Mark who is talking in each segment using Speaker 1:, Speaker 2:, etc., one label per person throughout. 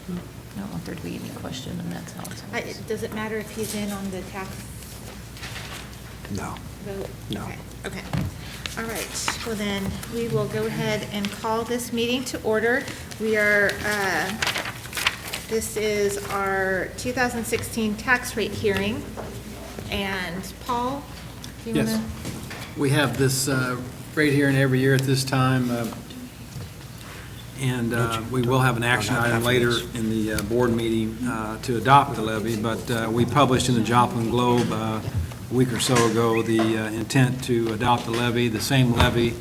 Speaker 1: I don't want there to be any question, and that's how it's.
Speaker 2: Does it matter if he's in on the tax
Speaker 3: No.
Speaker 2: vote?
Speaker 3: No.
Speaker 2: Okay. All right. Well, then, we will go ahead and call this meeting to order. We are, this is our 2016 tax rate hearing. And Paul, do you want to?
Speaker 4: Yes. We have this rate hearing every year at this time, and we will have an action item later in the board meeting to adopt the levy, but we published in the Joplin Globe a week or so ago the intent to adopt the levy, the same levy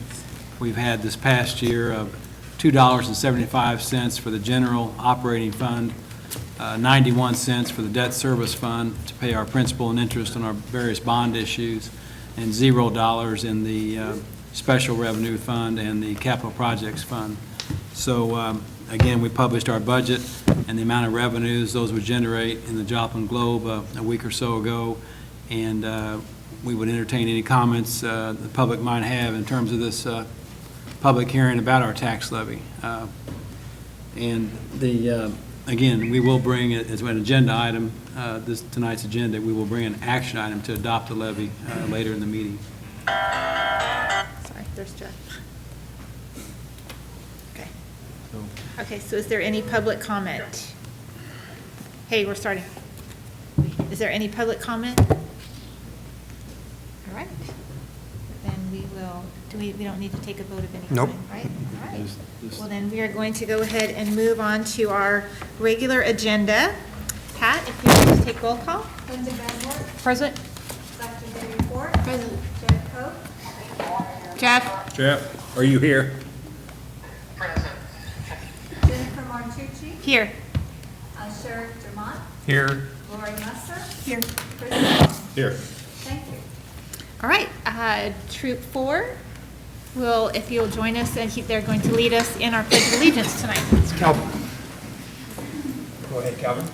Speaker 4: we've had this past year of $2.75 for the general operating fund, 91 cents for the debt service fund to pay our principal and interest on our various bond issues, and $0 in the special revenue fund and the capital projects fund. So again, we published our budget and the amount of revenues those would generate in the Joplin Globe a week or so ago, and we would entertain any comments the public might have in terms of this public hearing about our tax levy. And the again, we will bring it as an agenda item, tonight's agenda, we will bring an action item to adopt the levy later in the meeting.
Speaker 2: Sorry, there's Jeff. Okay. Okay, so is there any public comment? Hey, we're starting. Is there any public comment? All right. Then we will, we don't need to take a vote of any kind,
Speaker 3: Nope.
Speaker 2: right? All right. Well, then we are going to go ahead and move on to our regular agenda. Pat, if you would just take roll call.
Speaker 5: Linda Benmore,
Speaker 1: Present?
Speaker 5: Dr. Debbie Ford. Present. Jeff Coe.
Speaker 2: Jeff?
Speaker 4: Jeff, are you here?
Speaker 5: Jennifer Martucci.
Speaker 2: Here.
Speaker 5: Sheriff Dermott.
Speaker 4: Here.
Speaker 5: Lori Musser.
Speaker 2: Here.
Speaker 5: Chris Paul.
Speaker 4: Here.
Speaker 5: Thank you.
Speaker 2: All right, Troop 4 will, if you'll join us, and they're going to lead us in our Pledge of Allegiance tonight.
Speaker 3: Calvin. Go ahead, Calvin.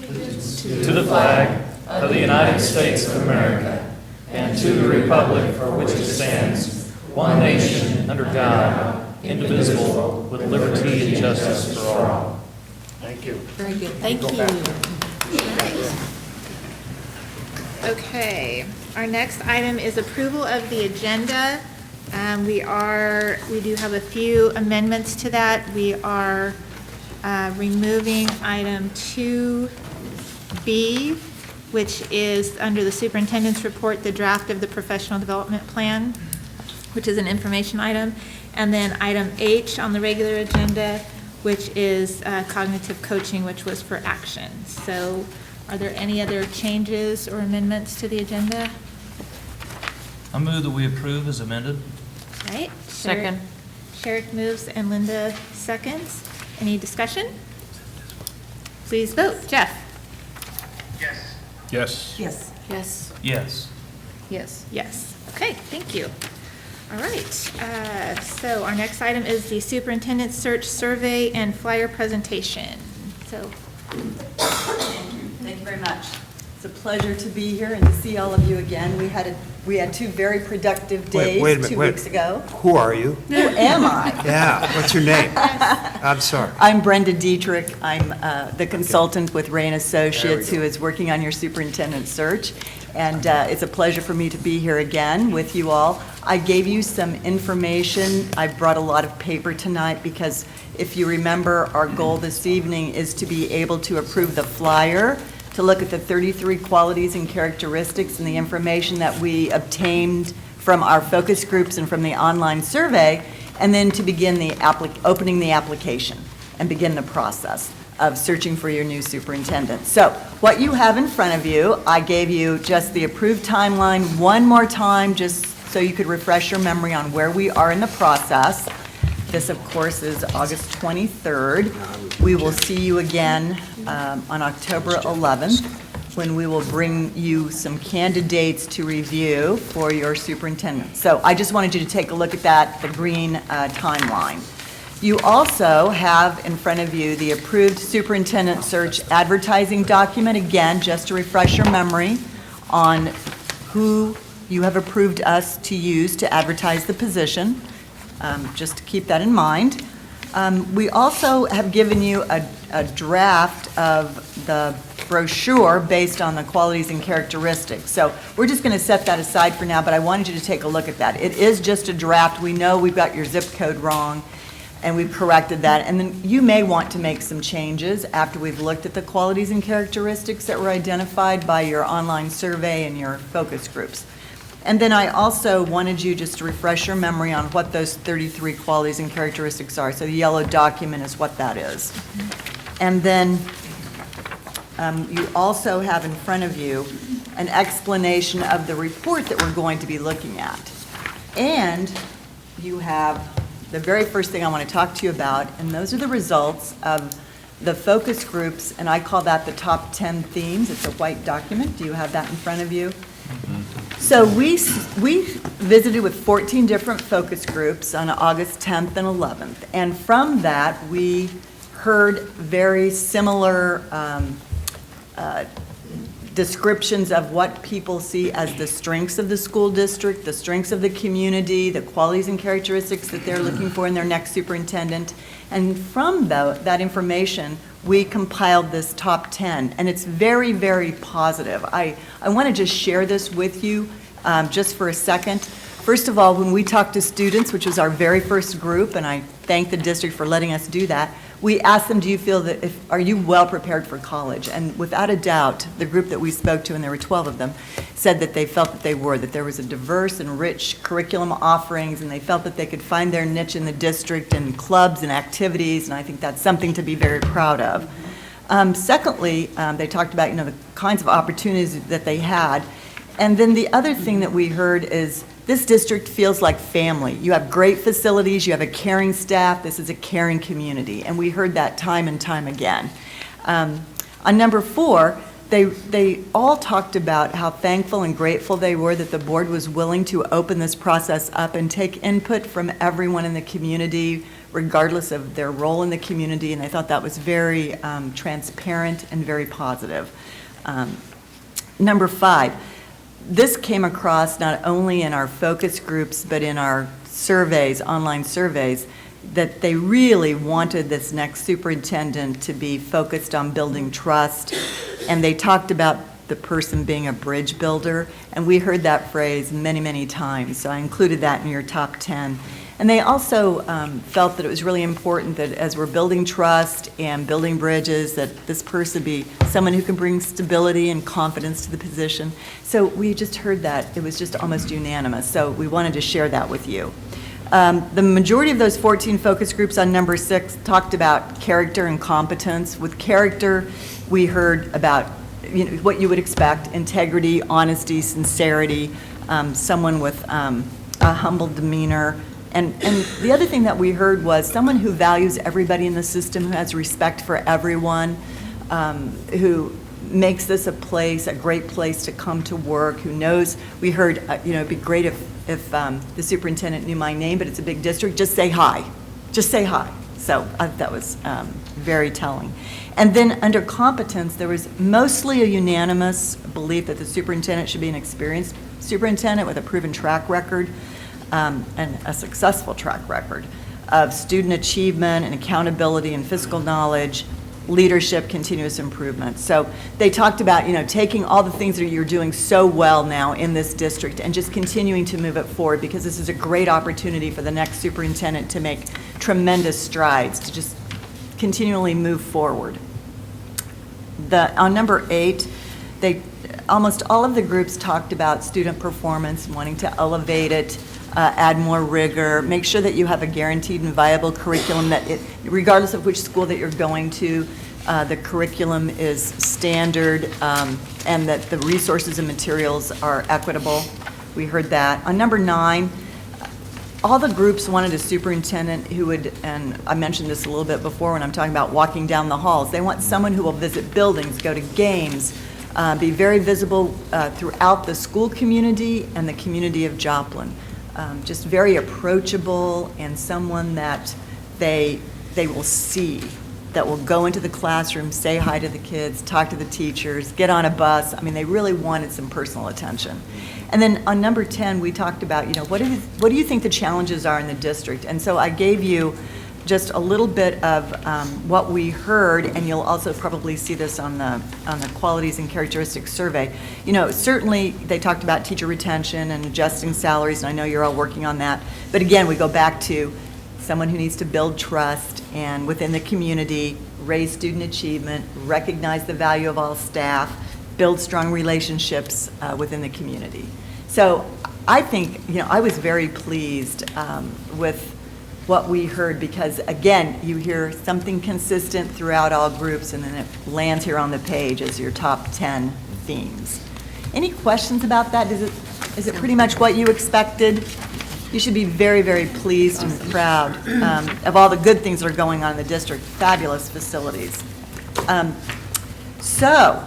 Speaker 6: To the flag of the United States of America and to the republic for which it stands, one nation, under God, indivisible, with liberty and justice for all.
Speaker 3: Thank you.
Speaker 1: Very good. Thank you.
Speaker 2: Okay, our next item is approval of the agenda. We do have a few amendments to that. We are removing item 2B, which is under the superintendent's report, the draft of the professional development plan, which is an information item, and then item H on the regular agenda, which is cognitive coaching, which was for action. So are there any other changes or amendments to the agenda?
Speaker 6: I move that we approve as amended.
Speaker 2: Right?
Speaker 1: Second.
Speaker 2: Sherrick moves and Linda seconds. Any discussion? Please vote. Jeff?
Speaker 4: Yes.
Speaker 1: Yes.
Speaker 6: Yes.
Speaker 1: Yes.
Speaker 2: Yes. Okay, thank you. All right, so our next item is the superintendent search survey and flyer presentation. So,
Speaker 7: Thank you very much. It's a pleasure to be here and to see all of you again. We had two very productive days
Speaker 3: Wait a minute,
Speaker 7: 2 weeks ago.
Speaker 3: Who are you?
Speaker 7: Who am I?
Speaker 3: Yeah, what's your name? I'm sorry.
Speaker 7: I'm Brenda Dietrich. I'm the consultant with Ray & Associates
Speaker 3: go.
Speaker 7: who is working on your superintendent search. And it's a pleasure for me to be here again with you all. I gave you some information. I brought a lot of paper tonight because if you remember, our goal this evening is to be able to approve the flyer, to look at the 33 qualities and characteristics and the information that we obtained from our focus groups and from the online survey, and then to begin opening the application and begin the process of searching for your new superintendent. So what you have in front of you, I gave you just the approved timeline one more time, just so you could refresh your memory on where we are in the process. This, of course, is August 23rd. We will see you again on October 11th, when we will bring you some candidates to review for your superintendent. So I just wanted you to take a look at that, the green timeline. You also have in front of you the approved superintendent search advertising document, again, just to refresh your memory on who you have approved us to use to advertise the position, just to keep that in mind. We also have given you a draft of the brochure based on the qualities and characteristics. So we're just going to set that aside for now, but I wanted you to take a look at that. It is just a draft. We know we've got your zip code wrong, and we've corrected that. And then you may want to make some changes after we've looked at the qualities and characteristics that were identified by your online survey and your focus groups. And then I also wanted you just to refresh your memory on what those 33 qualities and characteristics are. So the yellow document is what that is. And then you also have in front of you an explanation of the report that we're going to be looking at. And you have the very first thing I want to talk to you about, and those are the results of the focus groups, and I call that the top 10 themes. It's a white document. Do you have that in front of you? So we visited with 14 different focus groups on August 10th and 11th, and from that we heard very similar descriptions of what people see as the strengths of the school district, the strengths of the community, the qualities and characteristics that they're looking for in their next superintendent. And from that information, we compiled this top 10, and it's very, very positive. I want to just share this with you just for a second. First of all, when we talked to students, which was our very first group, and I thank the district for letting us do that, we asked them, do you feel that, are you well prepared for college? And without a doubt, the group that we spoke to, and there were 12 of them, said that they felt that they were, that there was a diverse and rich curriculum offerings, and they felt that they could find their niche in the district and clubs and activities, and I think that's something to be very proud of. Secondly, they talked about, the kinds of opportunities that they had. And then the other thing that we heard is this district feels like family. You have great facilities, you have a caring staff, this is a caring community, and we heard that time and time again. On number 4, they all talked about how thankful and grateful they were that the board was willing to open this process up and take input from everyone in the community, regardless of their role in the community, and I thought that was very transparent and very positive. Number 5, this came across not only in our focus groups, but in our surveys, online surveys, that they really wanted this next superintendent to be focused on building trust, and they talked about the person being a bridge builder, and we heard that phrase many, many times, so I included that in your top 10. And they also felt that it was really important that as we're building trust and building bridges, that this person be someone who can bring stability and confidence to the position. So we just heard that. It was just almost unanimous. So we wanted to share that with you. The majority of those 14 focus groups on number 6 talked about character and competence. With character, we heard about what you would expect: integrity, honesty, sincerity, someone with a humble demeanor. And the other thing that we heard was someone who values everybody in the system, who has respect for everyone, who makes this a great place to come to work, who knows, we heard, it'd be great if the superintendent knew my name, but it's a big district, just say hi. Just say hi. So that was very telling. And then under competence, there was mostly a unanimous belief that the superintendent should be an experienced superintendent with a proven track record, and a successful track record of student achievement and accountability and fiscal knowledge, leadership, continuous improvement. So they talked about, taking all the things that you're doing so well now in this district and just continuing to move it forward, because this is a great opportunity for the next superintendent to make tremendous strides, to just continually move forward. On number 8, almost all of the groups talked about student performance and wanting to elevate it, add more rigor, make sure that you have a guaranteed and viable curriculum, that regardless of which school that you're going to, the curriculum is standard, and that the resources and materials are equitable. We heard that. On number 9, all the groups wanted a superintendent who would, and I mentioned this a little bit before when I'm talking about walking down the halls, they want someone who will visit buildings, go to games, be very visible throughout the school community and the community of Joplin. Just very approachable, and someone that they will see, that will go into the classroom, say hi to the kids, talk to the teachers, get on a bus. I mean, they really wanted some personal attention. And then on number 10, we talked about, what do you think the challenges are in the district? And so I gave you just a little bit of what we heard, and you'll also probably see this on the qualities and characteristics survey. You know, certainly they talked about teacher retention and adjusting salaries, and I know you're all working on that. But again, we go back to someone who needs to build trust and within the community, raise student achievement, recognize the value of all staff, build strong relationships within the community. So I think, you know, I was very pleased with what we heard because, again, you hear something consistent throughout all groups and then it lands here on the page as your top 10 themes. Any questions about that? Is it pretty much what you expected? You should be very, very pleased and proud of all the good things that are going on in the district. Fabulous facilities. So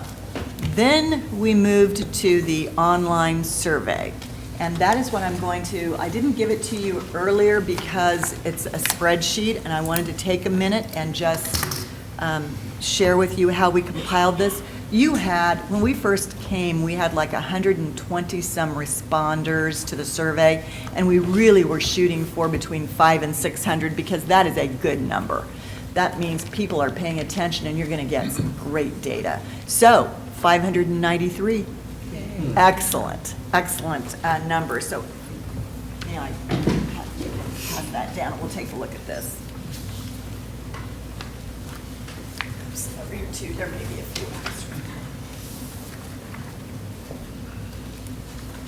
Speaker 7: then we moved to the online survey. And that is what I'm going to, I didn't give it to you earlier because it's a spreadsheet and I wanted to take a minute and just share with you how we compiled this. You had, when we first came, we had like 120 some responders to the survey, and we really were shooting for between 500 and 600 because that is a good number. That means people are paying attention and you're going to get some great data. So 593. Excellent, excellent number. So may I pass that down and we'll take a look at this. Oops, over here too, there may be a few extra.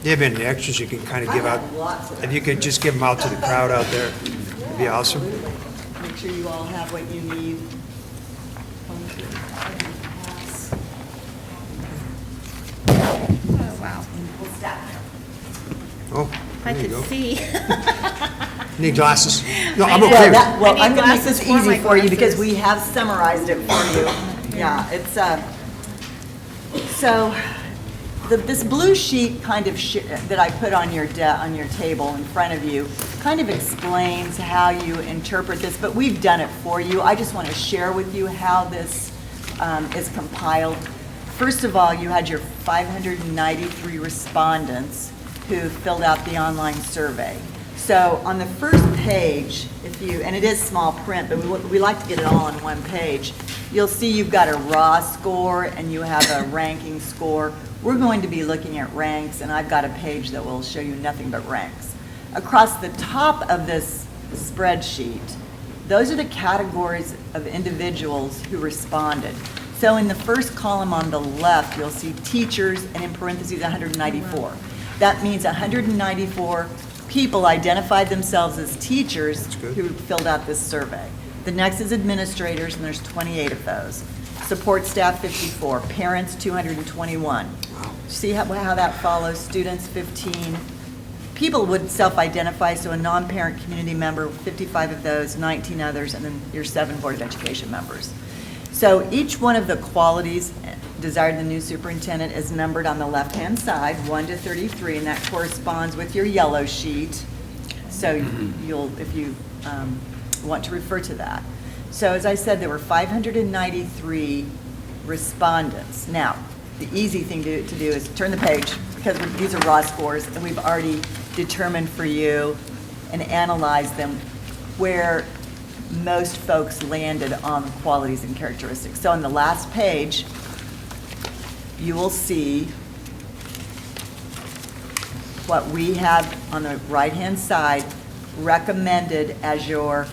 Speaker 3: Do you have any extras you can kind of give out?
Speaker 7: I have lots of
Speaker 3: If you could just give them out to the crowd out there, it'd be awesome.
Speaker 7: Make sure you all have what you need.
Speaker 2: Oh, wow.
Speaker 7: We'll stack them.
Speaker 3: Oh,
Speaker 2: I
Speaker 3: there you
Speaker 2: could
Speaker 3: go.
Speaker 2: see.
Speaker 3: Need glasses? No, I'm
Speaker 2: I know.
Speaker 3: okay. with it.
Speaker 7: Well,
Speaker 2: I need
Speaker 7: I'm going to make this
Speaker 2: glasses for
Speaker 7: easy
Speaker 2: my
Speaker 7: for you because
Speaker 2: glasses.
Speaker 7: we have summarized it for you. Yeah, it's, so this blue sheet kind of that I put on your table in front of you kind of explains how you interpret this, but we've done it for you. I just want to share with you how this is compiled. First of all, you had your 593 respondents who filled out the online survey. So on the first page, if you, and it is small print, but we like to get it all on one page, you'll see you've got a raw score and you have a ranking score. We're going to be looking at ranks, and I've got a page that will show you nothing but ranks. Across the top of this spreadsheet, those are the categories of individuals who responded. So in the first column on the left, you'll see teachers, and in parentheses, 194. That means 194 people identified themselves as teachers who filled out this survey. The next is administrators, and there's 28 of those. Support staff, 54. Parents, 221. See how that follows? Students, 15. People would self-identify, so a non-parent community member, 55 of those, 19 others, and then your 7 Board of Education members. So each one of the qualities desired in the new superintendent is numbered on the left-hand side, 1 to 33, and that corresponds with your yellow sheet. So you'll, if you want to refer to that. So as I said, there were 593 respondents. Now, the easy thing to do is turn the page, because these are raw scores, and we've already determined for you and analyzed them where most folks landed on qualities and characteristics. So on the last page, you will see what we have on the right-hand side recommended as your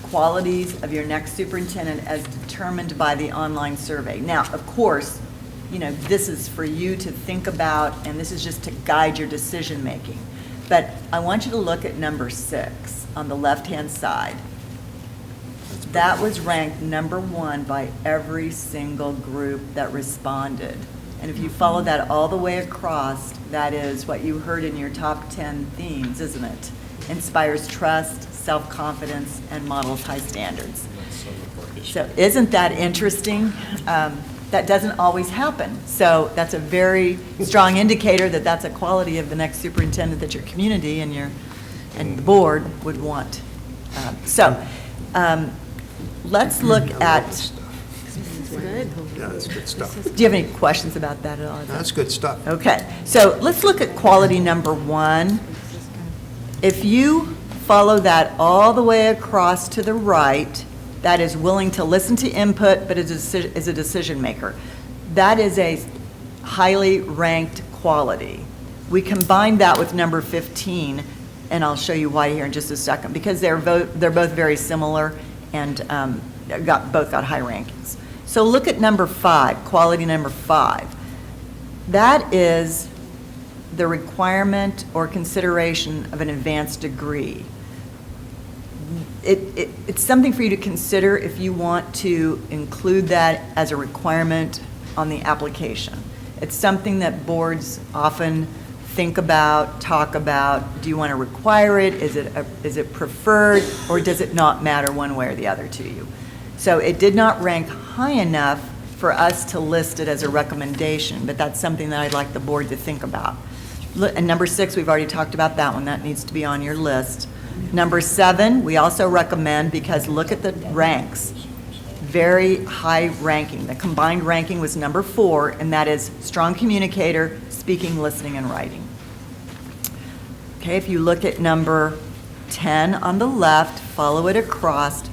Speaker 7: qualities of your next superintendent as determined by the online survey. Now, of course, you know, this is for you to think about, and this is just to guide your decision-making. But I want you to look at number 6 on the left-hand side. That was ranked number 1 by every single group that responded. And if you follow that all the way across, that is what you heard in your top 10 themes, isn't it? Inspires trust, self-confidence, and models high standards. So isn't that interesting? That doesn't always happen. So that's a very strong indicator that that's a quality of the next superintendent that your community and the board would want. Let's look at,
Speaker 3: Yeah, that's good stuff.
Speaker 7: do you have any questions about that at all?
Speaker 3: That's good stuff.
Speaker 7: Okay, so let's look at quality number 1. If you follow that all the way across to the right, that is willing to listen to input, but is a decision maker. That is a highly ranked quality. We combined that with number 15, and I'll show you why here in just a second, because they're both very similar and both got high rankings. So look at number 5, quality number 5. That is the requirement or consideration of an advanced degree. It's something for you to consider if you want to include that as a requirement on the application. It's something that boards often think about, talk about. Do you want to require it? Is it preferred, or does it not matter one way or the other to you? So it did not rank high enough for us to list it as a recommendation, but that's something that I'd like the board to think about. And number 6, we've already talked about that one. That needs to be on your list. Number 7, we also recommend, because look at the ranks. Very high ranking. The combined ranking was number 4, and that is strong communicator, speaking, listening, and writing. Okay, if you look at number 10 on the left, follow it across.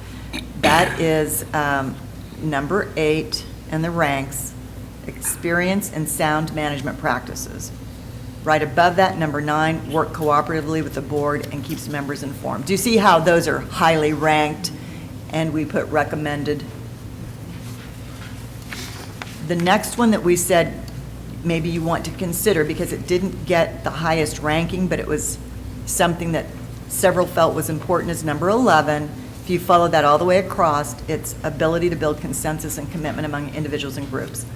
Speaker 7: That is number 8 in the ranks, experience and sound management practices. Right above that, number 9, work cooperatively with the board and keeps members informed. Do you see how those are highly ranked and we put recommended? The next one that we said maybe you want to consider, because it didn't get the highest ranking, but it was something that several felt was important, is number 11. If you follow that all the way across, it's ability to build consensus and commitment among individuals and groups.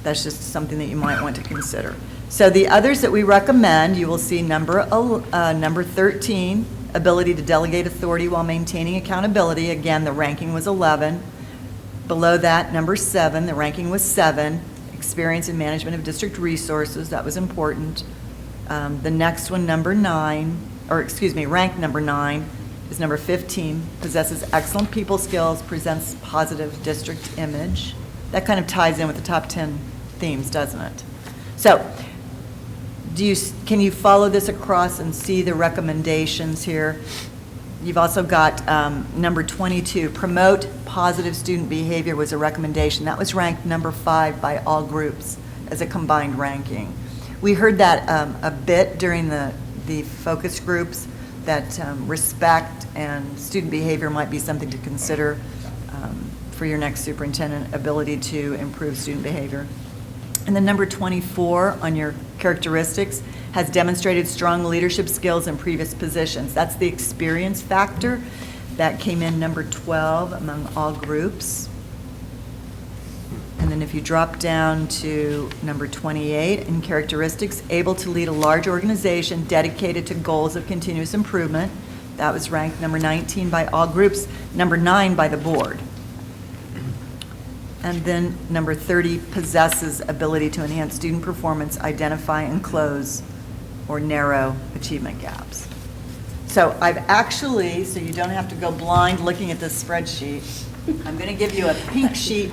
Speaker 7: That's just something that you might want to consider. So the others that we recommend, you will see number 13, ability to delegate authority while maintaining accountability. Again, the ranking was 11. Below that, number 7, the ranking was 7, experience in management of district resources. That was important. The next one, ranked number 9, is number 15, possesses excellent people skills, presents positive district image. That kind of ties in with the top 10 themes, doesn't it? So, can you follow this across and see the recommendations here? You've also got number 22, promote positive student behavior was a recommendation. That was ranked number 5 by all groups as a combined ranking. We heard that a bit during the focus groups, that respect and student behavior might be something to consider for your next superintendent, ability to improve student behavior. And then number 24 on your characteristics has demonstrated strong leadership skills in previous positions. That's the experience factor. That came in number 12 among all groups. And then if you drop down to number 28 in characteristics, able to lead a large organization dedicated to goals of continuous improvement. That was ranked number 19 by all groups, number 9 by the board. And then number 30, possesses ability to enhance student performance, identify and close or narrow achievement gaps. So I've actually, so you don't have to go blind looking at this spreadsheet, I'm going to give you a pink sheet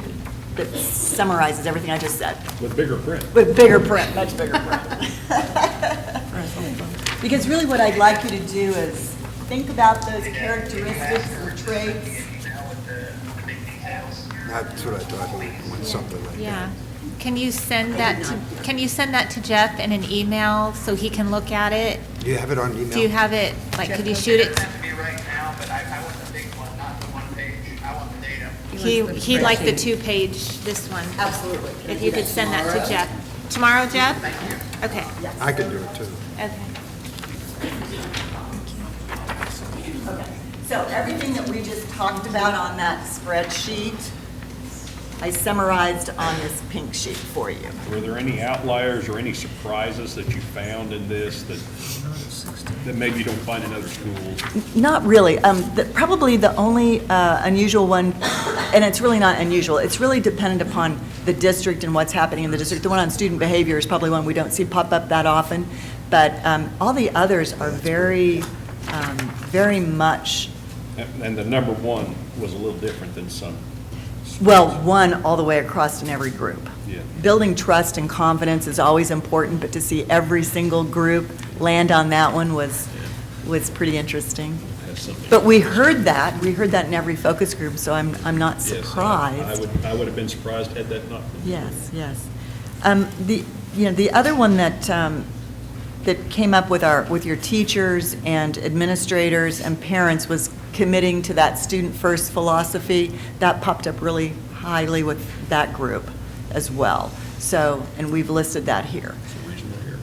Speaker 7: that summarizes everything I just said.
Speaker 8: With bigger print.
Speaker 7: With bigger print, much bigger print. Because really what I'd like you to do is think about those characteristics or traits.
Speaker 3: That's what I thought, I want something like that.
Speaker 2: Yeah. Can you send that to Jeff in an email so he can look at it?
Speaker 3: Do you have it on email?
Speaker 2: Do you have it, like, could you shoot it?
Speaker 9: To me right now, but I want the big one, not the 1 page. I want the data.
Speaker 2: He'd like the 2-page, this one.
Speaker 7: Absolutely.
Speaker 2: If you could send that to Jeff. Tomorrow, Jeff? Okay.
Speaker 3: I can do it too.
Speaker 2: Okay.
Speaker 7: So everything that we just talked about on that spreadsheet, I summarized on this pink sheet for you.
Speaker 8: Were there any outliers or any surprises that you found in this that maybe you don't find in other schools?
Speaker 7: Not really. Probably the only unusual one, and it's really not unusual, it's really dependent upon the district and what's happening in the district. The one on student behavior is probably one we don't see pop up that often, but all the others are very, very much.
Speaker 8: And the number 1 was a little different than some.
Speaker 7: Well, 1 all the way across in every group.
Speaker 8: Yeah.
Speaker 7: Building trust and confidence is always important, but to see every single group land on that one was was pretty interesting.
Speaker 8: That's something.
Speaker 7: But we heard that in every focus group, so I'm not
Speaker 8: Yes,
Speaker 7: surprised.
Speaker 8: I would have been surprised had that not been.
Speaker 7: Yes, yes. The other one that, that came up with your teachers and administrators and parents was committing to that student-first philosophy. That popped up really highly with that group as well. So, and we've listed that here.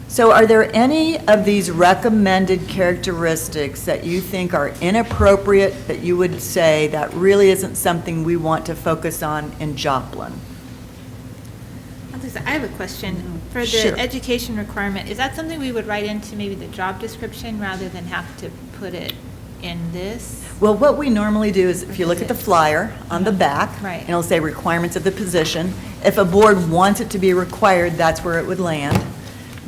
Speaker 7: So are there any of these recommended characteristics that you think are inappropriate, that you would say that really isn't something we want to focus on in Joplin?
Speaker 2: I have a question. For the
Speaker 7: Sure.
Speaker 2: education requirement, is that something we would write into maybe the job description rather than have to put it in this?
Speaker 7: Well, what we normally do is, if you look at the flyer on the back,
Speaker 2: Right.
Speaker 7: and it'll say requirements of the position. If a board wants it to be required, that's where it would land.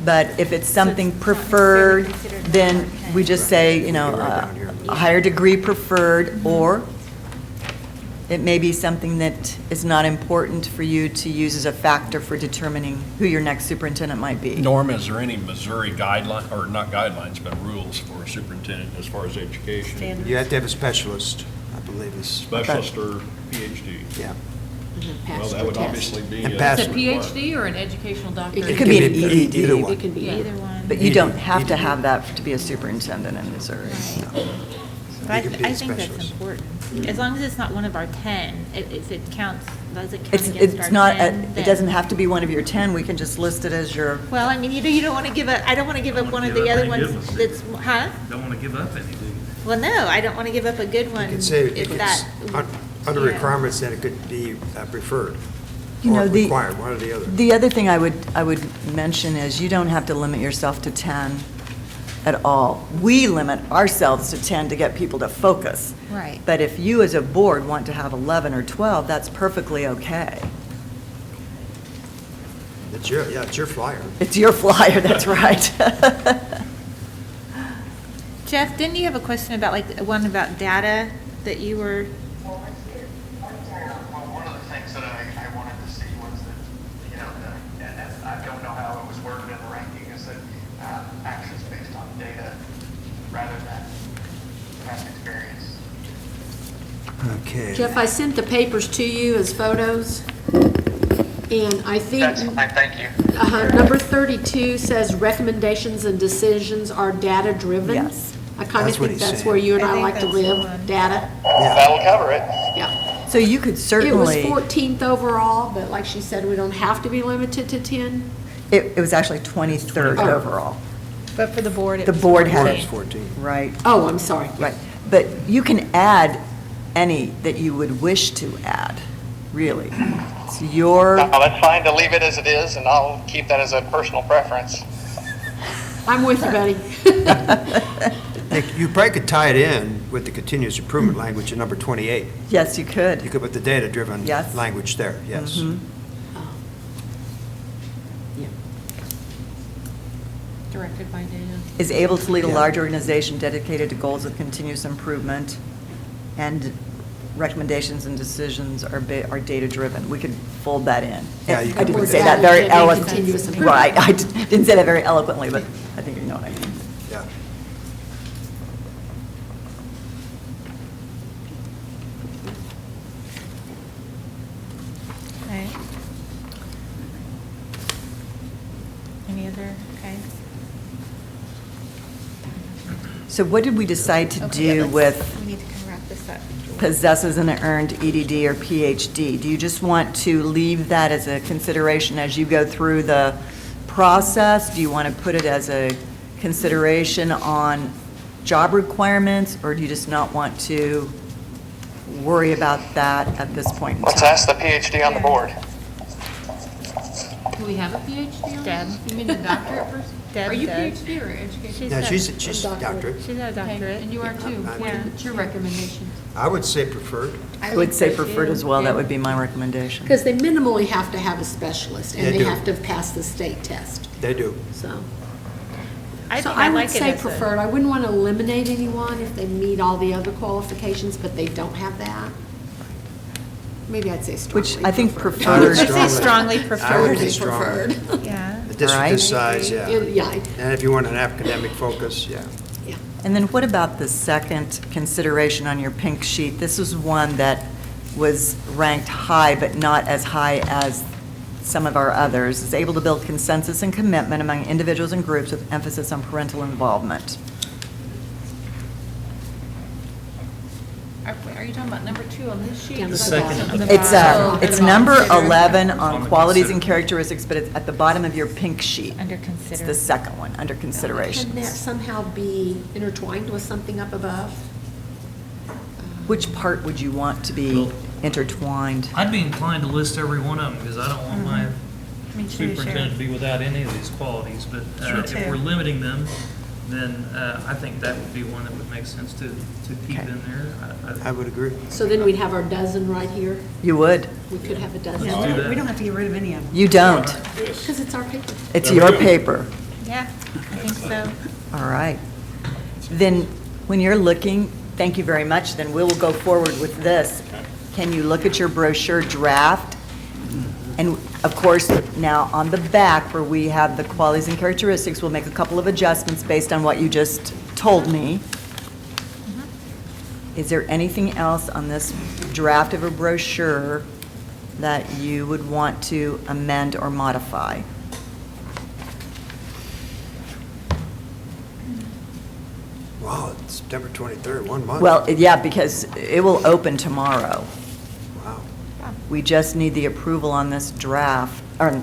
Speaker 7: But if it's something
Speaker 2: it's not
Speaker 7: preferred,
Speaker 2: necessarily considered
Speaker 7: then
Speaker 2: number 10.
Speaker 7: we just say, you know,
Speaker 3: Right down here.
Speaker 7: a higher degree preferred, or it may be something that is not important for you to use as a factor for determining who your next superintendent might be.
Speaker 8: Norm, is there any Missouri guideline, or not guidelines, but rules for a superintendent as far as education?
Speaker 2: Standards.
Speaker 3: You have to have a specialist, I believe is,
Speaker 8: Specialist or PhD?
Speaker 3: yeah.
Speaker 8: Well, that would obviously be.
Speaker 3: And
Speaker 8: a
Speaker 3: pass
Speaker 1: Is it
Speaker 3: it.
Speaker 1: PhD or an educational doctorate?
Speaker 7: It could be an ED.
Speaker 3: Either one.
Speaker 1: It could be
Speaker 2: Either
Speaker 1: either.
Speaker 2: one.
Speaker 7: But you don't have to have that to be a superintendent in Missouri.
Speaker 2: Right. But I
Speaker 3: You could be a
Speaker 2: think that's
Speaker 3: specialist.
Speaker 2: important. As long as it's not one of our 10, if it counts, does it count
Speaker 7: It's,
Speaker 2: against our
Speaker 7: it's not,
Speaker 2: 10?
Speaker 7: it
Speaker 2: then-
Speaker 7: doesn't have to be one of your 10, we can just list it as your,
Speaker 2: Well, I mean, you don't want to give up, I don't want to give up one of the other ones that's, huh?
Speaker 6: Don't want to give up any, do you?
Speaker 2: Well, no, I don't want to give up a good one.
Speaker 3: You could say,
Speaker 2: if that.
Speaker 3: under
Speaker 2: yeah.
Speaker 3: requirements, then it could be preferred.
Speaker 7: You know,
Speaker 3: Or
Speaker 7: the-
Speaker 3: required, one or the other.
Speaker 7: the other thing I would mention is you don't have to limit yourself to 10 at all. We limit ourselves to 10 to get people to focus.
Speaker 2: Right.
Speaker 7: But if you as a board want to have 11 or 12, that's perfectly okay.
Speaker 3: It's your flyer.
Speaker 7: It's your flyer, that's right.
Speaker 2: Jeff, didn't you have a question about, like, one about data that you were,
Speaker 9: Well, one of the things that I wanted to see was that, you know, and I don't know how it was worded in the ranking, is that actions based on data rather than past experience.
Speaker 3: Okay.
Speaker 10: Jeff, I sent the papers to you as photos, and I think
Speaker 9: That's fine, thank you.
Speaker 10: number 32 says recommendations and decisions are data-driven.
Speaker 7: Yes.
Speaker 10: I kind of
Speaker 3: That's what
Speaker 10: think
Speaker 3: he's
Speaker 10: that's
Speaker 3: saying.
Speaker 10: where you and
Speaker 2: I
Speaker 10: I
Speaker 2: think
Speaker 10: like to
Speaker 2: that's the
Speaker 10: live,
Speaker 2: one.
Speaker 10: data.
Speaker 9: That'll cover it.
Speaker 10: Yeah.
Speaker 7: So you could
Speaker 10: It was
Speaker 7: certainly,
Speaker 10: 14th overall, but like she said, we don't have to be limited to 10.
Speaker 7: it was actually 23rd
Speaker 10: Oh.
Speaker 7: overall.
Speaker 2: but for the board, it
Speaker 7: The
Speaker 2: was
Speaker 7: board
Speaker 3: Board
Speaker 7: had
Speaker 3: is
Speaker 7: it,
Speaker 3: 14.
Speaker 7: right.
Speaker 10: Oh, I'm sorry.
Speaker 7: Right, but you can add any that you would wish to add, really. It's your,
Speaker 9: No, that's fine to leave it as it is, and I'll keep that as a personal preference.
Speaker 10: I'm with you, buddy.
Speaker 3: You probably could tie it in with the continuous improvement language in number 28.
Speaker 7: yes, you
Speaker 3: You
Speaker 7: could.
Speaker 3: could put the data-driven
Speaker 7: Yes.
Speaker 3: language there, yes.
Speaker 7: Mhm.
Speaker 1: Directed by data.
Speaker 7: Is able to lead a
Speaker 3: Yeah.
Speaker 7: large organization dedicated to goals of continuous improvement, and recommendations and decisions are data-driven. We could fold that in.
Speaker 3: Yeah, you
Speaker 7: I
Speaker 3: could
Speaker 7: didn't
Speaker 3: put
Speaker 7: say
Speaker 3: that.
Speaker 7: that very
Speaker 10: Data-driven
Speaker 7: eloquently.
Speaker 10: continuous improvement.
Speaker 7: Right, I didn't say that very eloquently, but I think you know what I mean.
Speaker 3: Yeah.
Speaker 2: Right. Any other, okay.
Speaker 7: So what did we decide to
Speaker 2: Okay,
Speaker 7: do
Speaker 2: let's-
Speaker 7: with
Speaker 2: We need to kind of wrap this up.
Speaker 7: possesses an earned EDD or PhD? Do you just want to leave that as a consideration as you go through the process? Do you want to put it as a consideration on job requirements, or do you just not want to worry about that at this point in
Speaker 9: Let's
Speaker 7: time?
Speaker 9: ask the PhD on the board.
Speaker 1: Do we have a PhD on
Speaker 2: Deb.
Speaker 1: this? You mean a doctorate person?
Speaker 2: Deb
Speaker 1: Are you
Speaker 2: does.
Speaker 1: PhD or education?
Speaker 3: No,
Speaker 2: a-
Speaker 3: she's doctorate.
Speaker 2: She's a
Speaker 1: Okay,
Speaker 2: doctorate.
Speaker 1: and you are too.
Speaker 2: Yeah.
Speaker 1: What's your recommendation?
Speaker 3: I would say preferred.
Speaker 7: I would say
Speaker 2: think so,
Speaker 7: preferred
Speaker 2: too.
Speaker 7: as well,
Speaker 1: Yeah.
Speaker 7: that would be my recommendation.
Speaker 10: Because they minimally have to have a specialist, and
Speaker 3: They
Speaker 10: they
Speaker 3: do.
Speaker 10: have to have passed the state test,
Speaker 3: They do.
Speaker 10: so.
Speaker 2: I
Speaker 10: So
Speaker 2: think
Speaker 10: I
Speaker 2: like
Speaker 10: would
Speaker 2: it
Speaker 10: say
Speaker 2: as a-
Speaker 10: preferred. I wouldn't want to eliminate anyone if they meet all the other qualifications, but they don't have that. Maybe I'd say strongly
Speaker 7: Which I think
Speaker 3: I
Speaker 7: preferred.
Speaker 3: would
Speaker 2: I'd say
Speaker 3: strongly-
Speaker 2: strongly
Speaker 3: I would
Speaker 2: preferred.
Speaker 3: say strongly.
Speaker 10: Preferred.
Speaker 2: Yeah.
Speaker 3: The district
Speaker 7: Right.
Speaker 3: this size, yeah.
Speaker 10: Yeah,
Speaker 3: And if you want an academic focus, yeah.
Speaker 10: yeah.
Speaker 7: And then what about the second consideration on your pink sheet? This was one that was ranked high, but not as high as some of our others. It's able to build consensus and commitment among individuals and groups with emphasis on parental involvement.
Speaker 1: Are you talking about number 2 on this sheet?
Speaker 10: Down
Speaker 6: The second.
Speaker 1: On the
Speaker 7: It's,
Speaker 1: bottom.
Speaker 7: it's
Speaker 1: Oh,
Speaker 7: number
Speaker 1: consider.
Speaker 7: 11
Speaker 6: On
Speaker 7: on
Speaker 6: the
Speaker 7: qualities
Speaker 6: consider.
Speaker 7: and characteristics, but it's at the bottom of your pink sheet.
Speaker 2: Under
Speaker 7: It's
Speaker 2: consider.
Speaker 7: the second one, under
Speaker 10: Can that
Speaker 7: considerations.
Speaker 10: somehow be intertwined with something up above?
Speaker 7: Which part would you want to be
Speaker 6: Well-
Speaker 7: intertwined?
Speaker 6: I'd be inclined to list every one of them, because I don't want my
Speaker 2: Me too,
Speaker 6: superintendent to be without any of these qualities. But
Speaker 2: Me
Speaker 6: if
Speaker 2: too.
Speaker 6: we're limiting them, then I think that would be one that would make sense to keep
Speaker 7: Okay.
Speaker 6: in there.
Speaker 3: I would agree.
Speaker 10: So then we'd have our dozen right here.
Speaker 7: You would.
Speaker 10: We could have a dozen.
Speaker 6: Let's do that.
Speaker 11: We don't have to get rid of any of them.
Speaker 7: You don't.
Speaker 10: Because it's our paper.
Speaker 7: It's your paper.
Speaker 2: Yeah, I think so.
Speaker 7: All right. Then, when you're looking, thank you very much, then we will go forward with this. Can you look at your brochure draft? And of course, now on the back where we have the qualities and characteristics, we'll make a couple of adjustments based on what you just told me. Is there anything else on this draft of a brochure that you would want to amend or modify?
Speaker 3: Wow, it's September 23rd, 1 month.
Speaker 7: Well, yeah, because it will open tomorrow.
Speaker 3: Wow.
Speaker 7: We just need the approval on this draft, or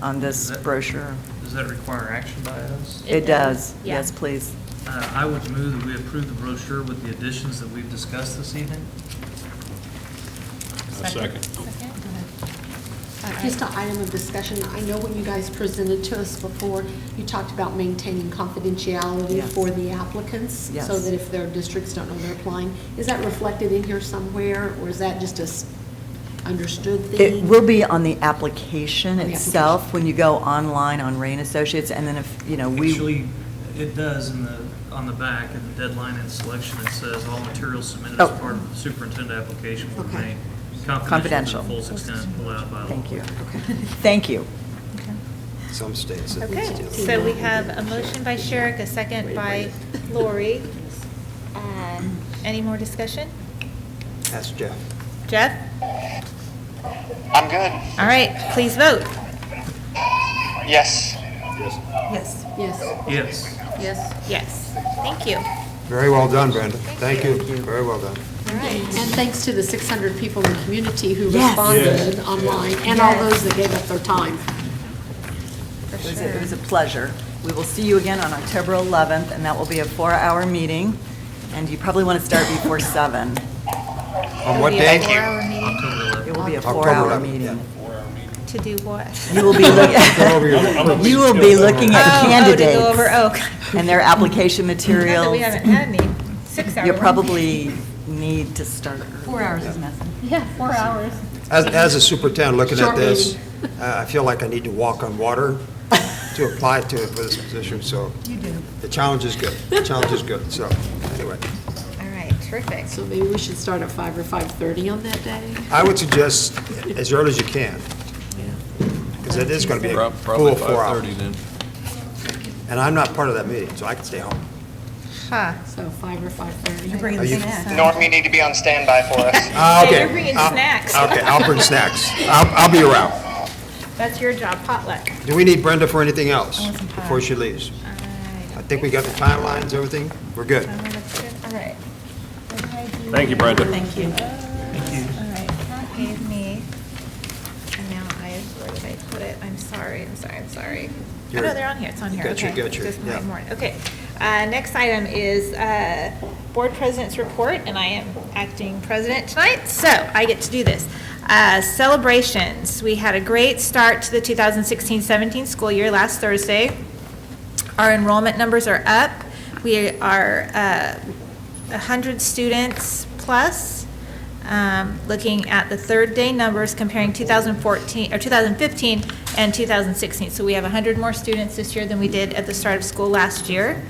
Speaker 7: on this
Speaker 6: Is that-
Speaker 7: brochure.
Speaker 6: Does that require action by us?
Speaker 7: It does,
Speaker 2: Yeah.
Speaker 7: yes, please.
Speaker 6: I would move that we approve the brochure with the additions that we've discussed this evening.
Speaker 8: A second.
Speaker 10: Just an item of discussion, I know when you guys presented to us before, you talked about maintaining confidentiality
Speaker 7: Yes.
Speaker 10: for the applicants,
Speaker 7: Yes.
Speaker 10: so that if their districts don't know they're applying. Is that reflected in here somewhere, or is that just a understood thing?
Speaker 7: It will be on the application
Speaker 10: On the
Speaker 7: itself, when you go online on Rain Associates, and then if, we,
Speaker 6: Actually, it does on the back, in the deadline and selection, it says all materials submitted as
Speaker 7: Oh.
Speaker 6: part of the superintendent application will
Speaker 10: Okay.
Speaker 6: remain
Speaker 7: Confidential.
Speaker 6: confidential to the fullest extent allowed by law.
Speaker 7: thank you. Thank you.
Speaker 3: Some states. it
Speaker 2: Okay,
Speaker 3: still-
Speaker 2: so we have a motion by Sherrick, a second by Lori. Any more discussion?
Speaker 3: Ask Jeff.
Speaker 2: Jeff?
Speaker 9: I'm good.
Speaker 2: All right, please vote.
Speaker 9: Yes.
Speaker 8: Yes.
Speaker 11: Yes.
Speaker 10: Yes.
Speaker 6: Yes.
Speaker 10: Yes.
Speaker 2: Yes, thank you.
Speaker 3: Very well done, Brenda. Thank you. Very well done.
Speaker 2: All right.
Speaker 10: And thanks to the 600 people in the community who
Speaker 7: Yes.
Speaker 10: responded online, and all those that gave up their time.
Speaker 7: It was a pleasure. We will see you again on October 11th, and that will be a 4-hour meeting, and you probably want to start before 7.
Speaker 3: On what
Speaker 2: It'll be a
Speaker 3: day?
Speaker 2: 4-hour meeting
Speaker 6: October 11th.
Speaker 7: It will be a
Speaker 3: October
Speaker 7: 4-hour
Speaker 3: 11th,
Speaker 7: meeting.
Speaker 3: yeah.
Speaker 2: To do what?
Speaker 7: You will be,
Speaker 3: Go over your-
Speaker 7: you will be looking at
Speaker 2: To
Speaker 7: candidates
Speaker 2: go over,
Speaker 7: and their application
Speaker 2: Not that
Speaker 7: materials.
Speaker 2: we haven't had any 6-hour.
Speaker 7: You probably need to start.
Speaker 11: 4 hours is nothing.
Speaker 2: Yeah, 4 hours.
Speaker 3: As a superintendent, looking at
Speaker 10: Short
Speaker 3: this,
Speaker 10: meeting.
Speaker 3: I feel like I need to walk on water to apply to it for this position, so
Speaker 11: You do.
Speaker 3: the challenge is good. The challenge is good, so, anyway.
Speaker 2: All right, terrific.
Speaker 10: So maybe we should start at 5 or 5:30 on that day?
Speaker 3: I would suggest as early as you can, because it is going to be a
Speaker 12: Probably
Speaker 3: full 4 hours.
Speaker 12: 5:30 then.
Speaker 3: And I'm not part of that meeting, so I can stay home.
Speaker 2: Huh.
Speaker 10: So 5 or 5:30?
Speaker 11: You're bringing
Speaker 3: Are you-
Speaker 11: snacks.
Speaker 9: Norm, you need to be on standby for us.
Speaker 3: Okay.
Speaker 2: Yeah, you're bringing
Speaker 3: I'll-
Speaker 2: snacks.
Speaker 3: Okay, I'll bring snacks. I'll be around.
Speaker 2: That's your job, potluck.
Speaker 3: Do we need Brenda for anything else before she leaves? I think we got the timelines, everything? We're good.
Speaker 2: All right.
Speaker 8: Thank you, Brenda.
Speaker 11: Thank you.
Speaker 2: All right, Pat gave me, and now where did I put it? I'm sorry. Oh,
Speaker 3: You're-
Speaker 2: no, they're on here, it's on here,
Speaker 3: Got your-
Speaker 2: okay.
Speaker 3: got your-
Speaker 2: Just my
Speaker 3: yeah.
Speaker 2: morning. Okay, next item is Board President's Report, and I am acting president tonight, so I get to do this. Celebrations, we had a great start to the 2016-17 school year last Thursday. Our enrollment numbers are up. We are 100 students plus. Looking at the third day numbers comparing 2015 and 2016. So we have 100 more students this year than we did at the start of school last year.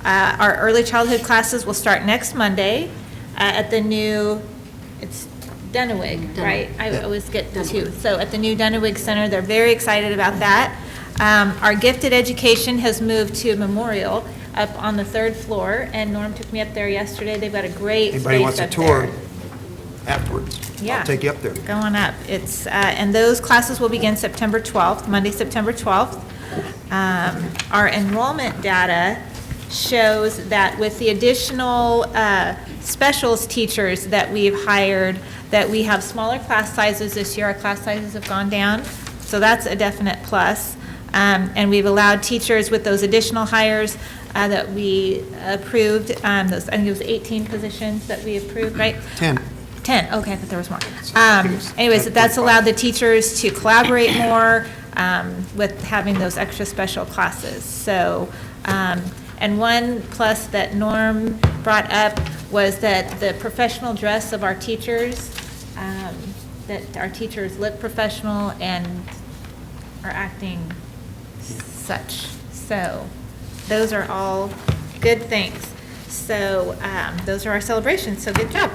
Speaker 2: Our early childhood classes will start next Monday at the new, it's Dunawig, right? I always get the two. So at the new Dunawig Center, they're very excited about that. Our gifted education has moved to Memorial up on the 3rd floor, and Norm took me up there yesterday. They've got a great space
Speaker 3: Anybody wants a
Speaker 2: up
Speaker 3: tour
Speaker 2: there.
Speaker 3: afterwards?
Speaker 2: Yeah.
Speaker 3: I'll take you up there.
Speaker 2: Go on up. It's, and those classes will begin September 12th, Monday, September 12th. Our enrollment data shows that with the additional specials teachers that we've hired, that we have smaller class sizes this year. Our class sizes have gone down, so that's a definite plus. And we've allowed teachers with those additional hires that we approved, those, I think it was 18 positions that we approved, right?
Speaker 3: 10.
Speaker 2: 10, okay, I thought there was more. Anyways, that's allowed the teachers to collaborate more with having those extra special classes. So, and one plus that Norm brought up was that the professional dress of our teachers, that our teachers look professional and are acting such. So those are all good things. So those are our celebrations, so good job.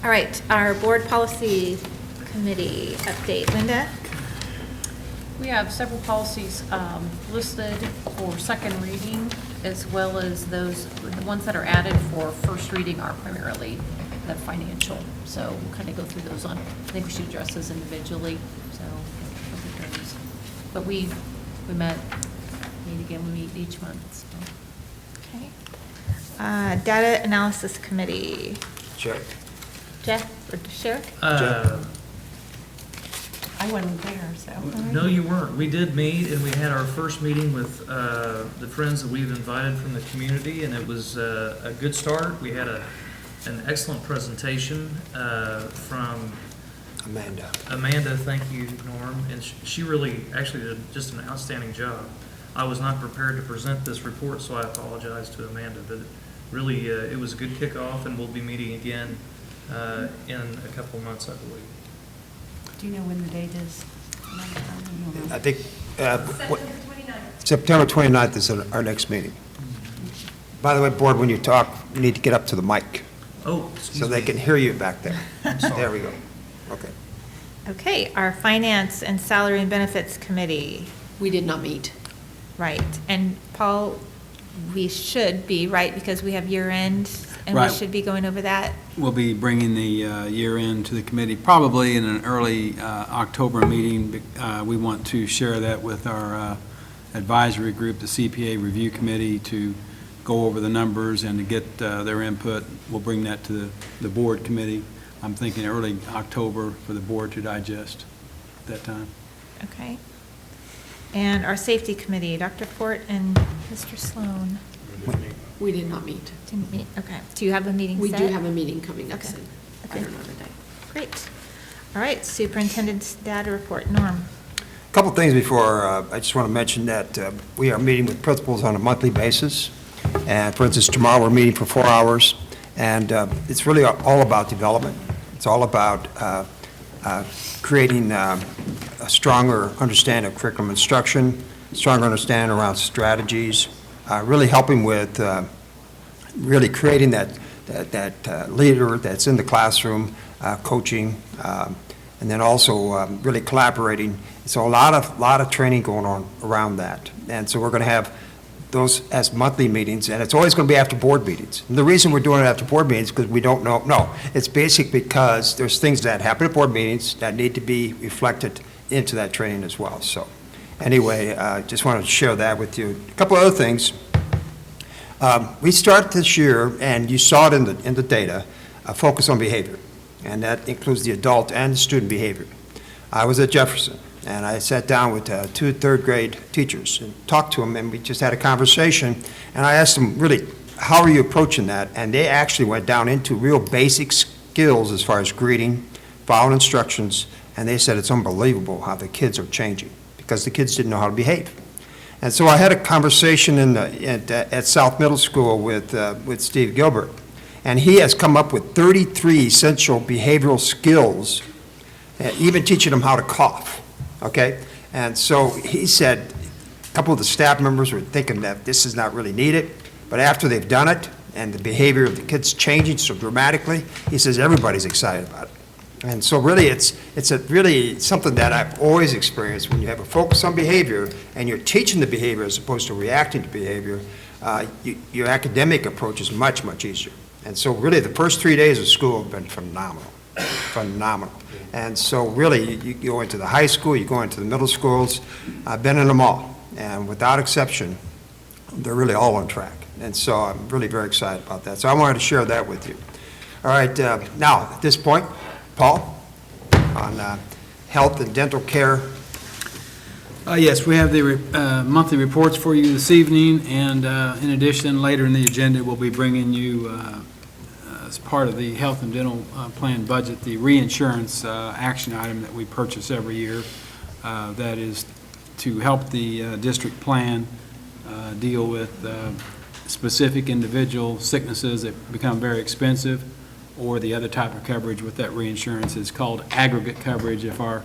Speaker 2: All right, our board policy committee update. Linda?
Speaker 1: We have several policies listed for second reading, as well as those, the ones that are added for first reading are primarily the financial. So we'll kind of go through those on, I think we should address those individually, so. But we met again, we meet each month, so.
Speaker 2: Okay. Data analysis committee.
Speaker 3: Check.
Speaker 2: Jeff or Sherrick?
Speaker 11: I wasn't there, so.
Speaker 6: No, you weren't. We did meet, and we had our first meeting with the friends that we've invited from the community, and it was a good start. We had an excellent presentation from Amanda, thank you, Norm, and she really actually did just an outstanding job. I was not prepared to present this report, so I apologize to Amanda, but really, it was a good kickoff, and we'll be meeting again in a couple of months, I believe.
Speaker 11: Do you know when the date is?
Speaker 3: I think September 29th is our next meeting. By the way, board, when you talk, you need to get up to the mic
Speaker 6: Oh, excuse me.
Speaker 3: so they can hear you back there.
Speaker 6: sorry.
Speaker 3: There we go. Okay.
Speaker 2: Okay, our finance and salary and benefits committee.
Speaker 10: We did not meet.
Speaker 2: Right, and Paul, we should be, right, because we have year end, and we
Speaker 4: Right.
Speaker 2: should be going over that.
Speaker 4: We'll be bringing the year end to the committee, probably in an early October meeting. We want to share that with our advisory group, the CPA Review Committee, to go over the numbers and to get their input. We'll bring that to the board committee. I'm thinking early October for the board to digest at that time.
Speaker 2: Okay. And our safety committee, Dr. Fort and Mr. Sloan.
Speaker 10: We did not meet.
Speaker 2: Didn't meet, okay. Do you have a meeting
Speaker 10: We
Speaker 2: set?
Speaker 10: do have a meeting coming up
Speaker 2: Okay.
Speaker 10: soon. I
Speaker 2: Okay.
Speaker 10: don't know the date.
Speaker 2: Great. All right, superintendent's data report. Norm?
Speaker 3: A couple things before, I just want to mention that we are meeting with principals on a monthly basis. And for instance, tomorrow we're meeting for 4 hours. And it's really all about development. It's all about creating a stronger understanding of curriculum instruction, stronger understanding around strategies, really helping with really creating that leader that's in the classroom, coaching, and then also really collaborating. So a lot of training going on around that. And so we're going to have those as monthly meetings, and it's always going to be after board meetings. And the reason we're doing it after board meetings is because we don't know. No, it's basic because there's things that happen at board meetings that need to be reflected into that training as well. So anyway, just wanted to share that with you. A couple other things. We started this year, and you saw it in the data, a focus on behavior, and that includes the adult and the student behavior. I was at Jefferson, and I sat down with 2 third-grade teachers and talked to them, and we just had a conversation, and I asked them, really, how are you approaching that? And they actually went down into real basic skills as far as greeting, following instructions, and they said it's unbelievable how the kids are changing, because the kids didn't know how to behave. And so I had a conversation at South Middle School with Steve Gilbert, and he has come up with 33 essential behavioral skills, even teaching them how to cough, okay? And so he said a couple of the staff members were thinking that this is not really needed, but after they've done it and the behavior of the kids changing so dramatically, he says everybody's excited about it. And so really, it's really something that I've always experienced when you have a focus on behavior and you're teaching the behavior as opposed to reacting to behavior. your academic approach is much, much easier. And so really, the first 3 days of school have been phenomenal, phenomenal. And so really, you go into the high school, you go into the middle schools. I've been in them all, and without exception, they're really all on track. And so I'm really very excited about that. So I wanted to share that with you. All right, now, at this point, Paul, on health and dental care.
Speaker 4: Yes, we have the monthly reports for you this evening, and in addition, later in the agenda, we'll be bringing you, as part of the health and dental plan budget, the reinsurance action item that we purchase every year. That is to help the district plan deal with specific individual sicknesses that become very expensive, or the other type of coverage with that reinsurance is called aggregate coverage. If our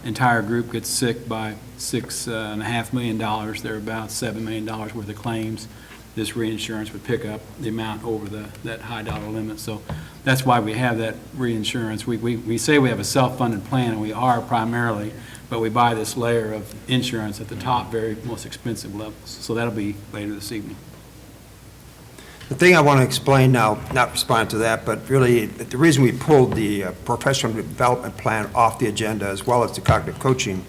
Speaker 4: entire group gets sick by $6.5 million, there are about $7 million worth of claims. This reinsurance would pick up the amount over that high dollar limit. So that's why we have that reinsurance. We say we have a self-funded plan, and we are primarily, but we buy this layer of insurance at the top, very most expensive levels. So that'll be later this evening.
Speaker 3: The thing I want to explain now, not respond to that, but really the reason we pulled the professional development plan off the agenda, as well as the cognitive coaching,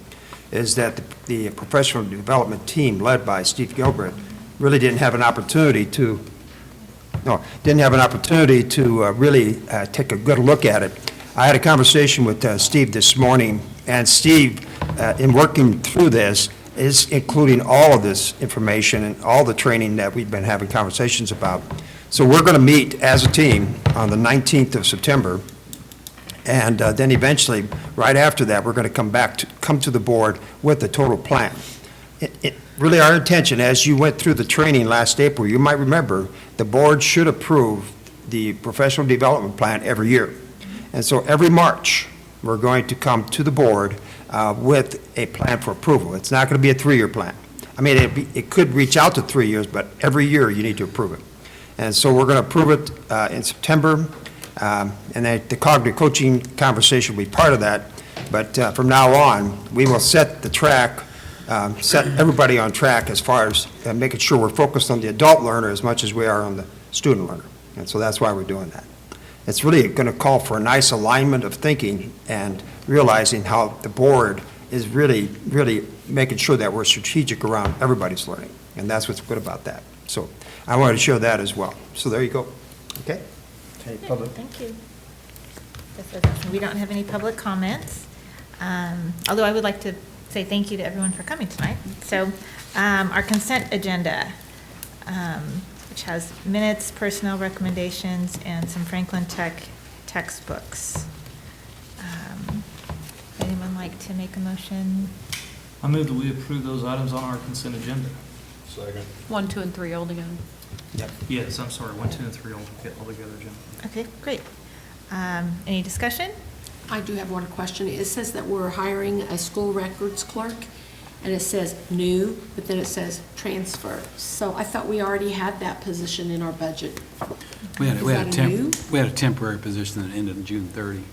Speaker 3: is that the professional development team led by Steve Gilbert really didn't have an opportunity to really take a good look at it. I had a conversation with Steve this morning, and Steve, in working through this, is including all of this information and all the training that we've been having conversations about. So we're going to meet as a team on the 19th of September, and then eventually, right after that, we're going to come to the board with the total plan. Really, our intention, as you went through the training last April, you might remember, the board should approve the professional development plan every year. And so every March, we're going to come to the board with a plan for approval. It's not going to be a 3-year plan. I mean, it could reach out to 3 years, but every year you need to approve it. And so we're going to approve it in September, and then the cognitive coaching conversation will be part of that. But from now on, we will set the track, set everybody on track as far as making sure we're focused on the adult learner as much as we are on the student learner. And so that's why we're doing that. It's really going to call for a nice alignment of thinking and realizing how the board is really, really making sure that we're strategic around everybody's learning. And that's what's good about that. So I wanted to show that as well. So there you go. Okay?
Speaker 2: Good, thank you. We don't have any public comments, although I would like to say thank you to everyone for coming tonight. So our consent agenda, which has minutes, personnel recommendations, and some Franklin Tech textbooks. Anyone like to make a motion?
Speaker 6: I move that we approve those items on our consent agenda.
Speaker 8: Second.
Speaker 1: 1, 2, and 3 all together.
Speaker 6: Yes, I'm sorry, 1, 2, and 3 all together, Jim.
Speaker 2: Okay, great. Any discussion?
Speaker 10: I do have one question. It says that we're hiring a school records clerk, and it says new, but then it says transfer. So I thought we already had that position in our budget.
Speaker 4: We had
Speaker 10: Is that new?
Speaker 4: a temporary position that ended June 30.
Speaker 10: Okay.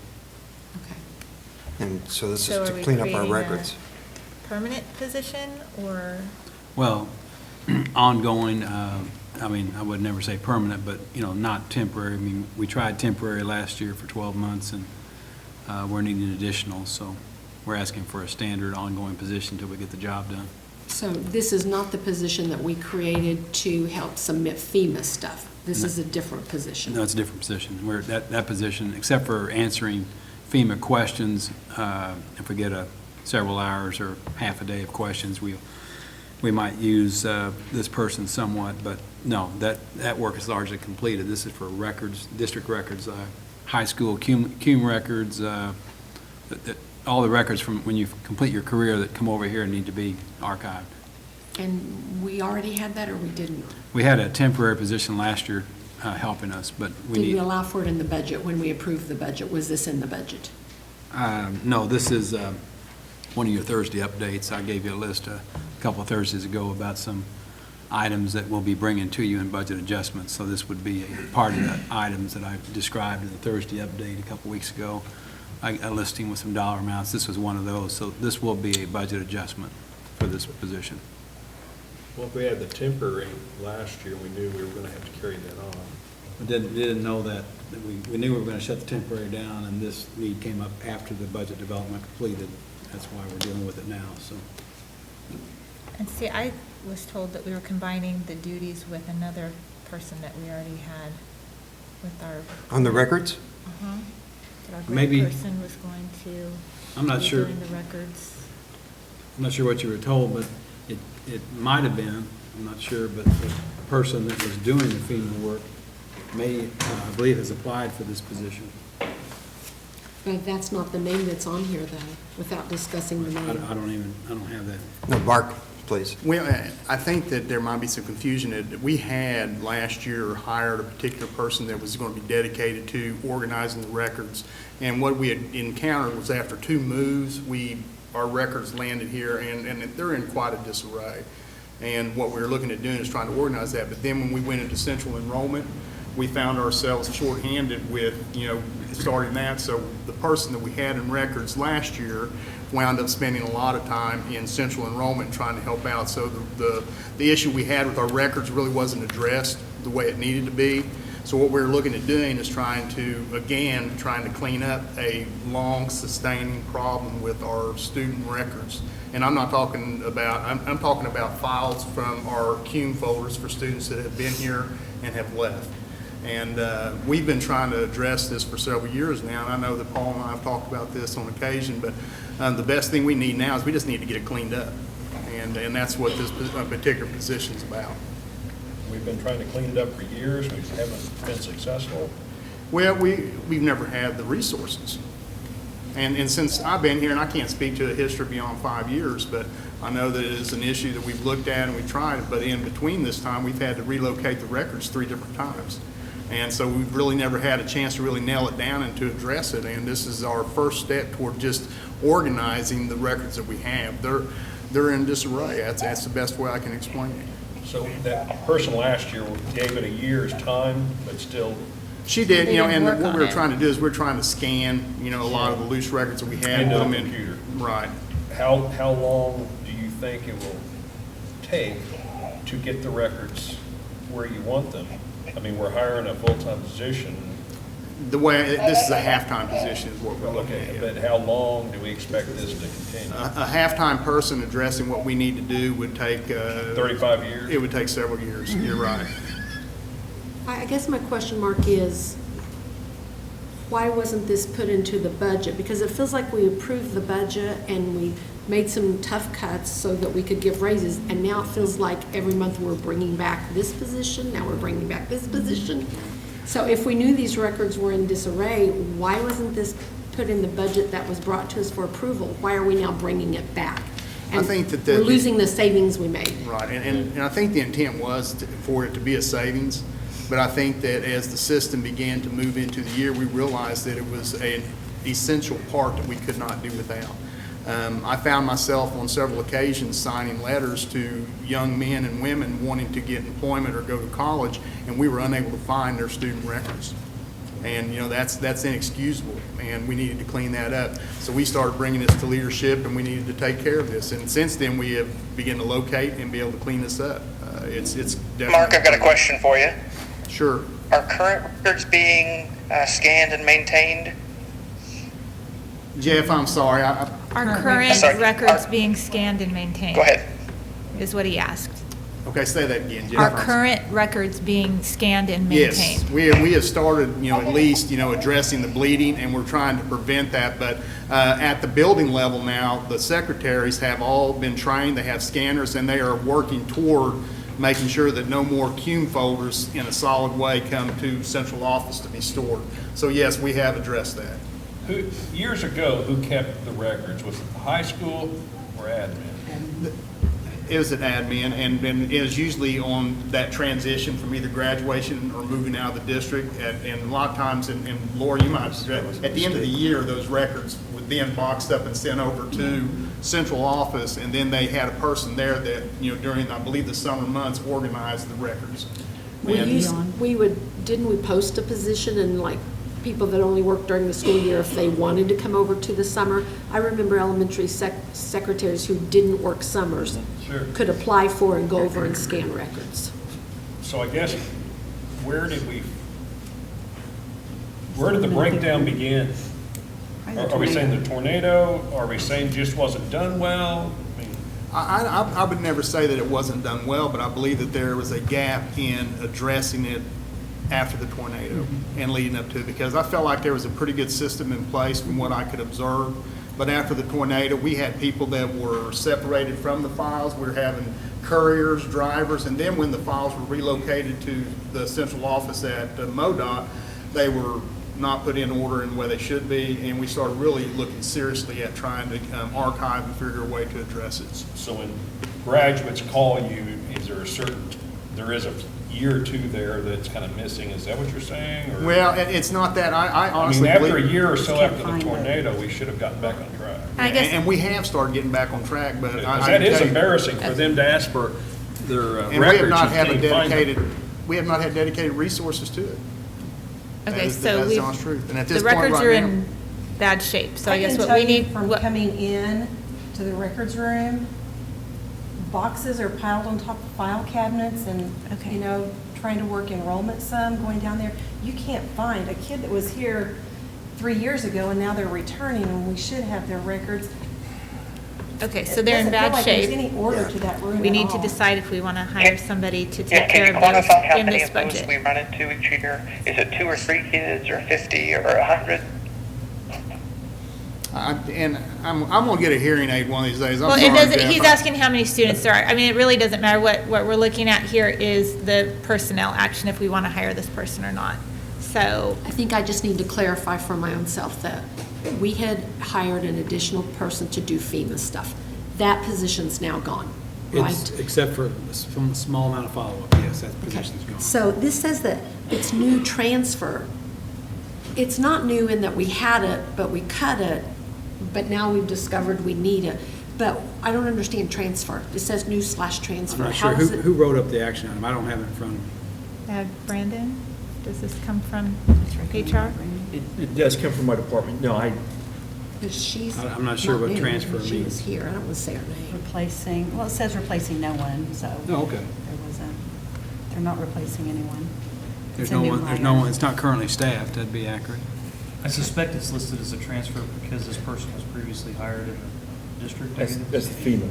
Speaker 3: And so this
Speaker 2: So
Speaker 3: is
Speaker 2: are
Speaker 3: to
Speaker 2: we
Speaker 3: clean up our
Speaker 2: creating a
Speaker 3: records.
Speaker 2: Permanent position, or?
Speaker 4: Well, ongoing, I mean, I would never say permanent, but, not temporary. I mean, we tried temporary last year for 12 months, and we're needing additional, so we're asking for a standard ongoing position until we get the job done.
Speaker 10: So this is not the position that we created to help submit FEMA stuff. This is a different position.
Speaker 4: No, it's a different position. We're, that position, except for answering FEMA questions, if we get several hours or half a day of questions, we might use this person somewhat, but no, that work is largely completed. This is for records, district records, high school cum records, all the records from when you complete your career that come over here need to be archived.
Speaker 10: And we already had that, or we didn't?
Speaker 4: We had a temporary position last year helping us, but
Speaker 10: Did we allow for it in the budget when we approved the budget? Was this in the budget?
Speaker 4: No, this is one of your Thursday updates. I gave you a list a couple of Thursdays ago about some items that we'll be bringing to you in budget adjustments. So this would be a part of the items that I described in the Thursday update a couple weeks ago, a listing with some dollar amounts. This was one of those. So this will be a budget adjustment for this position.
Speaker 8: Well, if we had the temporary last year, we knew we were gonna have to carry that on.
Speaker 4: We didn't know that we knew we were going to shut the temporary down, and this need came up after the budget development completed. That's why we're dealing with it now, so.
Speaker 2: And see, I was told that we were combining the duties with another person that we already had with our.
Speaker 3: On the records?
Speaker 2: Uh-huh. That our
Speaker 4: Maybe-
Speaker 2: grant person was going to.
Speaker 4: I'm not
Speaker 2: be
Speaker 4: sure.
Speaker 2: doing the records.
Speaker 4: I'm not sure what you were told, but it might have been, I'm not sure, but the person that was doing the FEMA work I believe has applied for this position.
Speaker 10: But that's not the name that's on here, though, without discussing the
Speaker 4: I
Speaker 10: name.
Speaker 4: I don't have that.
Speaker 3: No, Mark, please.
Speaker 12: Well, I think that there might be some confusion. That we had last year hired a particular person that was going to be dedicated to organizing the records. And what we had encountered was after 2 moves, our records landed here, and they're in quite a disarray. And what we were looking at doing is trying to organize that. But then when we went into central enrollment, we found ourselves shorthanded with, starting that. So the person that we had in records last year wound up spending a lot of time in central enrollment trying to help out. So the issue we had with our records really wasn't addressed the way it needed to be. So what we're looking at doing is trying to clean up a long sustaining problem with our student records. And I'm not talking about, I'm talking about files from our CUME folders for students that have been here and have left. And we've been trying to address this for several years now, and I know that Paul and I have talked about this on occasion, but the best thing we need now is we just need to get it cleaned up. And that's what this particular position is about.
Speaker 8: We've been trying to clean it up for years, we haven't been successful.
Speaker 12: Well, we've never had the resources. And since I've been here, and I can't speak to a history beyond 5 years, but I know that it is an issue that we've looked at and we've tried, but in between this time, we've had to relocate the records 3 different times. And so we've really never had a chance to really nail it down and to address it, and this is our first step toward just organizing the records that we have. They're in disarray. That's the best way I can explain it.
Speaker 8: So that person last year gave it a year's time, but still.
Speaker 12: She did,
Speaker 2: They didn't
Speaker 12: and
Speaker 2: work
Speaker 12: what
Speaker 2: on
Speaker 12: we were
Speaker 2: it.
Speaker 12: trying to do is we're trying to scan, a lot of the loose records that we had.
Speaker 8: Into the
Speaker 12: put 'em in-
Speaker 8: computer.
Speaker 12: Right.
Speaker 8: How long do you think it will take to get the records where you want them? I mean, we're hiring a full-time position.
Speaker 12: The way, this is a half-time position is what we're looking
Speaker 8: Okay,
Speaker 12: at.
Speaker 8: but how long do we expect this to continue?
Speaker 12: A half-time person addressing what we need to do would take.
Speaker 8: 35 years?
Speaker 12: It would take several years, you're right.
Speaker 10: I guess my question mark is, why wasn't this put into the budget? Because it feels like we approved the budget and we made some tough cuts so that we could give raises, and now it feels like every month we're bringing back this position, now we're bringing back this position. So if we knew these records were in disarray, why wasn't this put in the budget that was brought to us for approval? Why are we now bringing it back?
Speaker 12: I think that
Speaker 10: we're losing the savings we made.
Speaker 12: Right, and I think the intent was for it to be a savings, but I think that as the system began to move into the year, we realized that it was an essential part that we could not do without. I found myself on several occasions signing letters to young men and women wanting to get employment or go to college, and we were unable to find their student records. And, that's inexcusable, and we needed to clean that up. So we started bringing this to leadership, and we needed to take care of this. And since then, we have begun to locate and be able to clean this up. It's definitely.
Speaker 9: Mark, I've got a question for you.
Speaker 12: Sure.
Speaker 9: Are current records being scanned and maintained?
Speaker 12: Jeff, I'm sorry.
Speaker 2: Are current
Speaker 9: Sorry.
Speaker 2: records being scanned and maintained?
Speaker 9: Go ahead.
Speaker 2: Is what he asked.
Speaker 12: Okay, say that again, Jeff.
Speaker 2: Are
Speaker 12: I'm sorry.
Speaker 2: current records being scanned and maintained?
Speaker 12: Yes, we have started, at least, addressing the bleeding, and we're trying to prevent that. But at the building level now, the secretaries have all been trained, they have scanners, and they are working toward making sure that no more CUME folders in a solid way come to central office to be stored. So yes, we have addressed that.
Speaker 8: Years ago, who kept the records? Was it the high school or admin?
Speaker 12: It was an admin, and it was usually on that transition from either graduation or moving out of the district. And a lot of times, and Laura, you might, at the end of the year, those records would then boxed up and sent over to central office, and then they had a person there that, during, I believe, the summer months, organized the records.
Speaker 10: Didn't we post a position and people that only work during the school year, if they wanted to come over to the summer. I remember elementary secretaries who didn't work summers
Speaker 8: Sure.
Speaker 10: could apply for and go over and scan records.
Speaker 8: So I guess, where did the breakdown begin? Are we saying the tornado? Are we saying just wasn't done well? I mean,
Speaker 12: I would never say that it wasn't done well, but I believe that there was a gap in addressing it after the tornado and leading up to it, because I felt like there was a pretty good system in place from what I could observe. But after the tornado, we had people that were separated from the files. We were having couriers, drivers, and then when the files were relocated to the central office at MoDOT, they were not put in order in where they should be, and we started really looking seriously at trying to archive and figure a way to address it.
Speaker 8: so when graduates call you, there is a year or two there that's kind of missing, is that what you're saying? Or-
Speaker 12: Well, it's not that, I
Speaker 8: I mean,
Speaker 12: honestly
Speaker 8: after a
Speaker 12: believe.
Speaker 8: year or so
Speaker 11: Can't
Speaker 8: after the
Speaker 11: find it.
Speaker 8: tornado, we should have gotten back on track.
Speaker 2: I guess-
Speaker 12: And we have started getting back on track, but
Speaker 8: Because
Speaker 12: I
Speaker 8: that
Speaker 12: can
Speaker 8: is
Speaker 12: tell you-
Speaker 8: embarrassing for them to ask for their
Speaker 12: And we have
Speaker 8: records
Speaker 12: not
Speaker 8: and
Speaker 12: had a
Speaker 8: can't find them.
Speaker 12: dedicated, we have not had dedicated resources to it.
Speaker 2: Okay, so
Speaker 12: That's
Speaker 2: we,
Speaker 12: the honest truth. And at
Speaker 2: the
Speaker 12: this point
Speaker 2: records
Speaker 12: right
Speaker 2: are
Speaker 12: now-
Speaker 2: in bad shape, so I guess
Speaker 11: can
Speaker 2: what
Speaker 11: tell
Speaker 2: we
Speaker 11: you
Speaker 2: need,
Speaker 11: from
Speaker 2: what-
Speaker 11: coming in to the records room, boxes are piled on top of file cabinets and,
Speaker 2: Okay.
Speaker 11: you know, trying to work enrollment some, going down there. You can't find a kid that was here 3 years ago and now they're returning and we should have their records.
Speaker 2: okay, so they're in
Speaker 11: It doesn't
Speaker 2: bad
Speaker 11: feel like there's
Speaker 2: shape.
Speaker 11: any order to that room
Speaker 2: We
Speaker 11: at
Speaker 2: need to
Speaker 11: all.
Speaker 2: decide if we want to hire somebody to
Speaker 9: Yeah,
Speaker 2: take
Speaker 9: can
Speaker 2: care
Speaker 9: you
Speaker 2: of
Speaker 9: quantify how
Speaker 2: those in
Speaker 9: many
Speaker 2: this
Speaker 9: of those
Speaker 2: budget.
Speaker 9: we run into each year? Is it 2 or 3 kids, or 50, or 100?
Speaker 12: And I'm gonna get a hearing aid one of these days. I'm
Speaker 2: Well, it
Speaker 12: sorry,
Speaker 2: doesn't,
Speaker 12: Jeff.
Speaker 2: he's asking how many students there are. I mean, it really doesn't matter. What we're looking at here is the personnel action, if we want to hire this person or not. So,
Speaker 10: I think I just need to clarify for my own self that we had hired an additional person to do FEMA stuff. That position's now gone, right?
Speaker 4: It's, except for a small amount of follow-up, yes, that
Speaker 10: Okay.
Speaker 4: position's gone.
Speaker 10: So this says that it's new transfer. It's not new in that we had it, but we cut it, but now we've discovered we need it. But I don't understand transfer. It says new/transfer.
Speaker 4: I'm not
Speaker 10: How
Speaker 4: sure
Speaker 10: is
Speaker 4: who
Speaker 10: it?
Speaker 4: wrote up the action item, I don't have it in front of me.
Speaker 2: Brandon, does this come from HR?
Speaker 13: It does come from my department. No,
Speaker 10: Because she's
Speaker 4: I'm not sure what
Speaker 10: new.
Speaker 4: transfer
Speaker 10: She was
Speaker 4: means.
Speaker 10: here. I don't want to say her name.
Speaker 11: Replacing, well, it says replacing no one, so.
Speaker 4: Oh, okay.
Speaker 11: There wasn't, they're not replacing anyone.
Speaker 4: There's
Speaker 11: It's a
Speaker 4: no
Speaker 11: new
Speaker 4: one, there's
Speaker 11: hire.
Speaker 4: no one, it's not currently staffed, that'd be accurate.
Speaker 6: I suspect it's listed as a transfer because this person was previously hired in the district.
Speaker 13: that's the FEMA.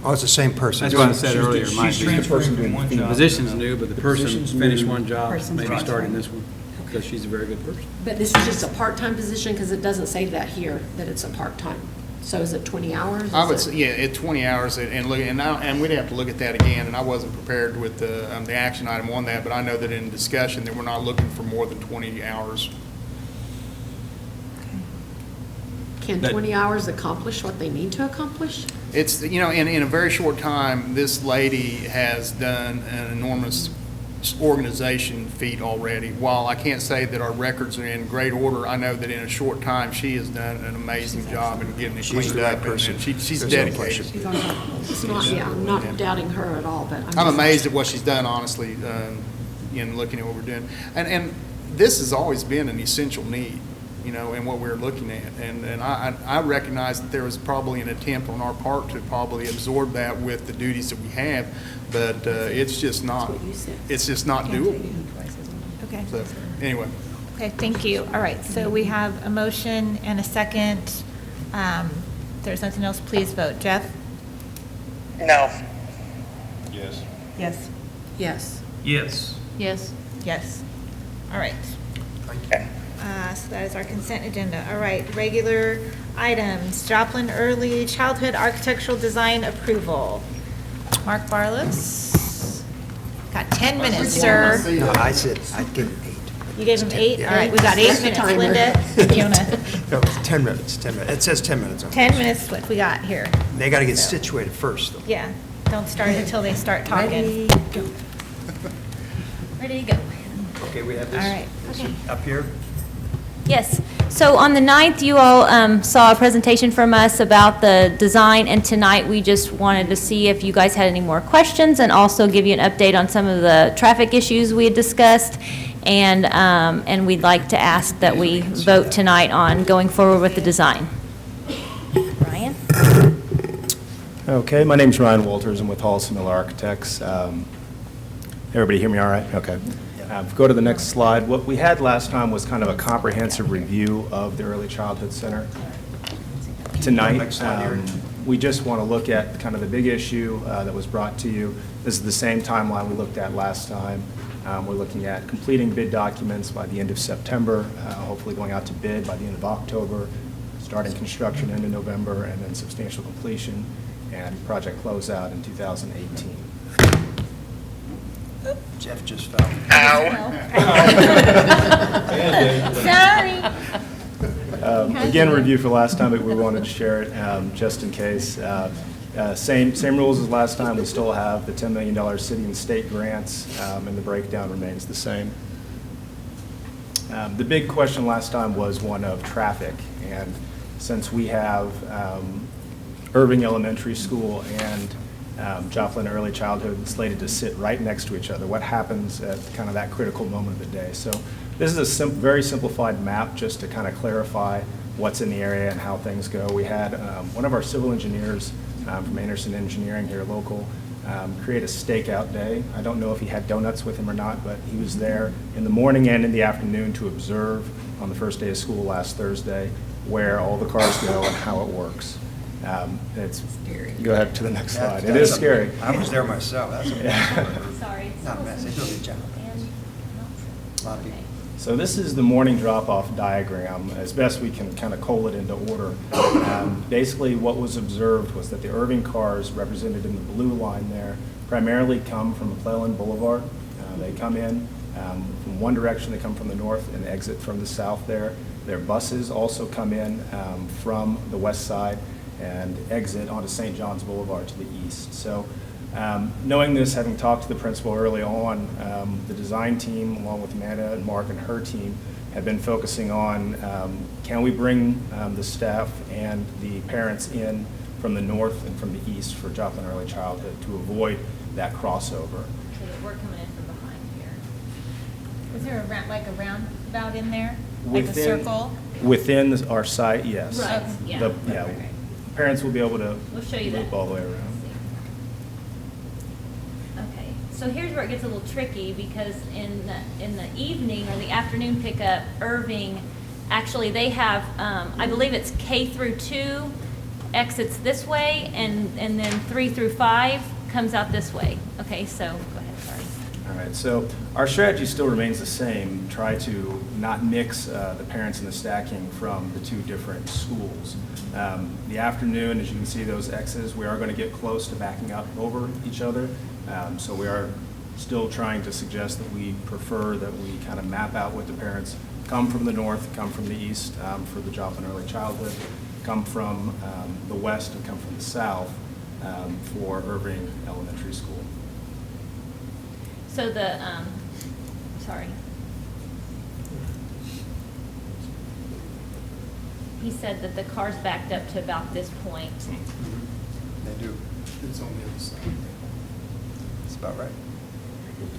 Speaker 3: Oh, it's the same person.
Speaker 4: That's what I said earlier, it might
Speaker 6: She's
Speaker 4: be.
Speaker 6: transferring from one
Speaker 13: The
Speaker 6: job. to
Speaker 4: Position's
Speaker 6: another.
Speaker 4: new, but the person
Speaker 13: position's
Speaker 4: finished
Speaker 13: new.
Speaker 4: one job,
Speaker 11: Person's
Speaker 4: maybe
Speaker 11: right.
Speaker 4: starting this one, because she's a very good person.
Speaker 10: But this is just a part-time position because it doesn't say that here, that it's a part-time. So is it 20 hours?
Speaker 12: I would
Speaker 10: Is
Speaker 12: say,
Speaker 10: it-
Speaker 12: yeah, at 20 hours, and look, and we'd have to look at that again, and I wasn't prepared with the action item on that, but I know that in discussion, that we're not looking for more than 20 hours.
Speaker 10: Can
Speaker 4: That-
Speaker 10: 20 hours accomplish what they need to accomplish?
Speaker 12: It's, you know, in a very short time, this lady has done an enormous organization feat already. While I can't say that our records are in great order, I know that in a short time, she has done an amazing job in getting it
Speaker 3: She's
Speaker 12: cleaned
Speaker 3: the
Speaker 12: up.
Speaker 3: right person.
Speaker 12: And she's
Speaker 3: There's no
Speaker 12: dedicated.
Speaker 3: question.
Speaker 10: It's not, yeah, I'm not doubting her at all, but I'm
Speaker 12: I'm
Speaker 10: just-
Speaker 12: amazed at what she's done, honestly, in looking at what we're doing. And this has always been an essential need, you know, in what we're looking at. And I recognize that there was probably an attempt on our part to probably absorb that with the duties that we have, but it's just not,
Speaker 10: what you said.
Speaker 12: it's just not doable.
Speaker 2: Okay.
Speaker 12: So, anyway.
Speaker 2: Okay, thank you. All right, so we have a motion and a second. If there's nothing else, please vote. Jeff?
Speaker 9: No.
Speaker 8: Yes.
Speaker 11: Yes.
Speaker 10: Yes.
Speaker 6: Yes.
Speaker 1: Yes.
Speaker 2: Yes. All right.
Speaker 9: Okay.
Speaker 2: So that is our consent agenda. All right, regular items. Joplin Early Childhood Architectural Design Approval. Mark Barlos? Got 10 minutes, sir.
Speaker 3: No, I said, I'd give him 8.
Speaker 2: You gave him 8?
Speaker 3: Yeah.
Speaker 2: All right, we got 8
Speaker 10: That's the
Speaker 2: minutes.
Speaker 10: timer.
Speaker 2: Linda, you wanna,
Speaker 3: No, it's 10 minutes, 10 minutes. It says 10 minutes on it.
Speaker 2: 10 minutes, what we got here.
Speaker 3: They got to get situated first, though.
Speaker 2: Yeah, don't start until they start talking.
Speaker 10: Ready, go.
Speaker 2: Ready to go.
Speaker 3: Okay, we have
Speaker 2: All right.
Speaker 3: up here.
Speaker 14: Yes. So on the 9th, you all saw a presentation from us about the design, and tonight we just wanted to see if you guys had any more questions and also give you an update on some of the traffic issues we had discussed. and we'd like to ask that we vote tonight on going forward with the design. Ryan?
Speaker 15: Okay, my name's Ryan Walters. I'm with Hollis Miller Architects. Everybody hear me all right? Okay. Go to the next slide. What we had last time was kind of a comprehensive review of the Early Childhood Center. Tonight, we just want to look at kind of the big issue that was brought to you. This is the same timeline we looked at last time. We're looking at completing bid documents by the end of September, hopefully going out to bid by the end of October, starting construction end of November, and then substantial completion and project closeout in 2018.
Speaker 3: Jeff just fell.
Speaker 14: Sorry.
Speaker 15: Again, review for last time, but we wanted to share it just in case. Same rules as last time. We still have the $10 million city and state grants, and the breakdown remains the same. The big question last time was one of traffic, and since we have Irving Elementary School and Joplin Early Childhood slated to sit right next to each other, what happens at kind of that critical moment of the day? So this is a very simplified map just to kind of clarify what's in the area and how things go. We had one of our civil engineers from Anderson Engineering here local create a stakeout day. I don't know if he had donuts with him or not, but he was there in the morning and in the afternoon to observe on the first day of school last Thursday where all the cars go and how it works. It's scary. Go ahead to the next slide. It is scary.
Speaker 3: I was there myself. That's a mess.
Speaker 14: Sorry.
Speaker 3: Not a mess. They do a good job. A lot of people.
Speaker 15: So this is the morning drop-off diagram, as best we can kind of coll it into order. Basically, what was observed was that the Irving cars represented in the blue line there primarily come from McClellan Boulevard. They come in from one direction, they come from the north and exit from the south there. Their buses also come in from the west side and exit onto St. John's Boulevard to the east. So knowing this, having talked to the principal early on, the design team, along with Amanda and Mark and her team, have been focusing on can we bring the staff and the parents in from the north and from the east for Joplin Early Childhood to avoid that crossover.
Speaker 14: So that we're coming in from behind here. Is there a roundabout in there? Like a circle?
Speaker 15: Within our site, yes.
Speaker 14: Right, yeah.
Speaker 15: Yeah. Parents will be able to
Speaker 14: We'll show you
Speaker 15: loop
Speaker 14: that.
Speaker 15: all the way around.
Speaker 14: Okay, so here's where it gets a little tricky, because in the evening or the afternoon pickup, Irving, actually, they have, I believe it's K through 2 exits this way, and then 3 through 5 comes out this way. Okay, so, go ahead, sorry.
Speaker 15: All right, so our strategy still remains the same, try to not mix the parents and the stacking from the two different schools. The afternoon, as you can see those X's, we are going to get close to backing up over each other. So we are still trying to suggest that we prefer that we kind of map out what the parents come from the north, come from the east for the Joplin Early Childhood, come from the west and come from the south for Irving Elementary School.
Speaker 14: So the, sorry. He said that the cars backed up to about this point.
Speaker 3: They do.
Speaker 12: It's on the other side.
Speaker 3: That's about right.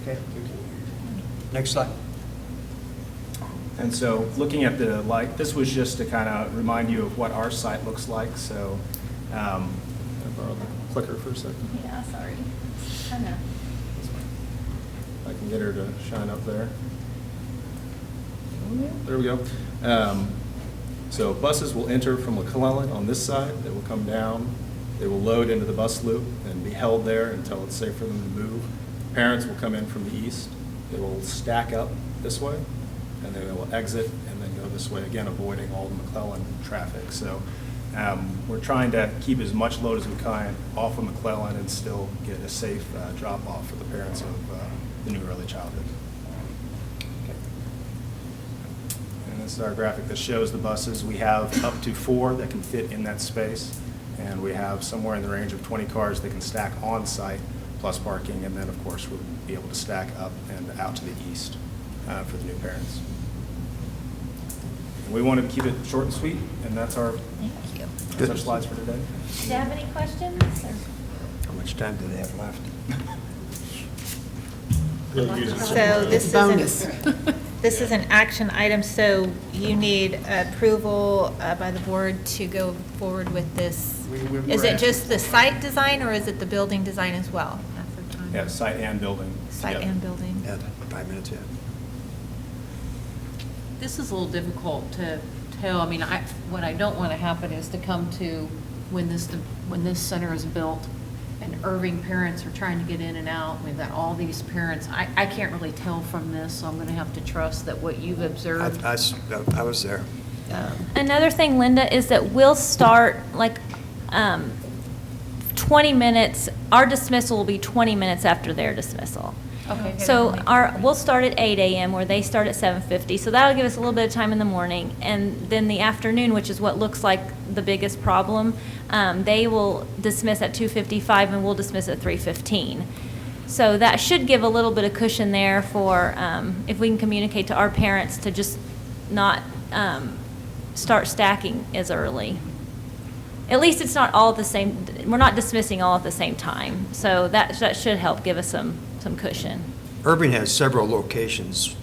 Speaker 3: Okay. Next slide.
Speaker 15: And so looking at the light, this was just to kind of remind you of what our site looks like. So can I borrow the clicker for a second?
Speaker 14: Yeah, sorry. Kind of.
Speaker 15: I can get her to shine up there. There we go. So buses will enter from McClellan on this side. They will come down. They will load into the bus loop and be held there until it's safe for them to move. Parents will come in from the east. They will stack up this way, and then they will exit and then go this way, again, avoiding all the McClellan traffic. So we're trying to keep as much load as we can off of McClellan and still get a safe drop-off for the parents of the new early childhood. And this is our graphic that shows the buses. We have up to 4 that can fit in that space, and we have somewhere in the range of 20 cars that can stack on site, plus parking, and then, of course, we'll be able to stack up and out to the east for the new parents. And we wanted to keep it short and sweet, and that's our, that's our slides for today.
Speaker 14: Do you have any questions? Or?
Speaker 3: How much time do they have left?
Speaker 2: So this is an action item, so you need approval by the board to go forward with this. Is it just the site design, or is it the building design as well?
Speaker 15: Yeah, site and building.
Speaker 2: Site
Speaker 15: together.
Speaker 2: and building.
Speaker 3: Yeah, 5 minutes, yeah.
Speaker 1: This is a little difficult to tell. I mean, what I don't want to happen is to come to when this center is built and Irving parents are trying to get in and out. We've got all these parents. I can't really tell from this, so I'm going to have to trust that what you've observed.
Speaker 3: I was there.
Speaker 14: Another thing, Linda, is that we'll start like 20 minutes, our dismissal will be 20 minutes after their dismissal.
Speaker 1: Okay.
Speaker 14: So we'll start at 8 a.m. where they start at 7:50. So that'll give us a little bit of time in the morning. And then the afternoon, which is what looks like the biggest problem, they will dismiss at 2:55 and we'll dismiss at 3:15. So that should give a little bit of cushion there for if we can communicate to our parents to just not start stacking as early. At least it's not all at the same, we're not dismissing all at the same time. So that should help give us some cushion.
Speaker 3: Irving has several locations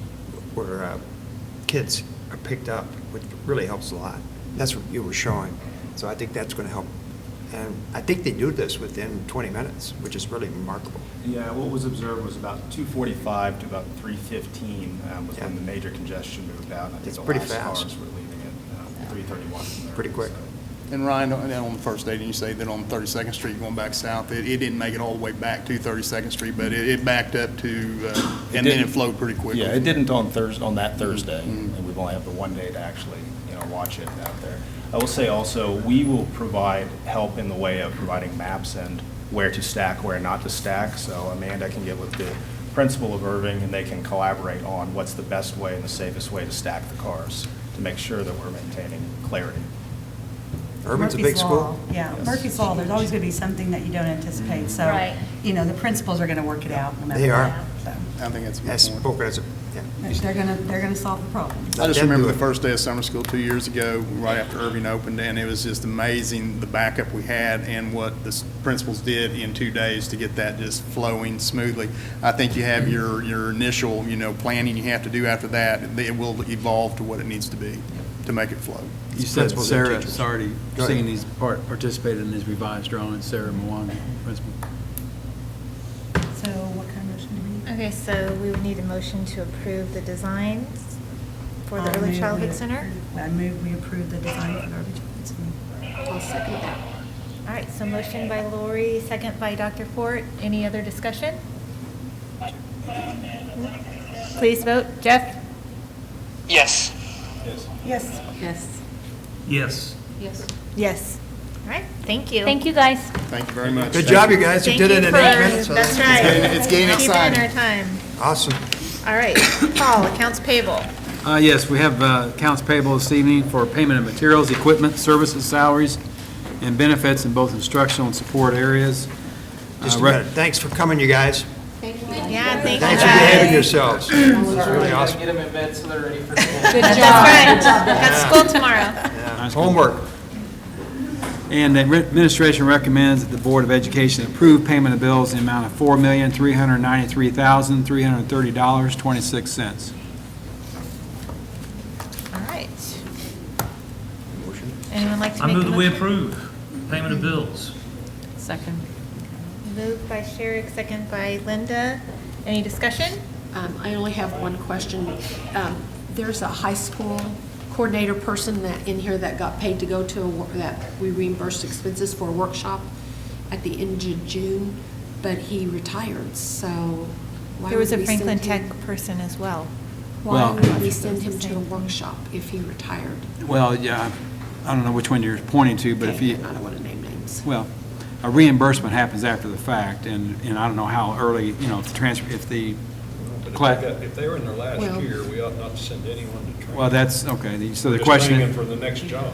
Speaker 3: where kids are picked up, which really helps a lot. That's what you were showing. So I think that's going to help. And I think they do this within 20 minutes, which is really remarkable.
Speaker 15: Yeah, what was observed was about 2:45 to about 3:15 was
Speaker 3: Yeah.
Speaker 15: when the major congestion moved out. I think
Speaker 3: It's
Speaker 15: the
Speaker 3: pretty
Speaker 15: last
Speaker 3: fast.
Speaker 15: cars were leaving at 3:31. from there.
Speaker 3: Pretty quick.
Speaker 15: So-
Speaker 12: And Ryan, on the first day, didn't you say that on 32nd Street going back south, it didn't make it all the way back to 32nd Street, but it backed up to, and then it flowed pretty quickly?
Speaker 15: Yeah, it didn't on that Thursday, and we've only have the one day to actually, watch it out there. I will say also, we will provide help in the way of providing maps and where to stack, where not to stack. So Amanda can get with the principal of Irving, and they can collaborate on what's the best way and the safest way to stack the cars to make sure that we're maintaining clarity.
Speaker 3: Irving's a big
Speaker 11: Murphy's
Speaker 3: school.
Speaker 11: Law, yeah, Murphy's Law, there's always going to be something that you don't anticipate, so,
Speaker 14: Right.
Speaker 11: the principals are going to work it out no matter
Speaker 3: They are.
Speaker 11: what. So,
Speaker 12: I think that's a
Speaker 3: As
Speaker 12: good point.
Speaker 3: spoken as a, yeah.
Speaker 11: they're going to solve the problem.
Speaker 12: I just
Speaker 3: Them
Speaker 12: remember
Speaker 3: do
Speaker 12: the
Speaker 3: it.
Speaker 12: first day of summer school 2 years ago, right after Irving opened, and it was just amazing, the backup we had and what the principals did in 2 days to get that just flowing smoothly. I think you have your initial, planning you have to do after that. It will evolve to what it needs to be to make it flow.
Speaker 4: You said
Speaker 3: Principals and
Speaker 4: Sarah
Speaker 3: teachers.
Speaker 4: has already
Speaker 3: Go ahead.
Speaker 4: seen these, participated in these revised drawings, Sarah Mwanga, principal.
Speaker 11: So what kind of motion do we need?
Speaker 2: Okay, so we would need a motion to approve the designs for the
Speaker 11: I
Speaker 2: Early
Speaker 11: move
Speaker 2: Childhood
Speaker 11: we-
Speaker 2: Center.
Speaker 11: I move we approve the design for the Early Childhood Center.
Speaker 10: I'll second that.
Speaker 2: All right, so motion by Lori, second by Dr. Fort. Any other discussion? Please vote. Jeff?
Speaker 9: Yes.
Speaker 11: Yes.
Speaker 10: Yes.
Speaker 13: Yes.
Speaker 1: Yes.
Speaker 2: Yes. All right, thank you.
Speaker 14: Thank you, guys.
Speaker 12: Thank you very much.
Speaker 3: Good job, you guys. You
Speaker 2: Thank
Speaker 3: did
Speaker 2: you
Speaker 3: it in
Speaker 2: for-
Speaker 3: 8 minutes.
Speaker 2: That's right.
Speaker 12: It's getting exciting.
Speaker 2: Keeping our time.
Speaker 3: Awesome.
Speaker 2: All right, Paul, accounts payable.
Speaker 4: Yes, we have accounts payable this evening for payment of materials, equipment, services, salaries, and benefits in both instructional and support areas.
Speaker 3: Just a
Speaker 4: Rec-
Speaker 3: minute. Thanks for coming, you guys.
Speaker 2: Yeah, thank you
Speaker 3: Thanks for behaving
Speaker 2: guys.
Speaker 3: yourselves. It's really awesome.
Speaker 6: Get them in bed so they're ready for
Speaker 2: That's right. Got school tomorrow.
Speaker 3: Yeah. Homework.
Speaker 4: And the administration recommends that the Board of Education approve payment of bills in the amount of $4,393,330.26.
Speaker 2: All right. Anyone like to
Speaker 13: I
Speaker 2: make a
Speaker 13: move that we
Speaker 2: motion?
Speaker 13: approve payment of bills.
Speaker 1: Second.
Speaker 2: Moved by Sherrick, second by Linda. Any discussion?
Speaker 10: I only have one question. There's a high school coordinator person that in here that got paid to go to, that we reimbursed expenses for a workshop at the end of June, but he retired, so why
Speaker 2: There was
Speaker 10: would
Speaker 2: a
Speaker 10: we send
Speaker 2: Franklin
Speaker 10: him-
Speaker 2: Tech person as well.
Speaker 10: Why
Speaker 4: Well-
Speaker 10: would we send him to a workshop if he retired?
Speaker 4: Well, yeah, I don't know which one you're pointing to, but if
Speaker 10: Okay,
Speaker 4: you,
Speaker 10: I don't want to name names.
Speaker 4: well, a reimbursement happens after the fact, and I don't know how early, if the transfer, if the,
Speaker 8: But if they were in their last
Speaker 10: Well-
Speaker 8: year, we ought not to send anyone to train.
Speaker 4: well, that's, okay, so the
Speaker 8: Just
Speaker 4: question.
Speaker 8: training them for the next job.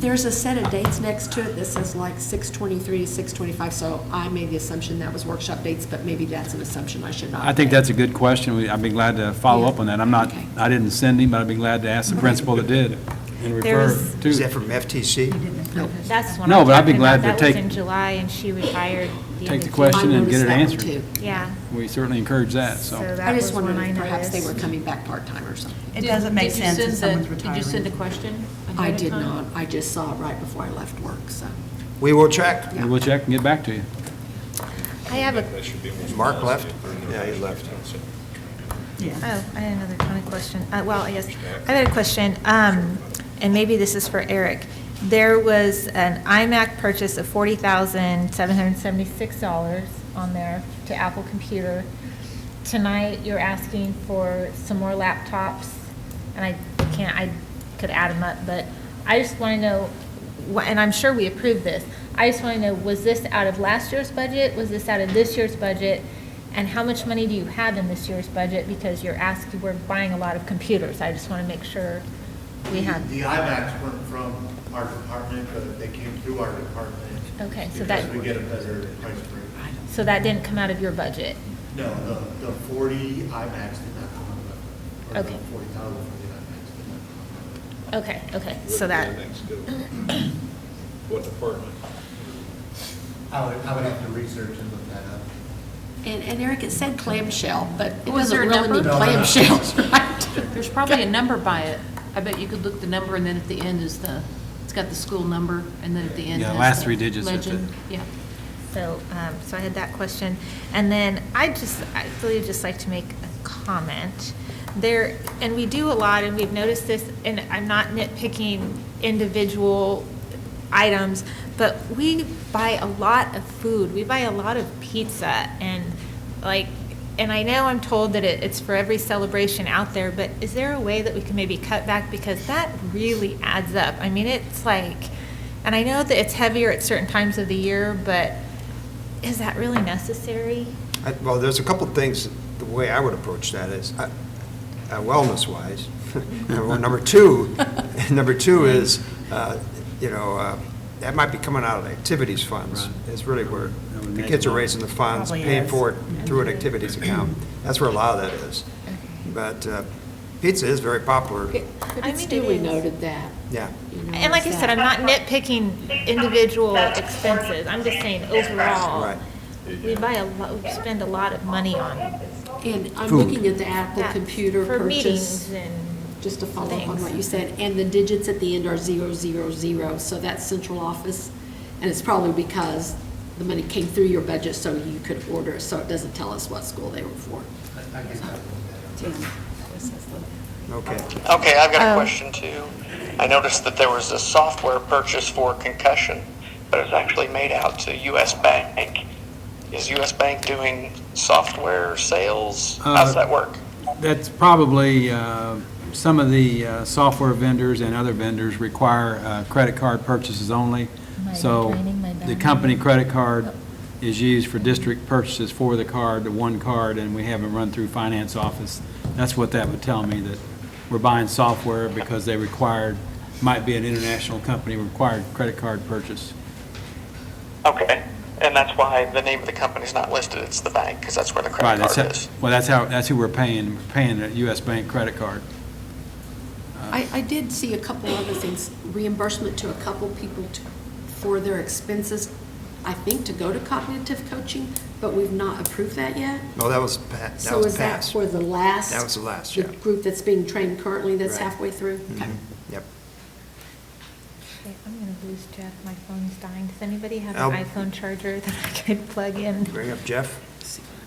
Speaker 10: There's a set of dates next to it that says like 6/23 to 6/25, so I made the assumption that was workshop dates, but maybe that's an assumption I should not.
Speaker 4: I think that's a good question. I'd be glad to follow up on that.
Speaker 10: Okay.
Speaker 4: I didn't send him, but I'd be glad to ask the principal that did and
Speaker 2: There
Speaker 4: refer
Speaker 2: was-
Speaker 4: to.
Speaker 3: Is that from FTC?
Speaker 2: That's one
Speaker 4: No,
Speaker 2: I'm
Speaker 4: but I'd be
Speaker 2: talking
Speaker 4: glad
Speaker 2: about.
Speaker 4: to
Speaker 2: That was
Speaker 4: take-
Speaker 2: in July, and she retired
Speaker 4: take the question and get it
Speaker 10: I noticed
Speaker 4: answered.
Speaker 10: that one, too.
Speaker 2: Yeah.
Speaker 4: We certainly encourage that, so.
Speaker 2: So that
Speaker 10: I just
Speaker 2: was one
Speaker 10: wondered
Speaker 2: I
Speaker 10: if perhaps they
Speaker 2: noticed.
Speaker 10: were coming back part-time or something.
Speaker 7: It doesn't make
Speaker 1: Did you
Speaker 7: sense if
Speaker 1: send the-
Speaker 7: someone's retiring.
Speaker 1: Did you send a question?
Speaker 10: I
Speaker 1: ahead of
Speaker 10: did
Speaker 1: time?
Speaker 10: not. I just saw it right before I left work, so.
Speaker 3: We will check.
Speaker 4: We will check and get back to you.
Speaker 2: I have a,
Speaker 8: That should be more
Speaker 3: Mark
Speaker 8: policy.
Speaker 3: left? Yeah, he left.
Speaker 7: Yeah.
Speaker 2: oh, I had another kind of question. Well, I guess, I had a question, and maybe this is for Eric. There was an iMac purchase of $40,776 on there to Apple Computer. Tonight, you're asking for some more laptops, and I could add them up, but I just want to know, and I'm sure we approved this, I just want to know, was this out of last year's budget? Was this out of this year's budget? And how much money do you have in this year's budget? Because we're buying a lot of computers. I just want to make sure we have.
Speaker 16: The IMAX weren't from our department, but they came through our department.
Speaker 2: Okay, so that.
Speaker 16: Because we get a better price break.
Speaker 2: So that didn't come out of your budget?
Speaker 16: No, the 40 IMAX did not come out of that.
Speaker 2: Okay.
Speaker 16: Or the 40,000 for the IMAX did not come out of that.
Speaker 2: Okay, so that,
Speaker 8: What department?
Speaker 16: I would have to research and look that up.
Speaker 10: And Eric, it said clamshell, but it
Speaker 1: Was
Speaker 10: doesn't
Speaker 1: there a
Speaker 10: really
Speaker 1: number?
Speaker 10: need clamshells, right?
Speaker 1: There's probably a number by it. I bet you could look the number, and then at the end is it's got the school number, and then at the end
Speaker 4: Yeah,
Speaker 1: has
Speaker 4: last
Speaker 1: the
Speaker 4: 3 digits at the-
Speaker 1: legend. Yeah.
Speaker 2: so I had that question. And then I really just like to make a comment. And we do a lot, and we've noticed this, and I'm not nitpicking individual items, but we buy a lot of food. We buy a lot of pizza and and I know I'm told that it's for every celebration out there, but is there a way that we can maybe cut back? Because that really adds up. I mean, it's and I know that it's heavier at certain times of the year, but is that really necessary?
Speaker 3: Well, there's a couple of things, the way I would approach that is, wellness-wise. Well, number two is, that might be coming out of the activities funds.
Speaker 4: Right.
Speaker 3: Is really where
Speaker 4: That would
Speaker 3: the
Speaker 4: make
Speaker 3: kids are
Speaker 4: money.
Speaker 3: raising the funds,
Speaker 7: Probably
Speaker 3: paying
Speaker 7: is.
Speaker 3: for it through an activities account. That's where a lot of that is. But pizza is very popular.
Speaker 10: But
Speaker 2: I
Speaker 10: it's
Speaker 2: mean,
Speaker 10: duly
Speaker 2: it is.
Speaker 10: noted that.
Speaker 3: Yeah.
Speaker 2: And like I said, I'm not nitpicking individual expenses. I'm just saying overall.
Speaker 3: Right.
Speaker 2: We spend a lot of money on
Speaker 10: And I'm
Speaker 3: Food.
Speaker 10: looking at the Apple
Speaker 2: that
Speaker 10: computer
Speaker 2: for
Speaker 10: purchase,
Speaker 2: meetings and
Speaker 10: just to follow up on
Speaker 2: things.
Speaker 10: what you said, and the digits at the end are 000, so that's central office. And it's probably because the money came through your budget, so you could order it, so it doesn't tell us what school they were for.
Speaker 16: I guess I
Speaker 3: Okay.
Speaker 9: Okay, I've got
Speaker 2: Oh.
Speaker 9: a question too. I noticed that there was a software purchase for concussion, but it was actually made out to US Bank. Is US Bank doing software sales? How's that work?
Speaker 4: That's probably, some of the software vendors and other vendors require credit card purchases only.
Speaker 2: Am I
Speaker 4: So
Speaker 2: draining my
Speaker 4: the
Speaker 2: battery?
Speaker 4: company credit card is used for district purchases for the card, the one card, and we have it run through finance office. That's what that would tell me, that we're buying software because they might be an international company, required credit card purchase.
Speaker 9: Okay, and that's why the name of the company's not listed, it's the bank, because that's where the
Speaker 4: Right,
Speaker 9: credit
Speaker 4: that's
Speaker 9: card
Speaker 4: how,
Speaker 9: is.
Speaker 4: well, that's who we're paying a US Bank credit card.
Speaker 10: I did see a couple other things, reimbursement to a couple people for their expenses, I think, to go to cognitive coaching, but we've not approved that yet.
Speaker 3: No, that was
Speaker 10: So is that
Speaker 3: passed.
Speaker 10: for the last?
Speaker 3: That was the last,
Speaker 10: the
Speaker 3: yeah.
Speaker 10: group that's being trained currently, that's
Speaker 3: Right.
Speaker 10: halfway through? Okay.
Speaker 3: Yep.
Speaker 2: Okay, I'm gonna lose Jeff, my phone's dying. Does anybody have
Speaker 3: I'll-
Speaker 2: an iPhone charger that I could plug in?
Speaker 3: Bring up Jeff.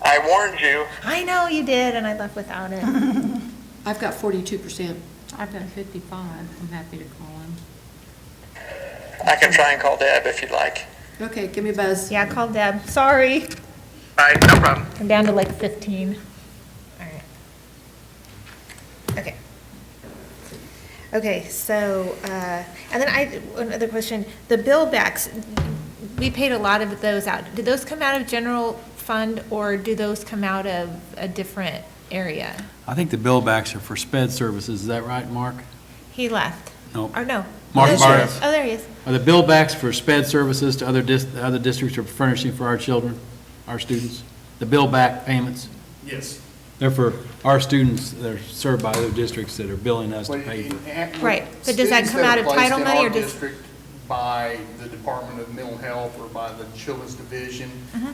Speaker 9: I warned you.
Speaker 2: I know you did, and I left without it.
Speaker 10: I've got 42%.
Speaker 1: I've got 55. I'm happy to call him.
Speaker 9: I can try and call Deb if you'd like.
Speaker 10: Okay, give me a buzz.
Speaker 2: Yeah, call Deb. Sorry.
Speaker 9: All right, no problem.
Speaker 2: I'm down to like 15. All right. Okay. Okay, so, and then another question, the bill backs, we paid a lot of those out. Did those come out of general fund, or do those come out of a different area?
Speaker 4: I think the bill backs are for sped services, is that right, Mark?
Speaker 2: He left.
Speaker 4: Nope.
Speaker 2: Or no?
Speaker 4: Mark
Speaker 2: Oh,
Speaker 4: Barnes.
Speaker 2: Oh, there he is.
Speaker 4: Are the bill backs for sped services to other districts are furnishing for our children, our students? The bill back payments?
Speaker 16: Yes.
Speaker 4: They're for our students that are served by other districts that are billing us to pay for.
Speaker 2: Right, but does that come out of title money or just?
Speaker 12: by the Department of Mental Health or by the Children's Division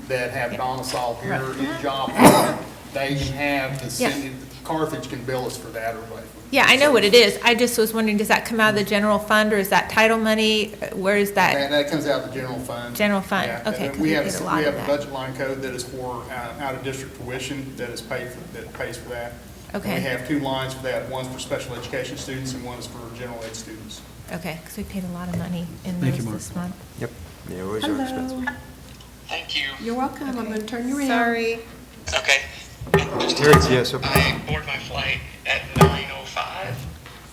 Speaker 12: that have domicile here in Joplin, they have the city, Carthage can bill us for that or whatever.
Speaker 2: Yeah, I know what it is. I just was wondering, does that come out of the general fund, or is that title money? Where is that?
Speaker 12: That comes out of the general fund.
Speaker 2: General fund,
Speaker 12: Yeah.
Speaker 2: okay,
Speaker 12: And
Speaker 2: 'cause
Speaker 12: we
Speaker 2: we
Speaker 12: have,
Speaker 2: paid a
Speaker 12: we
Speaker 2: lot
Speaker 12: have
Speaker 2: of
Speaker 12: a
Speaker 2: that.
Speaker 12: budget line code that is for out-of-district tuition that is paid for, that pays for that.
Speaker 2: Okay.
Speaker 12: And we have two lines for that. One's for special education students and one is for general ed students.
Speaker 2: Okay, because we paid a lot of money in
Speaker 4: Thank you,
Speaker 2: those
Speaker 4: Mark.
Speaker 2: this month.
Speaker 3: Yep, they always are expensive.
Speaker 10: Hello.
Speaker 9: Thank you.
Speaker 10: You're welcome. I'm going to turn you around.
Speaker 2: Sorry.
Speaker 9: Okay.
Speaker 3: Yes, sir.
Speaker 9: I board my flight at 9:05.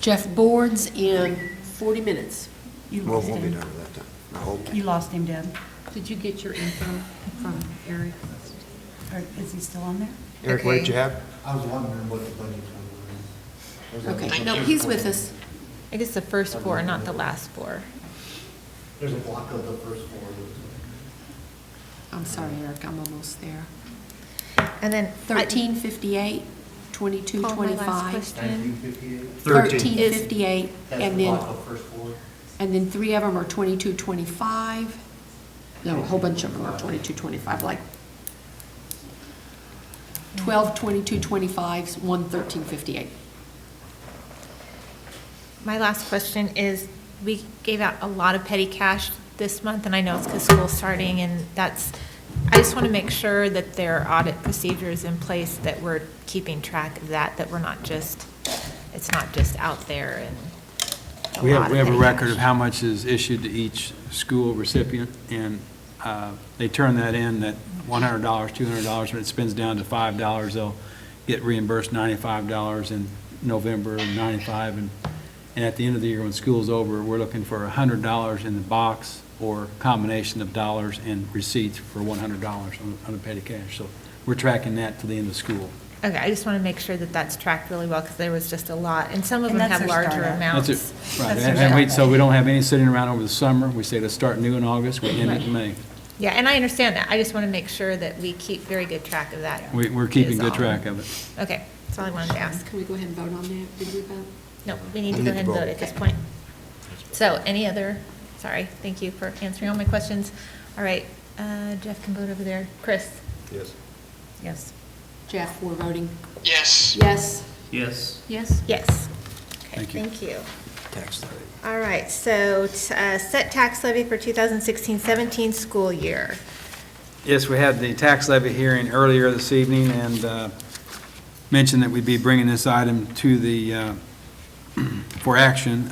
Speaker 10: Jeff boards in 40 minutes.
Speaker 3: We'll be done with that time, I hope.
Speaker 11: You lost him, Deb.
Speaker 1: Did you get your info from Eric?
Speaker 11: Or is he still on there?
Speaker 3: Eric, what did you have?
Speaker 16: I was wondering what the budget number is.
Speaker 10: Okay, no, he's with us.
Speaker 2: I guess the first four, not the last four.
Speaker 16: There's a block of the first four.
Speaker 10: I'm sorry, Eric, I'm almost there.
Speaker 2: And then
Speaker 10: 1358, 2225.
Speaker 2: Paul, my last question.
Speaker 10: 1358,
Speaker 16: That's
Speaker 10: and
Speaker 16: the
Speaker 10: then,
Speaker 16: block of first four.
Speaker 10: and then three of them are 2225. No, a whole bunch of them are 2225, like 12 2225s, one 1358.
Speaker 2: My last question is, we gave out a lot of petty cash this month, and I know it's because school's starting, and I just want to make sure that there are audit procedures in place, that we're keeping track of that we're not just, it's not just out there and
Speaker 4: We have a
Speaker 2: petty
Speaker 4: record
Speaker 2: cash.
Speaker 4: of how much is issued to each school recipient, and they turn that in, that $100, $200, when it spends down to $5, they'll get reimbursed $95 in November, and $95, and at the end of the year, when school's over, we're looking for $100 in the box, or combination of dollars and receipts for $100 on the petty cash. So we're tracking that to the end of school.
Speaker 2: Okay, I just want to make sure that that's tracked really well, because there was just a lot, and some of
Speaker 11: And
Speaker 2: them
Speaker 11: that's
Speaker 2: have
Speaker 11: their
Speaker 2: larger
Speaker 11: startup.
Speaker 2: amounts.
Speaker 4: That's it, right.
Speaker 11: That's
Speaker 4: And
Speaker 11: their
Speaker 4: so we don't have any sitting around over the summer. We say let's start new in August, we end it in May.
Speaker 2: Yeah, and I understand that. I just want to make sure that we keep very good track of that.
Speaker 4: We're keeping
Speaker 2: is
Speaker 4: good
Speaker 2: all.
Speaker 4: track of it.
Speaker 2: Okay, that's all I wanted to ask.
Speaker 10: Can we go ahead and vote on that? Did we vote?
Speaker 2: No, we need to
Speaker 3: We
Speaker 2: go
Speaker 3: need
Speaker 2: ahead
Speaker 3: to
Speaker 2: and
Speaker 3: vote.
Speaker 2: vote at this point. So, any other, sorry, thank you for answering all my questions. All right, Jeff can vote over there. Chris?
Speaker 3: Yes.
Speaker 11: Yes.
Speaker 10: Jeff, we're voting
Speaker 9: Yes.
Speaker 10: yes.
Speaker 13: Yes.
Speaker 1: Yes?
Speaker 2: Yes. Okay,
Speaker 4: Thank you.
Speaker 2: thank you.
Speaker 3: Tax levy.
Speaker 2: All right, so set tax levy for 2016-17 school year.
Speaker 4: Yes, we had the tax levy hearing earlier this evening, and mentioned that we'd be bringing this item to the, for action.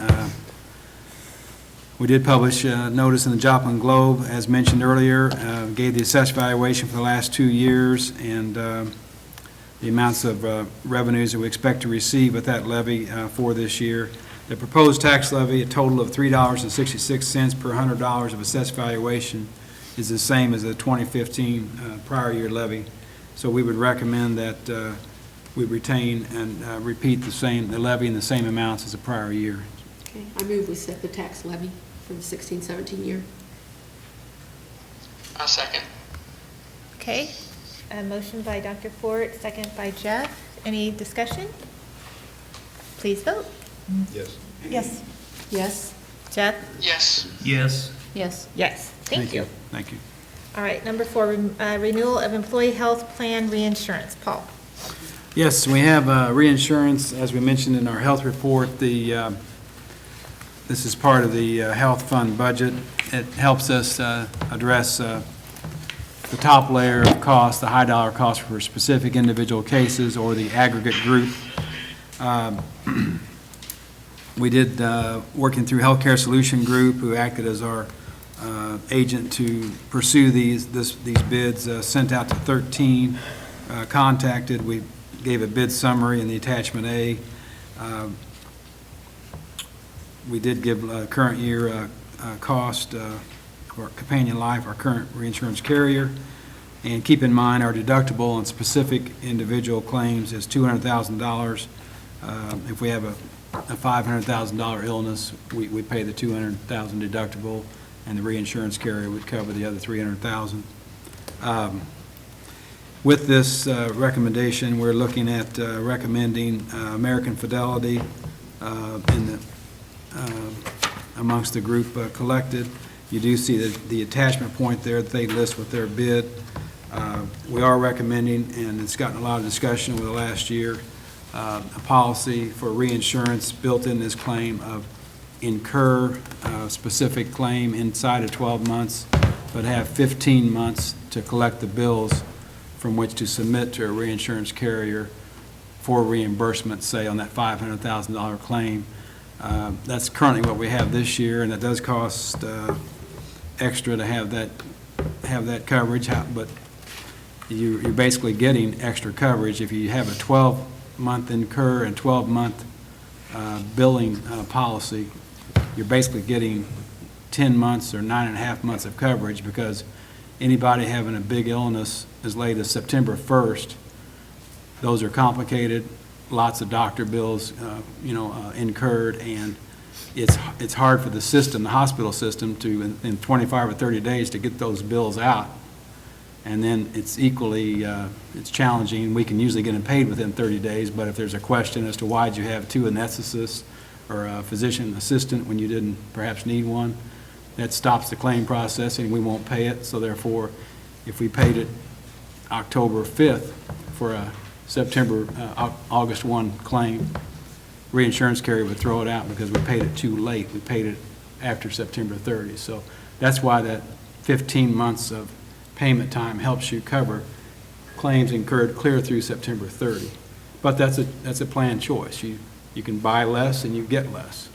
Speaker 4: We did publish a notice in the Joplin Globe, as mentioned earlier, gave the assessed valuation for the last 2 years, and the amounts of revenues that we expect to receive with that levy for this year. The proposed tax levy, a total of $3.66 per $100 of assessed valuation, is the same as the 2015 prior year levy. So we would recommend that we retain and repeat the levy in the same amounts as the prior year.
Speaker 10: Okay, I move we set the tax levy for the 16-17 year.
Speaker 9: A second.
Speaker 2: Okay, a motion by Dr. Fort, second by Jeff. Any discussion? Please vote.
Speaker 16: Yes.
Speaker 11: Yes.
Speaker 10: Yes?
Speaker 2: Jeff?
Speaker 9: Yes.
Speaker 13: Yes.
Speaker 1: Yes.
Speaker 2: Yes. Thank you.
Speaker 4: Thank you.
Speaker 2: All right, number 4, renewal of employee health plan reinsurance. Paul?
Speaker 4: Yes, we have reinsurance, as we mentioned in our health report. This is part of the health fund budget. It helps us address the top layer of cost, the high dollar cost for specific individual cases or the aggregate group. We did, working through Healthcare Solution Group, who acted as our agent to pursue these bids, sent out to 13, contacted. We gave a bid summary in the attachment A. We did give current year cost for Companion Life, our current reinsurance carrier. And keep in mind, our deductible on specific individual claims is $200,000. If we have a $500,000 illness, we pay the $200,000 deductible, and the reinsurance carrier would cover the other $300,000. With this recommendation, we're looking at recommending American Fidelity in the amongst the group collected. You do see the attachment point there that they list with their bid. We are recommending, and it's gotten a lot of discussion over the last year, a policy for reinsurance built in this claim of incur a specific claim inside of 12 months, but have 15 months to collect the bills from which to submit to a reinsurance carrier for reimbursement, say, on that $500,000 claim. That's currently what we have this year, and it does cost extra to have that coverage, but you're basically getting extra coverage. If you have a 12-month incur and 12-month billing policy, you're basically getting 10 months or 9.5 months of coverage, because anybody having a big illness as late as September 1st, those are complicated, lots of doctor bills, incurred, and it's hard for the system, the hospital system, to in 25 or 30 days to get those bills out. And then it's equally, it's challenging. We can usually get them paid within 30 days, but if there's a question as to why did you have two anesthetists or a physician assistant when you didn't perhaps need one, that stops the claim processing. We won't pay it. So therefore, if we paid it October 5th for a August 1 claim, reinsurance carrier would throw it out because we paid it too late. We paid it after September 30. So that's why that 15 months of payment time helps you cover claims incurred clear through September 30. But that's a planned choice. You can buy less and you get less.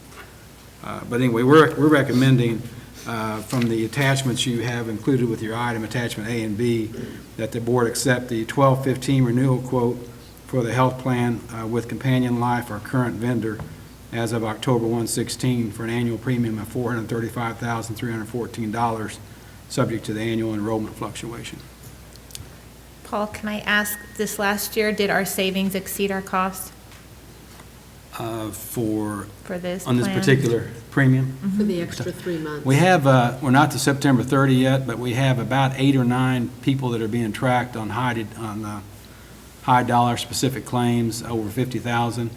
Speaker 4: But anyway, we're recommending from the attachments you have included with your item, attachment A and B, that the board accept the 12/15 renewal quote for the health plan with Companion Life, our current vendor, as of October 1/16 for an annual premium of $435,314, subject to the annual enrollment fluctuation.
Speaker 2: Paul, can I ask, this last year, did our savings exceed our costs
Speaker 4: For
Speaker 2: this
Speaker 4: on this
Speaker 2: plan?
Speaker 4: particular premium?
Speaker 10: For the extra 3 months.
Speaker 4: We have, we're not to September 30 yet, but we have about 8 or 9 people that are being tracked on high dollar specific claims, over 50,000.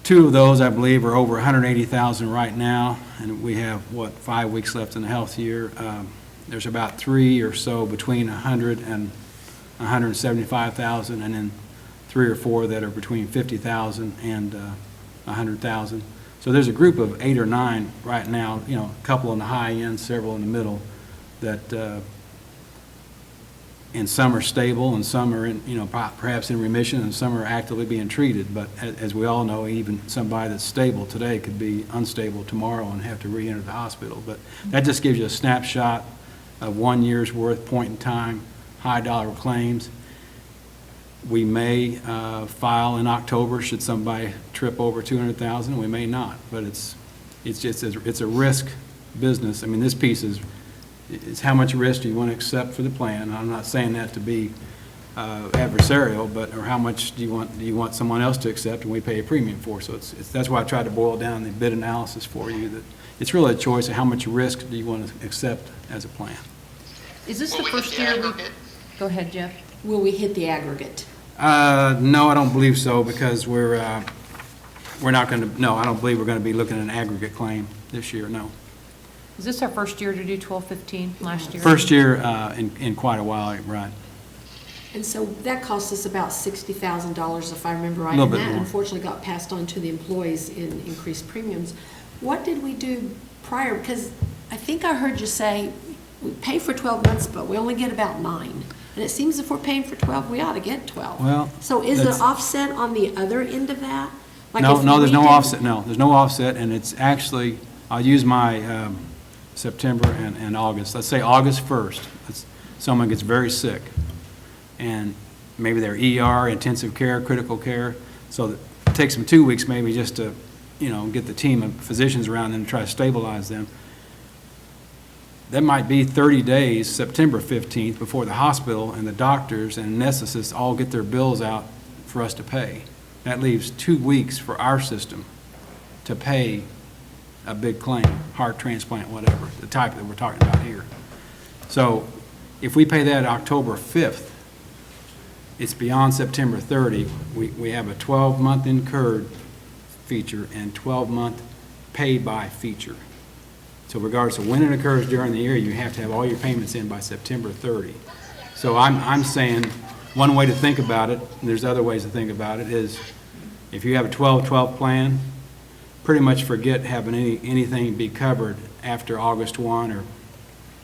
Speaker 4: 2 of those, I believe, are over 180,000 right now, and we have, 5 weeks left in the health year. There's about 3 or so between 100 and 175,000, and then 3 or 4 that are between 50,000 and 100,000. So there's a group of 8 or 9 right now, a couple on the high end, several in the middle, that, and some are stable and some are in, perhaps in remission, and some are actively being treated. But as we all know, even somebody that's stable today could be unstable tomorrow and have to re-enter the hospital. But that just gives you a snapshot of 1 year's worth, point in time, high dollar claims. We may file in October should somebody trip over 200,000. We may not, but it's a risk business. I mean, this piece is how much risk do you want to accept for the plan. I'm not saying that to be adversarial, but or how much do you want someone else to accept and we pay a premium for. So that's why I tried to boil down the bid analysis for you. That it's really a choice of how much risk do you want to accept as a plan.
Speaker 1: Is this the first year? Go ahead, Jeff.
Speaker 10: Will we hit the aggregate?
Speaker 4: No, I don't believe so, because we're not going to. No, I don't believe we're going to be looking at an aggregate claim this year. No.
Speaker 1: Is this our first year to do 12/15 last year?
Speaker 4: First year in quite a while, right?
Speaker 10: And so that cost us about $60,000, if I remember right.
Speaker 4: A little
Speaker 10: And
Speaker 4: bit
Speaker 10: that
Speaker 4: more.
Speaker 10: unfortunately got passed on to the employees in increased premiums. What did we do prior? Because I think I heard you say we pay for 12 months, but we only get about 9. And it seems if we're paying for 12, we ought to get 12.
Speaker 4: Well,
Speaker 10: so is
Speaker 4: that's-
Speaker 10: it offset on the other end of that? Like
Speaker 4: No,
Speaker 10: if
Speaker 4: no, there's
Speaker 10: we
Speaker 4: no
Speaker 10: did-
Speaker 4: offset. No, there's no offset, and it's actually, I'll use my September and August. Let's say August 1st, someone gets very sick, and maybe they're ER, intensive care, critical care, so it takes them 2 weeks maybe just to, get the team of physicians around them and try to stabilize them. That might be 30 days, September 15th, before the hospital and the doctors and anesthetists all get their bills out for us to pay. That leaves 2 weeks for our system to pay a big claim, heart transplant, whatever, the type that we're talking about here. So if we pay that October 5th, it's beyond September 30. We have a 12-month incurred feature and 12-month pay-by feature. So regardless of when it occurs during the year, you have to have all your payments in by September 30. So I'm saying, one way to think about it, and there's other ways to think about it, is if you have a 12-12 plan, pretty much forget having anything be covered after August 1 or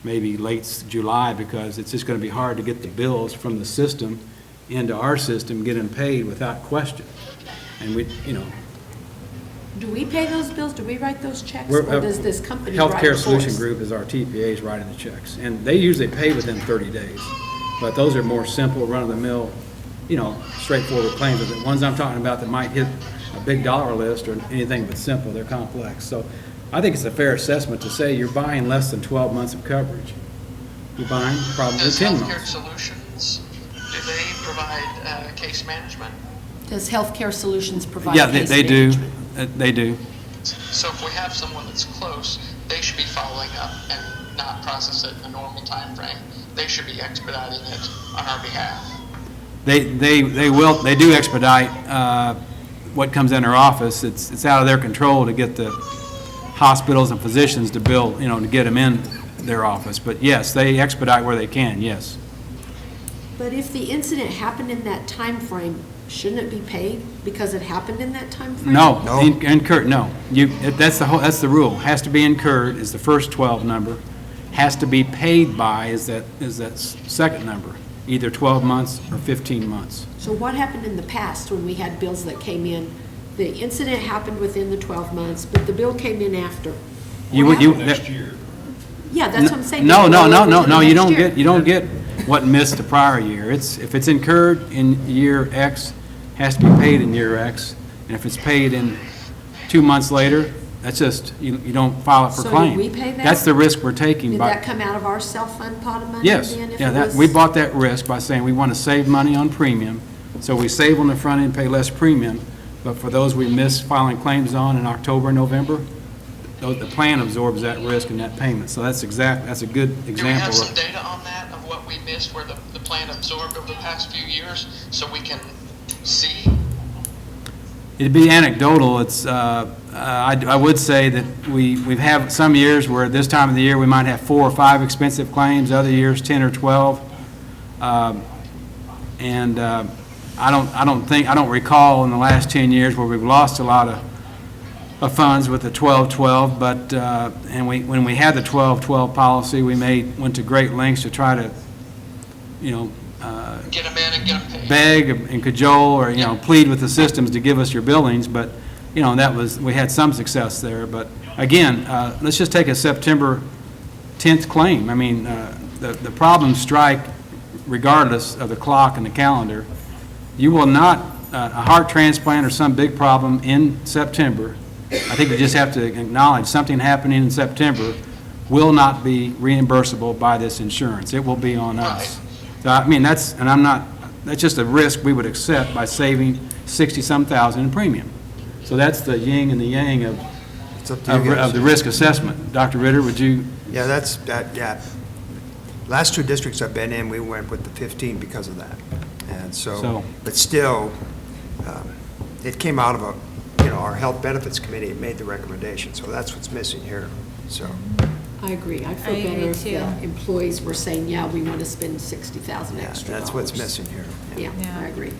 Speaker 4: maybe late July, because it's just going to be hard to get the bills from the system into our system, get them paid without question. And we,
Speaker 10: Do we pay those bills? Do we write those checks? Or does this company write
Speaker 4: Healthcare
Speaker 10: for
Speaker 4: Solution
Speaker 10: us?
Speaker 4: Group is our TPAs writing the checks, and they usually pay within 30 days. But those are more simple, run-of-the-mill, straightforward claims. The ones I'm talking about that might hit a big dollar list or anything but simple, they're complex. So I think it's a fair assessment to say you're buying less than 12 months of coverage. You're buying probably
Speaker 9: Does
Speaker 4: 10
Speaker 9: Healthcare
Speaker 4: months.
Speaker 9: Solutions, do they provide case management?
Speaker 10: Does Healthcare Solutions provide
Speaker 4: Yeah,
Speaker 10: case
Speaker 4: they do.
Speaker 10: management?
Speaker 4: They do.
Speaker 9: So if we have someone that's close, they should be following up and not process it in a normal time frame. They should be expediting it on our behalf.
Speaker 4: They do expedite what comes in their office. It's out of their control to get the hospitals and physicians to bill, to get them in their office. But yes, they expedite where they can, yes.
Speaker 10: But if the incident happened in that time frame, shouldn't it be paid because it happened in that time frame?
Speaker 4: No, incurred, no. That's the rule. Has to be incurred is the first 12 number. Has to be paid by is that second number, either 12 months or 15 months.
Speaker 10: So what happened in the past when we had bills that came in? The incident happened within the 12 months, but the bill came in after.
Speaker 8: Next year.
Speaker 10: Yeah, that's what I'm saying.
Speaker 4: No, you don't
Speaker 10: Next year.
Speaker 4: get what missed the prior year. If it's incurred in year X, has to be paid in year X, and if it's paid in 2 months later, that's just, you don't file it for
Speaker 10: So
Speaker 4: claim.
Speaker 10: did we pay that?
Speaker 4: That's the risk we're taking
Speaker 10: Did
Speaker 4: by.
Speaker 10: that come out of our self-fund pot of money?
Speaker 4: Yes,
Speaker 10: then, if
Speaker 4: yeah,
Speaker 10: it was-
Speaker 4: we bought that risk by saying we want to save money on premium, so we save on the front end, pay less premium, but for those we miss filing claims on in October and November, the plan absorbs that risk and that payment. So that's a good example.
Speaker 9: Do we have
Speaker 4: of-
Speaker 9: some data on that, of what we missed, where the plan absorbed over the past few years, so we can see?
Speaker 4: It'd be anecdotal. It's, I would say that we've had some years where this time of the year we might have 4 or 5 expensive claims, other years 10 or 12. And I don't recall in the last 10 years where we've lost a lot of funds with the 12-12, but, when we had the 12-12 policy, we went to great lengths to try to,
Speaker 9: Get them in and get them paid.
Speaker 4: beg and cajole or, plead with the systems to give us your billings, but, we had some success there. But again, let's just take a September 10th claim. I mean, the problems strike regardless of the clock and the calendar. You will not, a heart transplant or some big problem in September, I think we just have to acknowledge something happening in September will not be reimbursable by this insurance. It will be on us. So, I mean, that's just a risk we would accept by saving 60-some thousand in premium. So that's the yin and the yang of the risk assessment. Dr. Ritter, would you?
Speaker 3: Yeah, yeah. Last 2 districts I've been in, we went with the 15 because of that. And so, but still, it came out of our Health Benefits Committee made the recommendation, so that's what's missing here, so.
Speaker 10: I agree. I'd feel
Speaker 2: I
Speaker 10: better
Speaker 2: agree,
Speaker 10: if
Speaker 2: too.
Speaker 10: the employees were saying, yeah, we want to spend 60,000 extra
Speaker 3: That's what's
Speaker 10: dollars.
Speaker 3: missing here.
Speaker 10: Yeah,
Speaker 2: Yeah.
Speaker 10: I agree.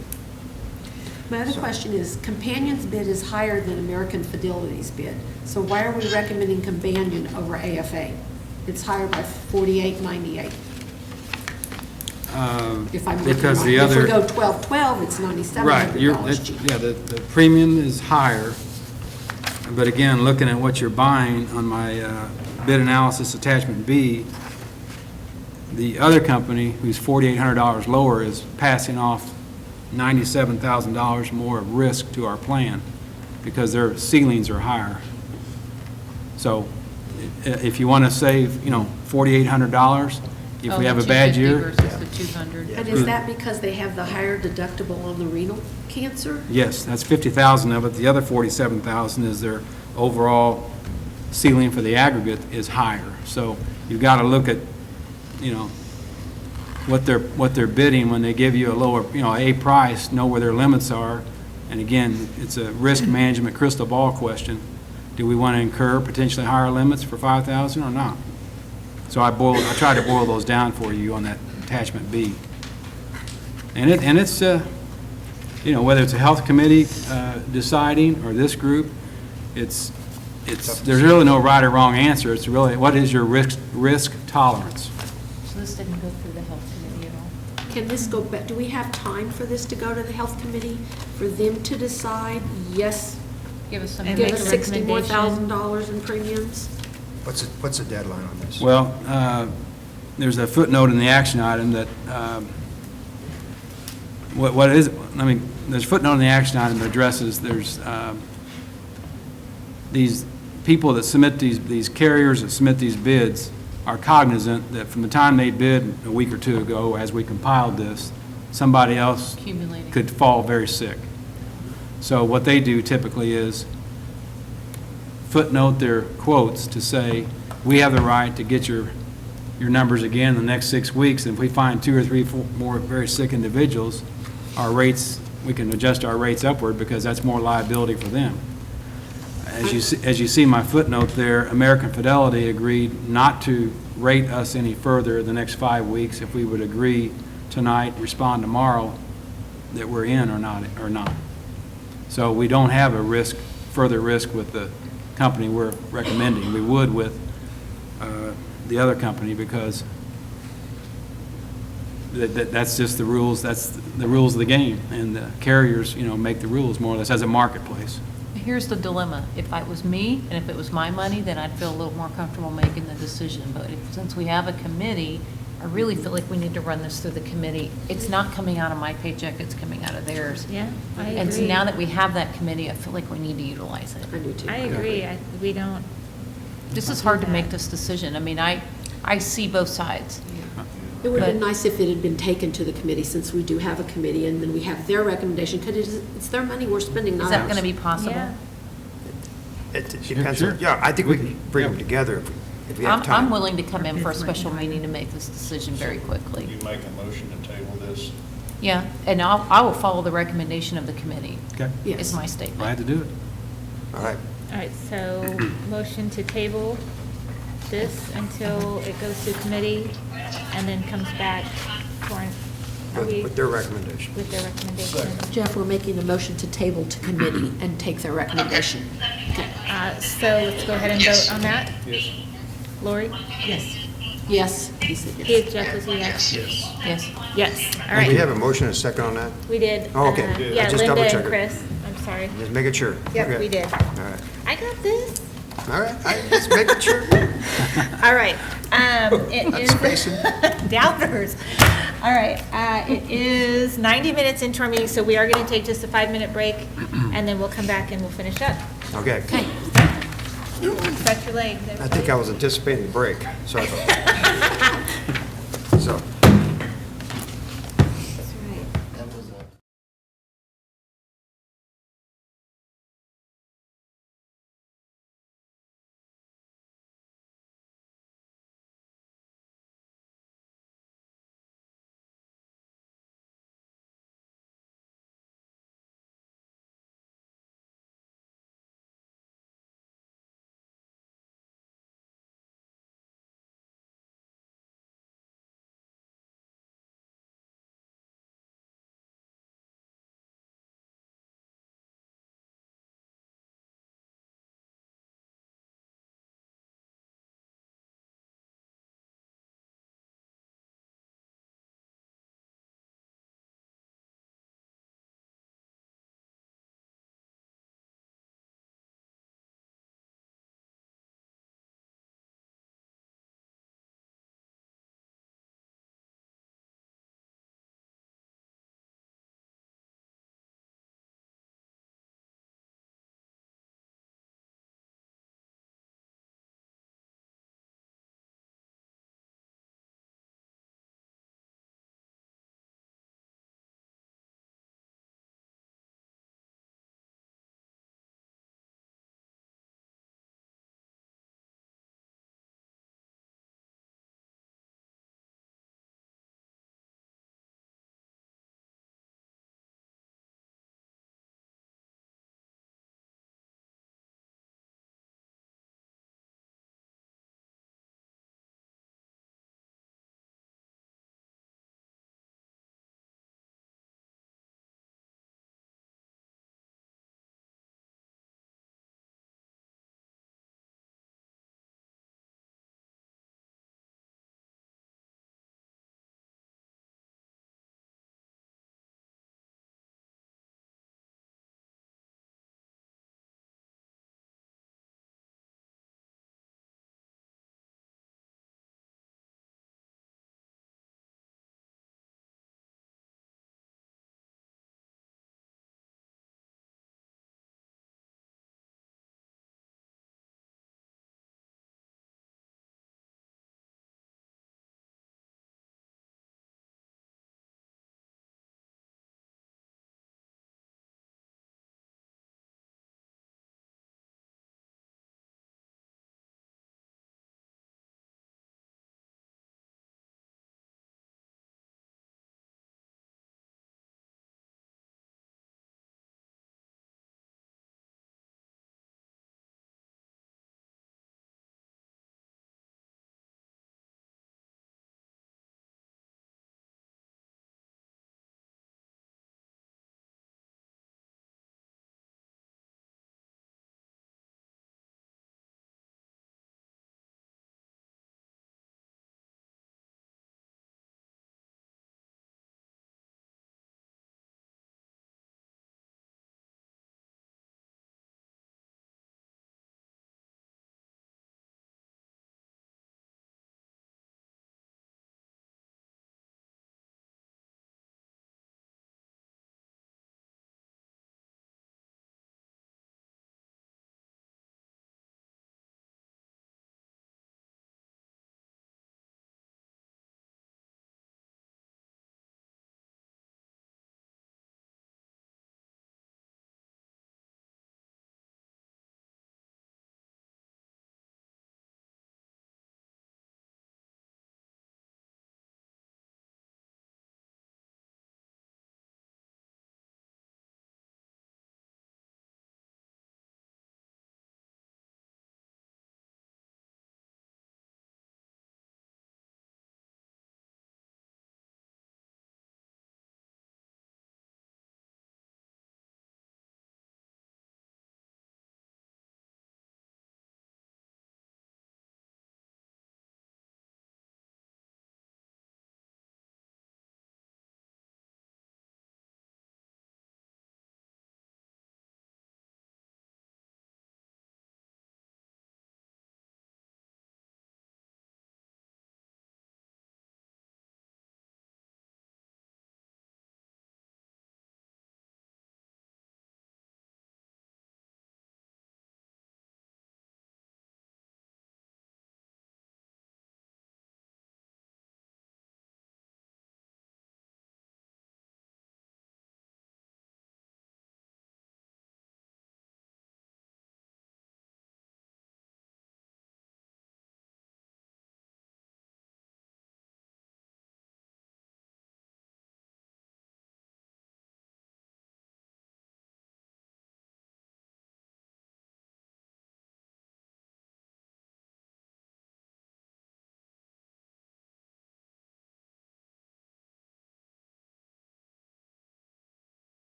Speaker 10: My other question is, Companion's bid is higher than American Fidelity's bid, so why are we recommending Companion over AFA? It's higher by $48.98. If I'm looking
Speaker 4: Because
Speaker 10: right.
Speaker 4: the
Speaker 10: If
Speaker 4: other.
Speaker 10: we go 12-12, it's
Speaker 4: Right,
Speaker 10: $9,700 cheaper.
Speaker 4: yeah, the premium is higher, but again, looking at what you're buying on my bid analysis attachment B, the other company, who's $4,800 lower, is passing off $97,000 more of risk to our plan because their ceilings are higher. So if you want to save, $4,800, if we have a bad year.
Speaker 1: Versus the 200.
Speaker 10: And is that because they have the higher deductible on the renal cancer?
Speaker 4: Yes, that's 50,000 of it. The other 47,000 is their overall ceiling for the aggregate is higher. So you've got to look at, what they're bidding when they give you a lower, a price, know where their limits are. And again, it's a risk management crystal ball question do we want to incur potentially higher limits for 5,000 or not? So I tried to boil those down for you on that attachment B. And it's, you know, whether it's a health committee deciding or this group, there's really no right or wrong answer. It's really, what is your risk tolerance?
Speaker 1: So this didn't go through the health committee at all?
Speaker 10: Can this go back, do we have time for this to go to the health committee, for them to decide, yes,
Speaker 1: Give us some.
Speaker 2: And
Speaker 10: give
Speaker 2: make
Speaker 10: us
Speaker 2: a
Speaker 10: $60 more thousand dollars in premiums?
Speaker 3: What's the deadline on this?
Speaker 4: Well, there's a footnote in the action item that, what is, I mean, there's a footnote in the action item that addresses, there's these people that submit these carriers that submit these bids are cognizant that from the time they bid a week or two ago, as we compiled this, somebody else
Speaker 1: Accumulating.
Speaker 4: could fall very sick. So what they do typically is footnote their quotes to say, we have the right to get your numbers again in the next 6 weeks, and if we find 2 or 3 more very sick individuals, our rates, we can adjust our rates upward because that's more liability for them. As you see my footnote there, American Fidelity agreed not to rate us any further the next 5 weeks if we would agree tonight, respond tomorrow, that we're in or not. So we don't have a further risk with the company we're recommending. We would with the other company because that's just the rules. That's the rules of the game, and the carriers, you know, make the rules more or less as a marketplace.
Speaker 1: Here's the dilemma. If it was me and if it was my money, then I'd feel a little more comfortable making the decision. But since we have a committee, I really feel like we need to run this through the committee. It's not coming out of my paycheck, it's coming out of theirs.
Speaker 2: Yeah, I
Speaker 1: And so
Speaker 2: agree.
Speaker 1: now that we have that committee, I feel like we need to utilize it.
Speaker 10: I do too.
Speaker 2: I agree. We don't.
Speaker 1: This is hard to make this decision. I mean, I see both sides.
Speaker 10: It would have been
Speaker 1: But-
Speaker 10: nice if it had been taken to the committee, since we do have a committee, and then we have their recommendation, because it's their money we're spending, not
Speaker 1: Is
Speaker 10: ours.
Speaker 1: that going to be possible?
Speaker 2: Yeah.
Speaker 3: It depends,
Speaker 4: Sure.
Speaker 3: yeah, I think we can bring them together if we have
Speaker 1: I'm
Speaker 3: time.
Speaker 1: willing to come in for a special meeting to make this decision very quickly.
Speaker 8: You make a motion to table this?
Speaker 1: Yeah, and I will follow the recommendation of the committee,
Speaker 4: Okay?
Speaker 10: Yes.
Speaker 1: is my statement.
Speaker 4: Glad to do it.
Speaker 3: All right.
Speaker 2: All right, so motion to table this until it goes to committee and then comes back for,
Speaker 3: With their recommendation.
Speaker 2: with their recommendation.
Speaker 10: Jeff, we're making a motion to table to committee and take their recommendation.
Speaker 2: So let's go ahead and vote on that.
Speaker 8: Yes.
Speaker 2: Lori?
Speaker 10: Yes. Yes, he said yes.
Speaker 2: Jeff was a yes.
Speaker 1: Yes.
Speaker 2: Yes, all
Speaker 3: And we
Speaker 2: right.
Speaker 3: have a motion and a second on that?
Speaker 2: We did.
Speaker 3: Oh, okay.
Speaker 2: Yeah,
Speaker 3: I just
Speaker 2: Linda
Speaker 3: double
Speaker 2: and
Speaker 3: checked it.
Speaker 2: Chris. I'm sorry.
Speaker 3: Just making sure.
Speaker 2: Yep,
Speaker 3: Okay.
Speaker 2: we did.
Speaker 3: All right.
Speaker 2: I got this.
Speaker 3: All right, just making sure.
Speaker 2: All right. It
Speaker 3: Not
Speaker 2: is
Speaker 3: spacing.
Speaker 2: doubters. All right. It is 90 minutes into our meeting, so we are going to take just a 5-minute break, and then we'll come back and we'll finish up.
Speaker 3: Okay.
Speaker 2: Stretch your legs.
Speaker 3: I think I was anticipating the break. Sorry about that. So.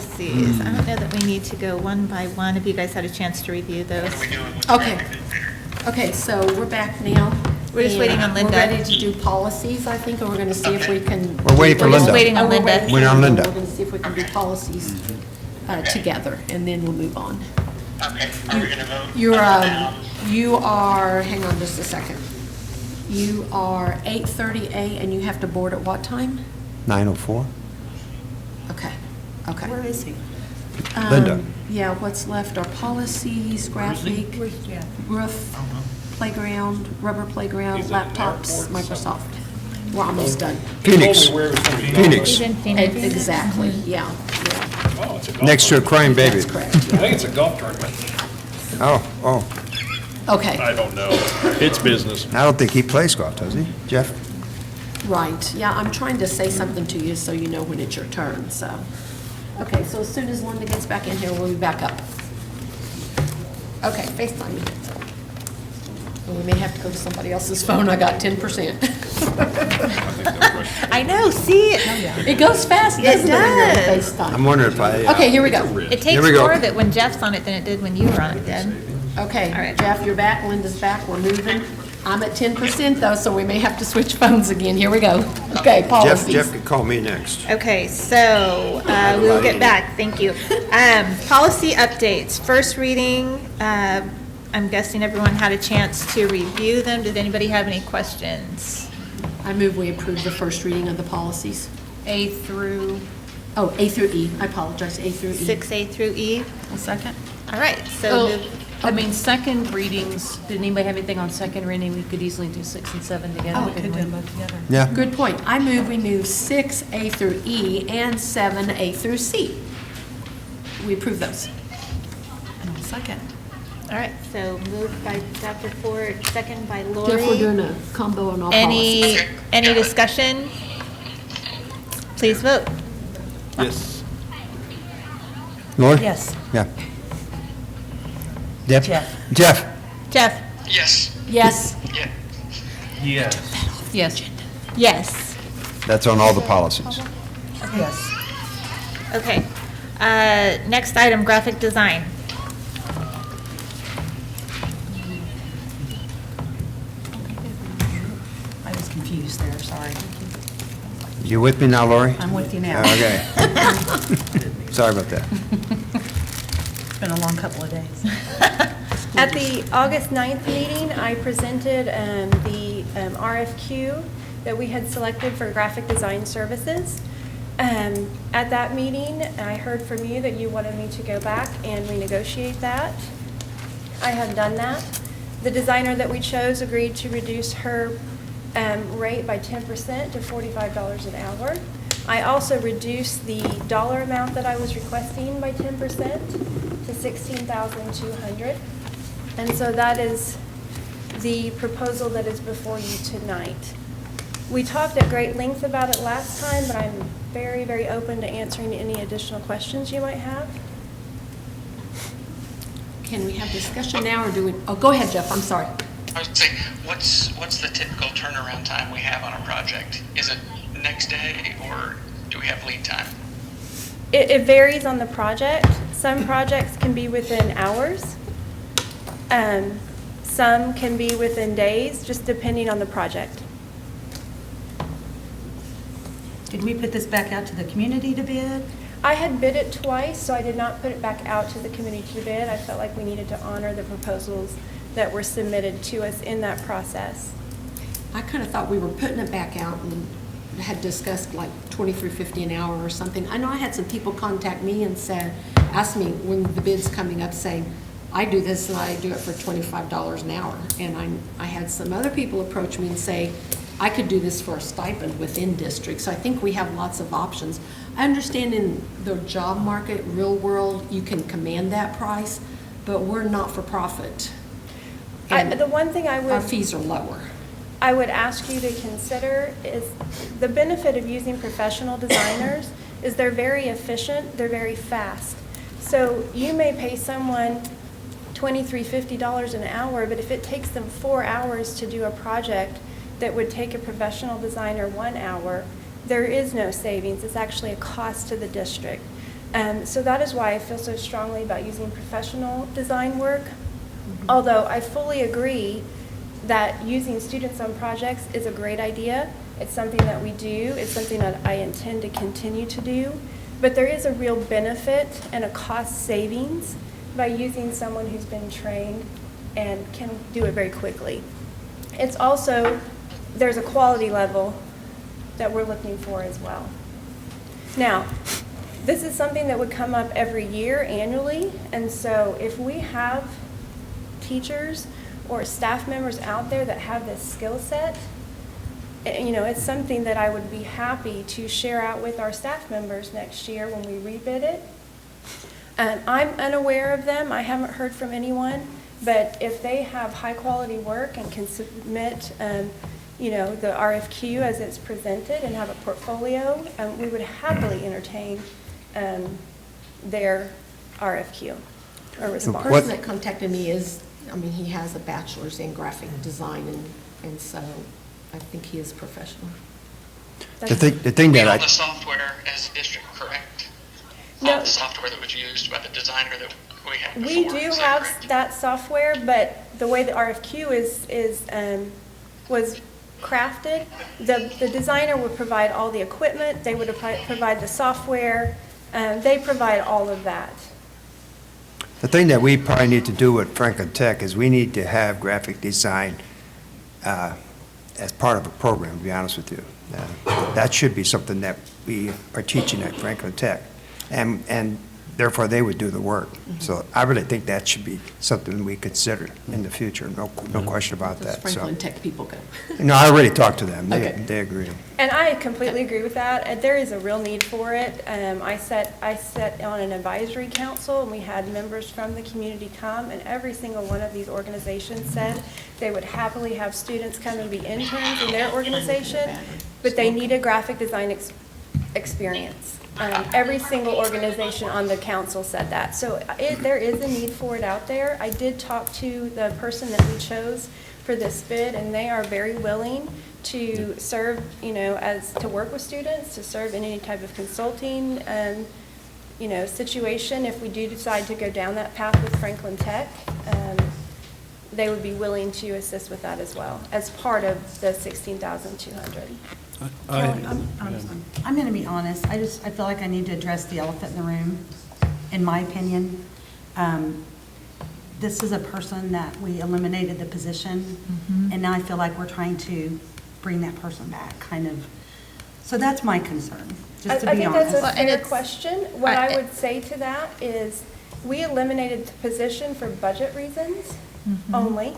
Speaker 2: policies. I don't know that we need to go one by one. Have you guys had a chance to review those?
Speaker 10: Okay. Okay, so we're back now.
Speaker 2: We're just waiting on
Speaker 10: And
Speaker 2: Linda.
Speaker 10: We're ready to do policies, I think, and we're going to see if we can.
Speaker 3: We're waiting for
Speaker 2: We're just
Speaker 3: Linda.
Speaker 2: waiting on
Speaker 10: Oh, we're
Speaker 2: Linda.
Speaker 10: waiting for
Speaker 3: Waiting on Linda.
Speaker 10: We're going to see if we can do policies together, and then we'll move on.
Speaker 9: Okay, are we gonna vote?
Speaker 10: You are, hang on just a second. You are 8:30A, and you have to board at what time?
Speaker 3: 9:04?
Speaker 10: Okay, okay.
Speaker 11: Where is he?
Speaker 3: Linda.
Speaker 10: Yeah, what's left are policies, graphic, roof, playground, rubber playground,
Speaker 8: He's in the
Speaker 10: laptops,
Speaker 8: airport
Speaker 10: Microsoft. We're almost done.
Speaker 3: Phoenix.
Speaker 8: He told me where it was gonna be.
Speaker 3: Phoenix.
Speaker 2: He's in Phoenix.
Speaker 10: Exactly, yeah.
Speaker 8: Oh, it's a golf
Speaker 3: Next to a
Speaker 8: tournament.
Speaker 3: crying baby.
Speaker 10: That's correct.
Speaker 8: I think it's a golf tournament.
Speaker 3: Oh.
Speaker 10: Okay,
Speaker 8: I don't know. It's business.
Speaker 3: I don't think he plays golf, does he? Jeff?
Speaker 10: right. Yeah, I'm trying to say something to you so you know when it's your turn, so. Okay, so as soon as Linda gets back in here, we'll be back up. Okay, FaceTime me. Well, we may have to go to somebody else's phone. I got 10%.
Speaker 2: I know, see?
Speaker 10: It goes fast,
Speaker 2: It
Speaker 10: doesn't it, when you're on
Speaker 2: does.
Speaker 10: FaceTime?
Speaker 3: I'm wondering if I...
Speaker 10: Okay, here we go.
Speaker 2: It takes
Speaker 3: Here we go.
Speaker 2: more of it when Jeff's on it than it did when you were on it, Deb.
Speaker 10: Okay,
Speaker 2: All right.
Speaker 10: Jeff, you're back, Linda's back, we're moving. I'm at 10% though, so we may have to switch phones again. Here we go. Okay, policies.
Speaker 3: Jeff could call me next.
Speaker 2: Okay, so we will get back, thank you. Policy updates, first reading, I'm guessing everyone had a chance to review them. Did anybody have any questions?
Speaker 10: I move we approve the first reading of the policies.
Speaker 1: A through,
Speaker 10: Oh, A through E, I apologize, A through E.
Speaker 2: 6A through E?
Speaker 1: a second?
Speaker 2: All right, so
Speaker 1: Oh,
Speaker 2: move-
Speaker 1: I mean, second readings, did anybody have anything on second reading? We could easily do 6 and 7 together.
Speaker 10: Oh,
Speaker 1: couldn't we?
Speaker 11: together.
Speaker 3: Yeah.
Speaker 10: Good point. I move we move 6A through E and 7A through C. We approve those.
Speaker 1: And I'll second.
Speaker 2: all right, so moved by Dr. Ford, second by Lori.
Speaker 10: Jeff, we're doing a combo on all policies.
Speaker 2: Any discussion? Please vote.
Speaker 8: Yes.
Speaker 3: Lori?
Speaker 11: Yes.
Speaker 3: Yeah. Deb?
Speaker 11: Jeff.
Speaker 3: Jeff?
Speaker 2: Jeff?
Speaker 9: Yes.
Speaker 10: Yes.
Speaker 9: Yeah.
Speaker 13: Yes.
Speaker 1: Yes.
Speaker 2: Yes.
Speaker 3: That's on all the policies.
Speaker 11: Yes.
Speaker 2: Okay. Next item, graphic design.
Speaker 11: I was confused there, sorry.
Speaker 3: You with me now, Lori?
Speaker 11: I'm with you now.
Speaker 3: Okay. Sorry about that.
Speaker 11: It's been a long couple of days.
Speaker 17: At the August 9th meeting, I presented the RFQ that we had selected for graphic design services. At that meeting, I heard from you that you wanted me to go back and renegotiate that. I have done that. The designer that we chose agreed to reduce her rate by 10% to $45 an hour. I also reduced the dollar amount that I was requesting by 10% to $16,200. And so that is the proposal that is before you tonight. We talked at great length about it last time, but I'm very, very open to answering any additional questions you might have.
Speaker 10: Can we have discussion now, or do we, oh, go ahead, Jeff, I'm sorry.
Speaker 9: I was saying, what's the typical turnaround time we have on a project? Is it next day, or do we have lead time?
Speaker 17: It varies on the project. Some projects can be within hours. Some can be within days, just depending on the project.
Speaker 11: Did we put this back out to the community to bid?
Speaker 17: I had bid it twice, so I did not put it back out to the community to bid. I felt like we needed to honor the proposals that were submitted to us in that process.
Speaker 10: I kind of thought we were putting it back out and had discussed like $23.50 an hour or something. I know I had some people contact me and asked me when the bid's coming up, saying, I do this and I do it for $25 an hour. And I had some other people approach me and say, I could do this for a stipend within districts. So I think we have lots of options. I understand in the job market, real world, you can command that price, but we're not for profit. And
Speaker 17: The one thing
Speaker 10: our fees are lower.
Speaker 17: I would ask you to consider is the benefit of using professional designers is they're very efficient, they're very fast. So you may pay someone $23.50 an hour, but if it takes them 4 hours to do a project that would take a professional designer 1 hour, there is no savings. It's actually a cost to the district. So that is why I feel so strongly about using professional design work. Although I fully agree that using students on projects is a great idea. It's something that we do. It's something that I intend to continue to do. But there is a real benefit and a cost savings by using someone who's been trained and can do it very quickly. It's also, there's a quality level that we're looking for as well. Now, this is something that would come up every year annually, and so if we have teachers or staff members out there that have this skill set, it's something that I would be happy to share out with our staff members next year when we rebid it. I'm unaware of them. I haven't heard from anyone, but if they have high quality work and can submit the RFQ as it's presented and have a portfolio, we would happily entertain their RFQ or response.
Speaker 10: The person that contacted me he has a bachelor's in graphic design, and so I think he is professional.
Speaker 3: The thing that
Speaker 9: We
Speaker 3: I,
Speaker 9: own the software as a district, correct?
Speaker 17: No.
Speaker 9: The software that was used by the designer that we had before.
Speaker 17: We do
Speaker 9: is that
Speaker 17: have
Speaker 9: correct?
Speaker 17: that software, but the way the RFQ was crafted, the designer would provide all the equipment, they would provide the software, they provide all of that.
Speaker 3: the thing that we probably need to do with Franklin Tech is we need to have graphic design as part of a program, to be honest with you. That should be something that we are teaching at Franklin Tech, and therefore they would do the work. So I really think that should be something we consider in the future, no question about
Speaker 10: Does
Speaker 3: that.
Speaker 10: Franklin
Speaker 3: So,
Speaker 10: Tech people go?
Speaker 3: no, I already talked to them.
Speaker 10: Okay.
Speaker 3: They agree.
Speaker 17: And I completely agree with that. There is a real need for it. I sat on an advisory council, and we had members from the community come, and every single one of these organizations said they would happily have students come and be interns in their organization, but they need a graphic design experience. Every single organization on the council said that. So there is a need for it out there. I did talk to the person that we chose for this bid, and they are very willing to serve, to work with students, to serve in any type of consulting, situation. If we do decide to go down that path with Franklin Tech, they would be willing to assist with that as well, as part of the $16,200.
Speaker 18: Kelly, I'm going to be honest. I feel like I need to address the elephant in the room, in my opinion. This is a person that we eliminated the position, and now I feel like we're trying to bring that person back, kind of. So that's my concern, just to be honest.
Speaker 17: I think that's a fair question. What I would say to that is, we eliminated the position for budget reasons only.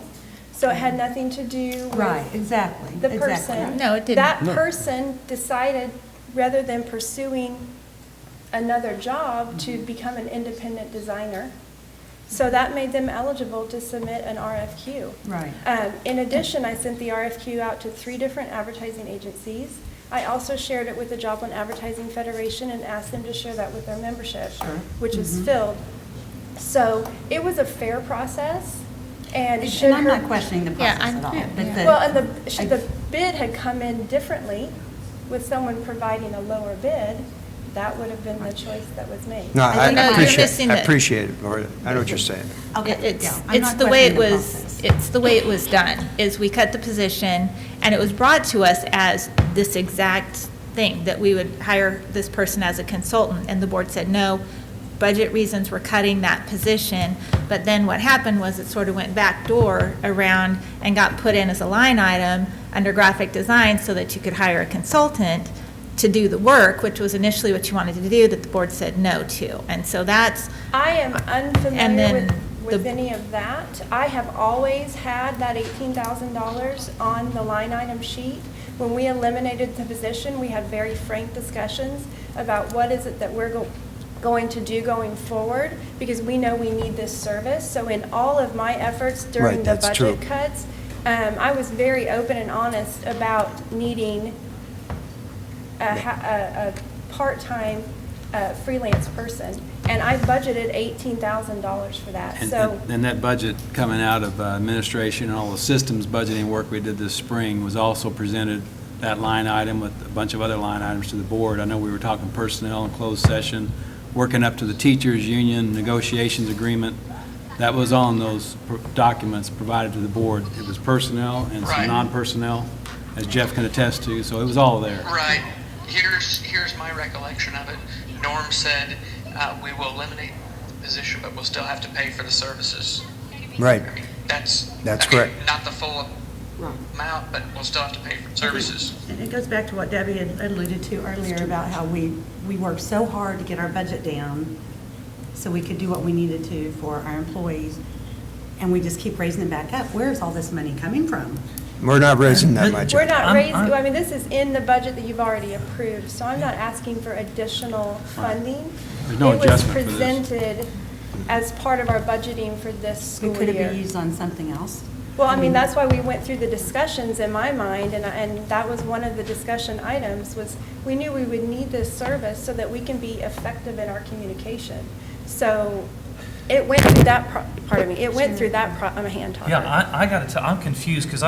Speaker 17: So it had nothing to do with
Speaker 18: Right, exactly.
Speaker 17: the person.
Speaker 18: Exactly.
Speaker 2: No, it didn't.
Speaker 17: That
Speaker 2: No.
Speaker 17: person decided, rather than pursuing another job, to become an independent designer. So that made them eligible to submit an RFQ.
Speaker 18: Right.
Speaker 17: In addition, I sent the RFQ out to 3 different advertising agencies. I also shared it with the Joplin Advertising Federation and asked them to share that with their membership, which is filled. So it was a fair process. And
Speaker 18: I'm not questioning the process at all. But
Speaker 17: and the bid had come in differently with someone providing a lower bid, that would have been the choice that was made.
Speaker 3: No, I
Speaker 2: missing
Speaker 3: appreciate it, Lord. I know what you're saying.
Speaker 2: It's the way it was done, is we cut the position, and it was brought to us as this exact thing, that we would hire this person as a consultant, and the board said, no, budget reasons we're cutting that position. But then what happened was it sort of went backdoor around and got put in as a line item under graphic design so that you could hire a consultant to do the work, which was initially what you wanted to do, that the board said no to. And so that's...
Speaker 17: I am unfamiliar
Speaker 2: then
Speaker 17: with any of that. I have always had that $18,000 on the line item sheet. When we eliminated the position, we had very frank discussions about what is it that we're going to do going forward, because we know we need this service. So in all of my efforts during the budget cuts, I was very open and honest about needing a part-time freelance person, and I budgeted $18,000 for that.
Speaker 4: And that budget coming out of administration and all the systems budgeting work we did this spring was also presented, that line item with a bunch of other line items, to the board. I know we were talking personnel in closed session. working up to the teachers' union negotiations agreement. That was on those documents provided to the board. It was personnel and some
Speaker 9: Right.
Speaker 4: non-personnel, as Jeff can attest to, so it was all there.
Speaker 9: Right. Here's my recollection of it. Norm said, we will eliminate the position, but we'll still have to pay for the services.
Speaker 3: Right.
Speaker 9: I mean, that's
Speaker 3: correct.
Speaker 9: Not the full amount, but we'll still have to pay for services.
Speaker 18: And it goes back to what Debbie had alluded to earlier about how we worked so hard to get our budget down so we could do what we needed to for our employees, and we just keep raising it back up. Where's all this money coming from?
Speaker 3: We're not raising that much.
Speaker 17: We're not raising, I mean, this is in the budget that you've already approved, so I'm not asking for additional funding.
Speaker 4: There's no adjustment for
Speaker 17: It was
Speaker 4: this.
Speaker 17: presented as part of our budgeting for this school
Speaker 18: Could it
Speaker 17: year.
Speaker 18: be used on something else?
Speaker 17: Well, I mean, that's why we went through the discussions in my mind, and that was one of the discussion items, was we knew we would need this service so that we can be effective in our communication. So it went through that, pardon me, it went through that, I'm a hand talker.
Speaker 6: Yeah, I got to tell, I'm confused because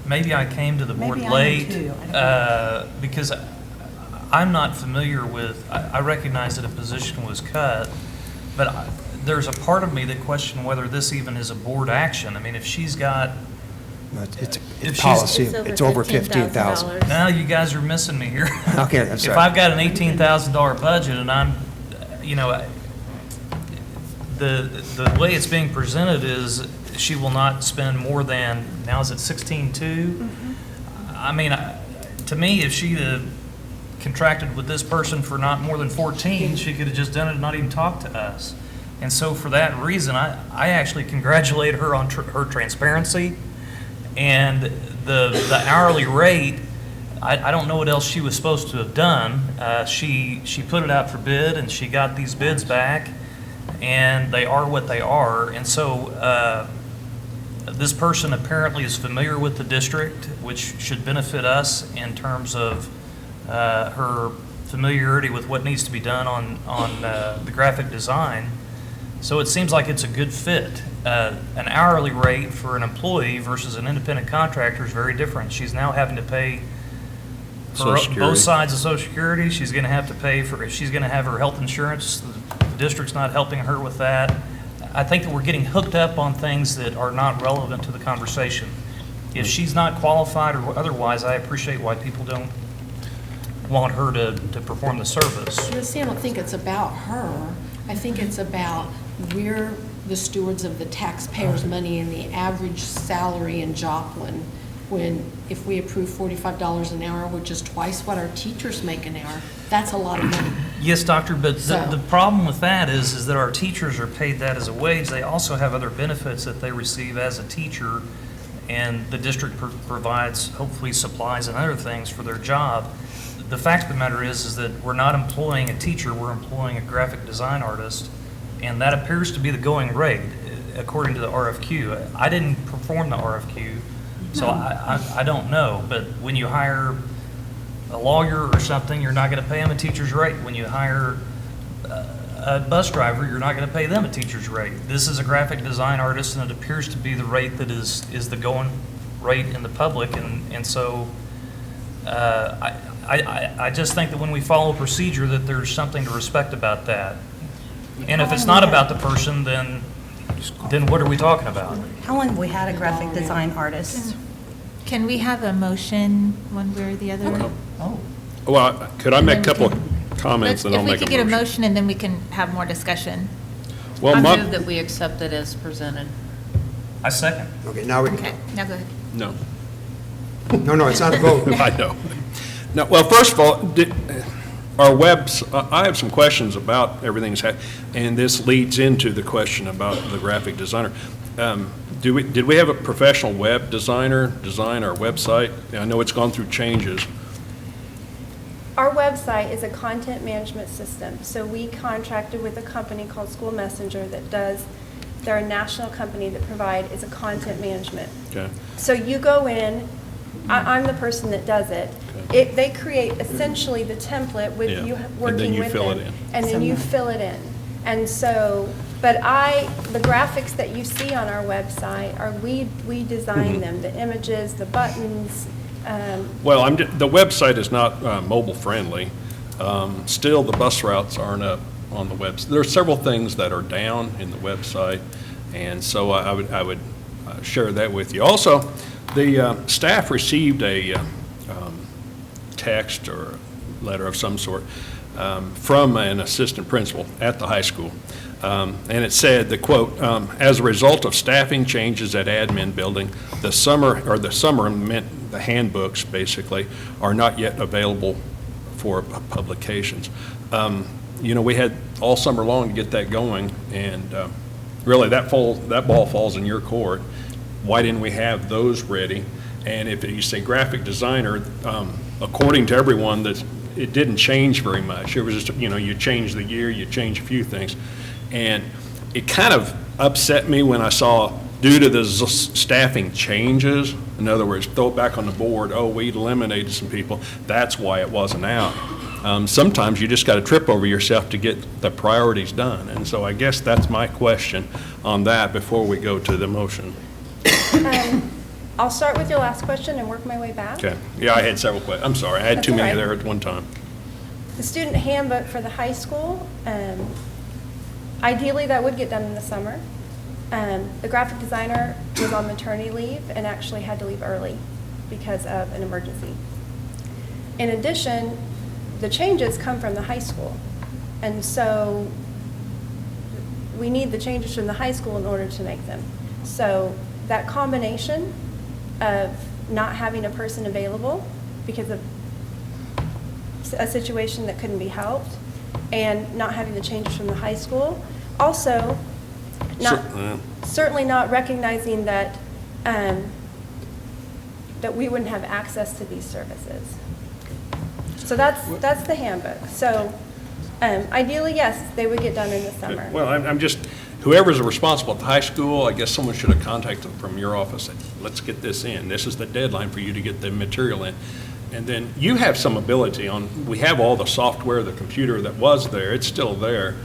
Speaker 6: maybe I came to the board
Speaker 18: Maybe I am
Speaker 6: late.
Speaker 18: too. I don't know.
Speaker 6: Because I'm not familiar with, I recognize that a position was cut, but there's a part of me that questioned whether this even is a board action. I mean, if she's got,
Speaker 3: It's
Speaker 6: If she's-
Speaker 3: policy,
Speaker 17: It's over
Speaker 3: it's over
Speaker 17: $15,000.
Speaker 3: 15,000.
Speaker 6: now you guys are missing me here.
Speaker 3: Okay, I'm
Speaker 6: If
Speaker 3: sorry.
Speaker 6: I've got an $18,000 budget and I'm, the way it's being presented is she will not spend more than, now is it 16.2? I mean, to me, if she'd have contracted with this person for not more than 14, she could have just done it and not even talked to us. And so for that reason, I actually congratulate her on her transparency and the hourly rate. I don't know what else she was supposed to have done. She put it out for bid and she got these bids back, and they are what they are. And so this person apparently is familiar with the district, which should benefit us in terms of her familiarity with what needs to be done on the graphic design. So it seems like it's a good fit. An hourly rate for an employee versus an independent contractor is very different. She's now having to pay for both sides of Social Security. She's going to have to pay for, if she's going to have her health insurance, the district's not helping her with that. I think that we're getting hooked up on things that are not relevant to the conversation. If she's not qualified or otherwise, I appreciate why people don't want her to perform the service.
Speaker 10: You see, I don't think it's about her. I think it's about we're the stewards of the taxpayers' money and the average salary in Joplin. When, if we approve $45 an hour, which is twice what our teachers make an hour, that's a lot of money.
Speaker 6: Yes, doctor, but
Speaker 10: So-
Speaker 6: the problem with that is that our teachers are paid that as a wage. They also have other benefits that they receive as a teacher, and the district provides, hopefully, supplies and other things for their job. The fact of the matter is that we're not employing a teacher, we're employing a graphic design artist, and that appears to be the going rate, according to the RFQ. I didn't perform the RFQ, so I don't know, but when you hire a lawyer or something, you're not going to pay them a teacher's rate. When you hire a bus driver, you're not going to pay them a teacher's rate. This is a graphic design artist, and it appears to be the rate that is the going rate in the public, and so I just think that when we follow procedure, that there's something to respect about that. And if it's not about the person, then what are we talking about?
Speaker 18: How long have we had a graphic design artist?
Speaker 2: Can we have a motion one way or the other?
Speaker 6: Oh.
Speaker 19: Well, could I make a couple of comments, and I'll
Speaker 2: If we
Speaker 19: make
Speaker 2: could
Speaker 19: a
Speaker 2: get a
Speaker 19: motion?
Speaker 2: motion, and then we can have more discussion.
Speaker 19: Well,
Speaker 1: I
Speaker 19: my,
Speaker 1: move that we accept it as presented.
Speaker 6: I second.
Speaker 3: Okay, now we
Speaker 2: Okay,
Speaker 3: can,
Speaker 2: now go ahead.
Speaker 19: no.
Speaker 3: no, it's not a vote.
Speaker 19: I know. No, well, first of all, our webs, I have some questions about everything that's happening, and this leads into the question about the graphic designer. Did we have a professional web designer design our website? I know it's gone through changes.
Speaker 17: Our website is a content management system, so we contracted with a company called School Messenger that does, they're a national company that is a content management.
Speaker 19: Okay.
Speaker 17: So you go in, I'm the person that does it. They create essentially the template with
Speaker 19: Yeah.
Speaker 17: you
Speaker 19: And then
Speaker 17: working
Speaker 19: you
Speaker 17: with
Speaker 19: fill
Speaker 17: them.
Speaker 19: it in.
Speaker 17: And then you fill it in. And so, but the graphics that you see on our website we design them, the images, the buttons.
Speaker 19: Well, the website is not mobile friendly. Still, the bus routes aren't up on the website. There are several things that are down in the website, and so I would share that with you. Also, the staff received a text or letter of some sort from an assistant principal at the high school. And it said, the quote, as a result of staffing changes at admin building, the summer meant the handbooks basically are not yet available for publications. We had all summer long to get that going, and really that ball falls in your court. Why didn't we have those ready? And if you say graphic designer, according to everyone, that it didn't change very much. It was just, you change the year, you change a few things. And it kind of upset me when I saw, due to the staffing changes, in other words, throw it back on the board, oh, we eliminated some people, that's why it wasn't out. Sometimes you just got to trip over yourself to get the priorities done. And so I guess that's my question on that before we go to the motion.
Speaker 17: I'll start with your last question and work my way back.
Speaker 19: Okay. Yeah, I had several questions. I'm sorry. I had
Speaker 17: That's
Speaker 19: too
Speaker 17: all
Speaker 19: many
Speaker 17: right.
Speaker 19: there at one time.
Speaker 17: The student handbook for the high school, ideally that would get done in the summer. The graphic designer was on maternity leave and actually had to leave early because of an emergency. In addition, the changes come from the high school. And so we need the changes from the high school in order to make them. So that combination of not having a person available because of a situation that couldn't be helped and not having the changes from the high school. Also, certainly not recognizing that that we wouldn't have access to these services. So that's the handbook. So ideally, yes, they would get done in the summer.
Speaker 19: Well, I'm just, whoever's responsible at the high school, I guess someone should have contacted them from your office and said, let's get this in. This is the deadline for you to get the material in. And then you have some ability we have all the software, the computer that was there, it's still there,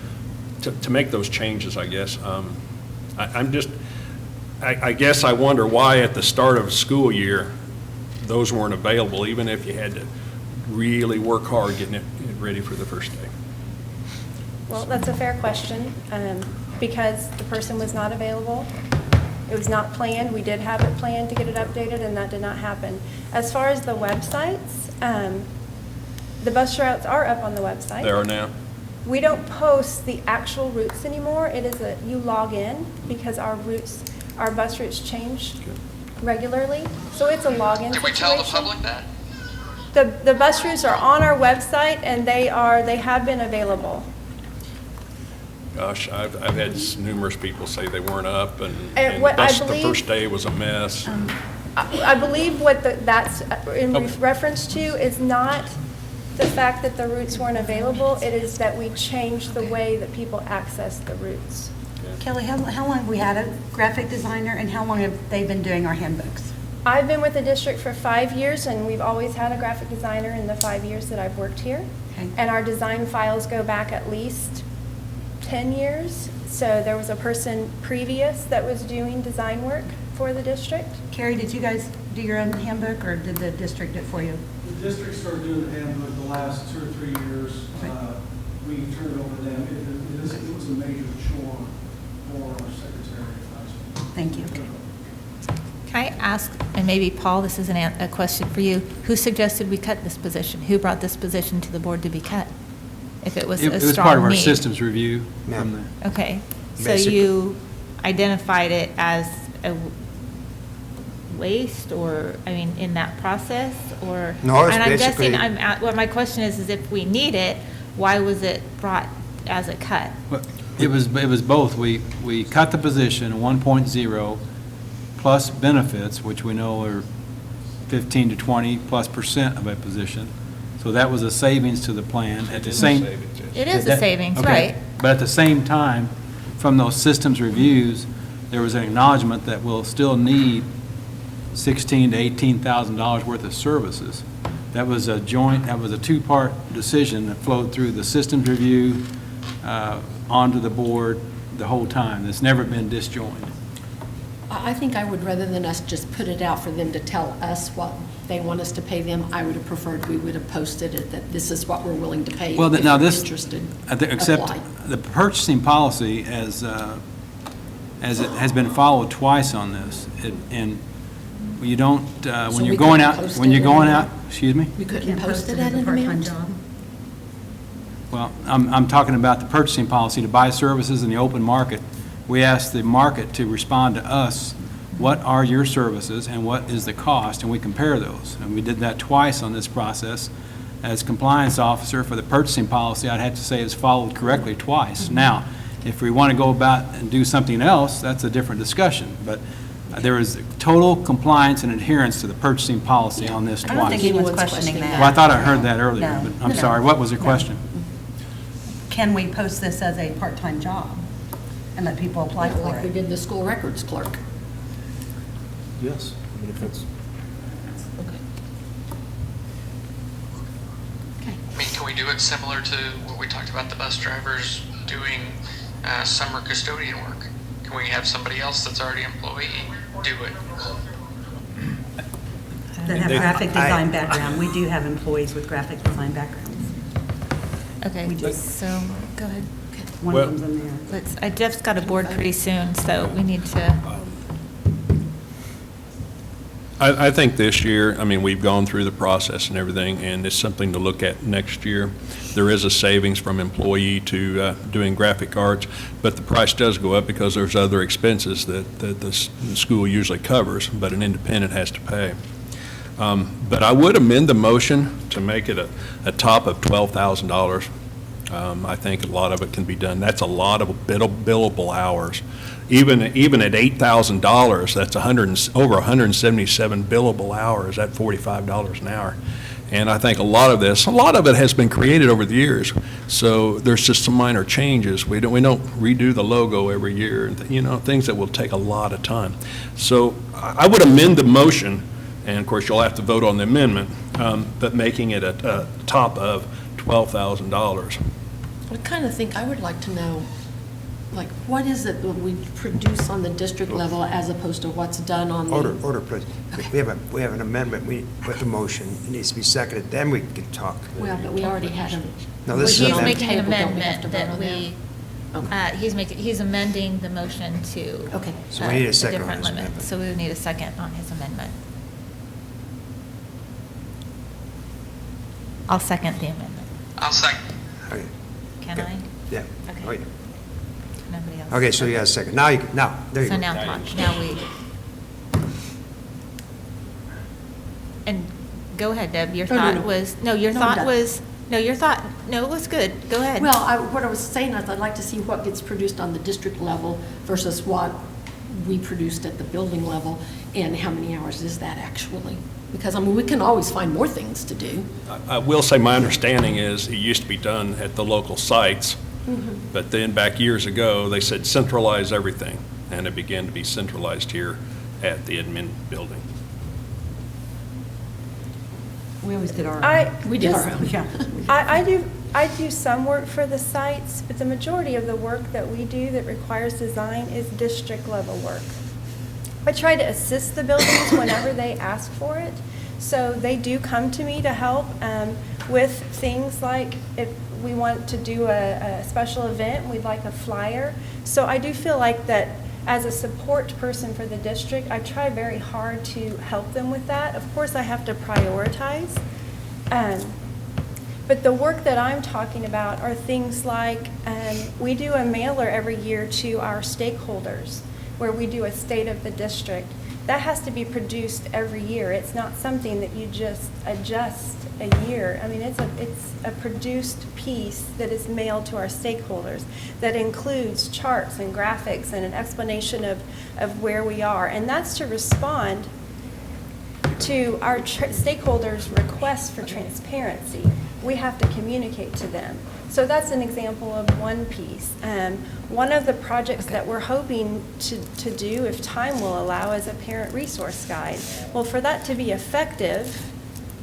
Speaker 19: to make those changes, I guess. I guess I wonder why at the start of a school year, those weren't available, even if you had to really work hard getting it ready for the first day.
Speaker 17: Well, that's a fair question, because the person was not available. It was not planned. We did have it planned to get it updated, and that did not happen. As far as the websites, the bus routes are up on the website.
Speaker 19: They are now?
Speaker 17: We don't post the actual routes anymore. It is you log in, because our bus routes change regularly. So it's a login situation.
Speaker 20: Did we tell the public that?
Speaker 17: The bus routes are on our website, and they have been available.
Speaker 19: Gosh, I've had numerous people say they weren't up, and
Speaker 17: what I
Speaker 19: the
Speaker 17: believe-
Speaker 19: first day was a mess.
Speaker 17: I believe what that's in reference to is not the fact that the routes weren't available. It is that we changed the way that people access the routes.
Speaker 18: Kelly, how long have we had a graphic designer, and how long have they been doing our handbooks?
Speaker 17: I've been with the district for 5 years, and we've always had a graphic designer in the 5 years that I've worked here.
Speaker 18: Okay.
Speaker 17: And our design files go back at least 10 years. So there was a person previous that was doing design work for the district.
Speaker 18: Carrie, did you guys do your own handbook, or did the district do it for you?
Speaker 21: The district started doing the handbook the last 2 or 3 years. We turned it over to them. It was a major chore for our secretary of high school.
Speaker 18: Thank you.
Speaker 2: Can I ask, and maybe Paul, this is a question for you, who suggested we cut this position? Who brought this position to the board to be cut? If it was a strong need.
Speaker 4: It was part of our systems review from the.
Speaker 2: Okay, so
Speaker 3: Basically.
Speaker 2: you identified it as a waste, or, in that process, or?
Speaker 3: No, it's
Speaker 2: And I'm
Speaker 3: basically-
Speaker 2: guessing, well, my question is if we need it, why was it brought as a cut?
Speaker 4: Well, it was both. We cut the position 1.0 plus benefits, which we know are 15 to 20+% of a position. So that was a savings to the plan. At the same.
Speaker 2: It is a savings,
Speaker 4: Okay.
Speaker 2: right?
Speaker 4: But at the same time, from those systems reviews, there was an acknowledgement that we'll still need $16,000 to $18,000 worth of services. That was a 2-part decision that flowed through the systems review, onto the board the whole time. It's never been disjointed.
Speaker 10: I think I would, rather than us just put it out for them to tell us what they want us to pay them, I would have preferred we would have posted it, that this is what we're willing to pay.
Speaker 4: Well,
Speaker 10: if
Speaker 4: now
Speaker 10: you're
Speaker 4: this,
Speaker 10: interested,
Speaker 4: except
Speaker 10: apply.
Speaker 4: the purchasing policy as it has been followed twice on this, and you don't,
Speaker 10: So
Speaker 4: when
Speaker 10: we
Speaker 4: you're going
Speaker 10: couldn't
Speaker 4: out,
Speaker 10: post
Speaker 4: when
Speaker 10: it
Speaker 4: you're going
Speaker 10: in-
Speaker 4: out, excuse me?
Speaker 10: You couldn't post it at an amount?
Speaker 4: Well, I'm talking about the purchasing policy to buy services in the open market. We ask the market to respond to us, what are your services and what is the cost, and we compare those. And we did that twice on this process. As compliance officer for the purchasing policy, I'd have to say it's followed correctly twice. Now, if we want to go about and do something else, that's a different discussion. But there is total compliance and adherence to the purchasing policy on this twice.
Speaker 18: I don't think anyone's questioning that.
Speaker 4: Well, I thought I heard that earlier,
Speaker 18: No.
Speaker 4: but I'm
Speaker 18: No.
Speaker 4: sorry. What was your
Speaker 18: No.
Speaker 4: question?
Speaker 18: Can we post this as a part-time job and let people apply for
Speaker 10: Like we
Speaker 18: it?
Speaker 10: did the school records clerk.
Speaker 15: Yes. I mean, if it's
Speaker 9: I mean, can we do it similar to what we talked about, the bus drivers doing summer custodian work? Can we have somebody else that's already employee do it?
Speaker 18: That have graphic design background. We do have employees with graphic design backgrounds.
Speaker 2: Okay,
Speaker 18: We do.
Speaker 2: so, go ahead.
Speaker 18: One
Speaker 19: Well-
Speaker 18: of them's in there.
Speaker 2: Jeff's got a board pretty soon, so we need to,
Speaker 19: I think this year, I mean, we've gone through the process and everything, and it's something to look at next year. There is a savings from employee to doing graphic arts, but the price does go up because there's other expenses that the school usually covers, but an independent has to pay. But I would amend the motion to make it a top of $12,000. I think a lot of it can be done. That's a lot of billable hours. Even at $8,000, that's over 177 billable hours at $45 an hour. And I think a lot of it has been created over the years. So there's just some minor changes. We don't redo the logo every year, and things that will take a lot of time. So I would amend the motion, and of course you'll have to vote on the amendment, but making it a top of $12,000.
Speaker 10: I kind of think, I would like to know, like, what is it that we produce on the district level as opposed to what's done on the?
Speaker 3: Order, please. We have an amendment with the motion. It needs to be seconded, then we can talk.
Speaker 10: Well, but we already had them.
Speaker 3: No, this is
Speaker 2: he's
Speaker 3: an
Speaker 2: making an
Speaker 10: Table, don't we have to
Speaker 2: amendment
Speaker 10: vote
Speaker 2: that
Speaker 10: on
Speaker 2: we, he's amending the motion to.
Speaker 10: Okay.
Speaker 3: So we need a second on
Speaker 2: different
Speaker 3: his
Speaker 2: limit.
Speaker 3: amendment.
Speaker 2: So we would need a second on his amendment. I'll second the amendment.
Speaker 9: I'll second.
Speaker 3: Okay.
Speaker 2: Can I?
Speaker 3: Yeah.
Speaker 2: Okay.
Speaker 3: Oh, yeah.
Speaker 2: Nobody else?
Speaker 3: Okay, so you got a second. Now, there you go.
Speaker 2: So now we. And go ahead, Deb, your
Speaker 10: No, no,
Speaker 2: thought
Speaker 10: no.
Speaker 2: was, no,
Speaker 10: No, it was good. Go ahead. Well, what I was saying is I'd like to see what gets produced on the district level versus what we produced at the building level, and how many hours is that actually? Because, I mean, we can always find more things to do.
Speaker 19: I will say my understanding is it used to be done at the local sites,
Speaker 10: Mhm.
Speaker 19: but then back years ago, they said centralize everything, and it began to be centralized here at the admin building.
Speaker 18: We always did our own.
Speaker 10: We did our own.
Speaker 18: Yeah.
Speaker 17: I do some work for the sites, but the majority of the work that we do that requires design is district level work. I try to assist the buildings whenever they ask for it. So they do come to me to help with things like if we want to do a special event, we'd like a flyer. So I do feel like that as a support person for the district, I try very hard to help them with that. Of course, I have to prioritize. But the work that I'm talking about are things like we do a mailer every year to our stakeholders where we do a state of the district. That has to be produced every year. It's not something that you just adjust a year. I mean, it's a produced piece that is mailed to our stakeholders that includes charts and graphics and an explanation of where we are. And that's to respond to our stakeholders' requests for transparency. We have to communicate to them. So that's an example of one piece. One of the projects that we're hoping to do, if time will allow, is a parent resource guide. Well, for that to be effective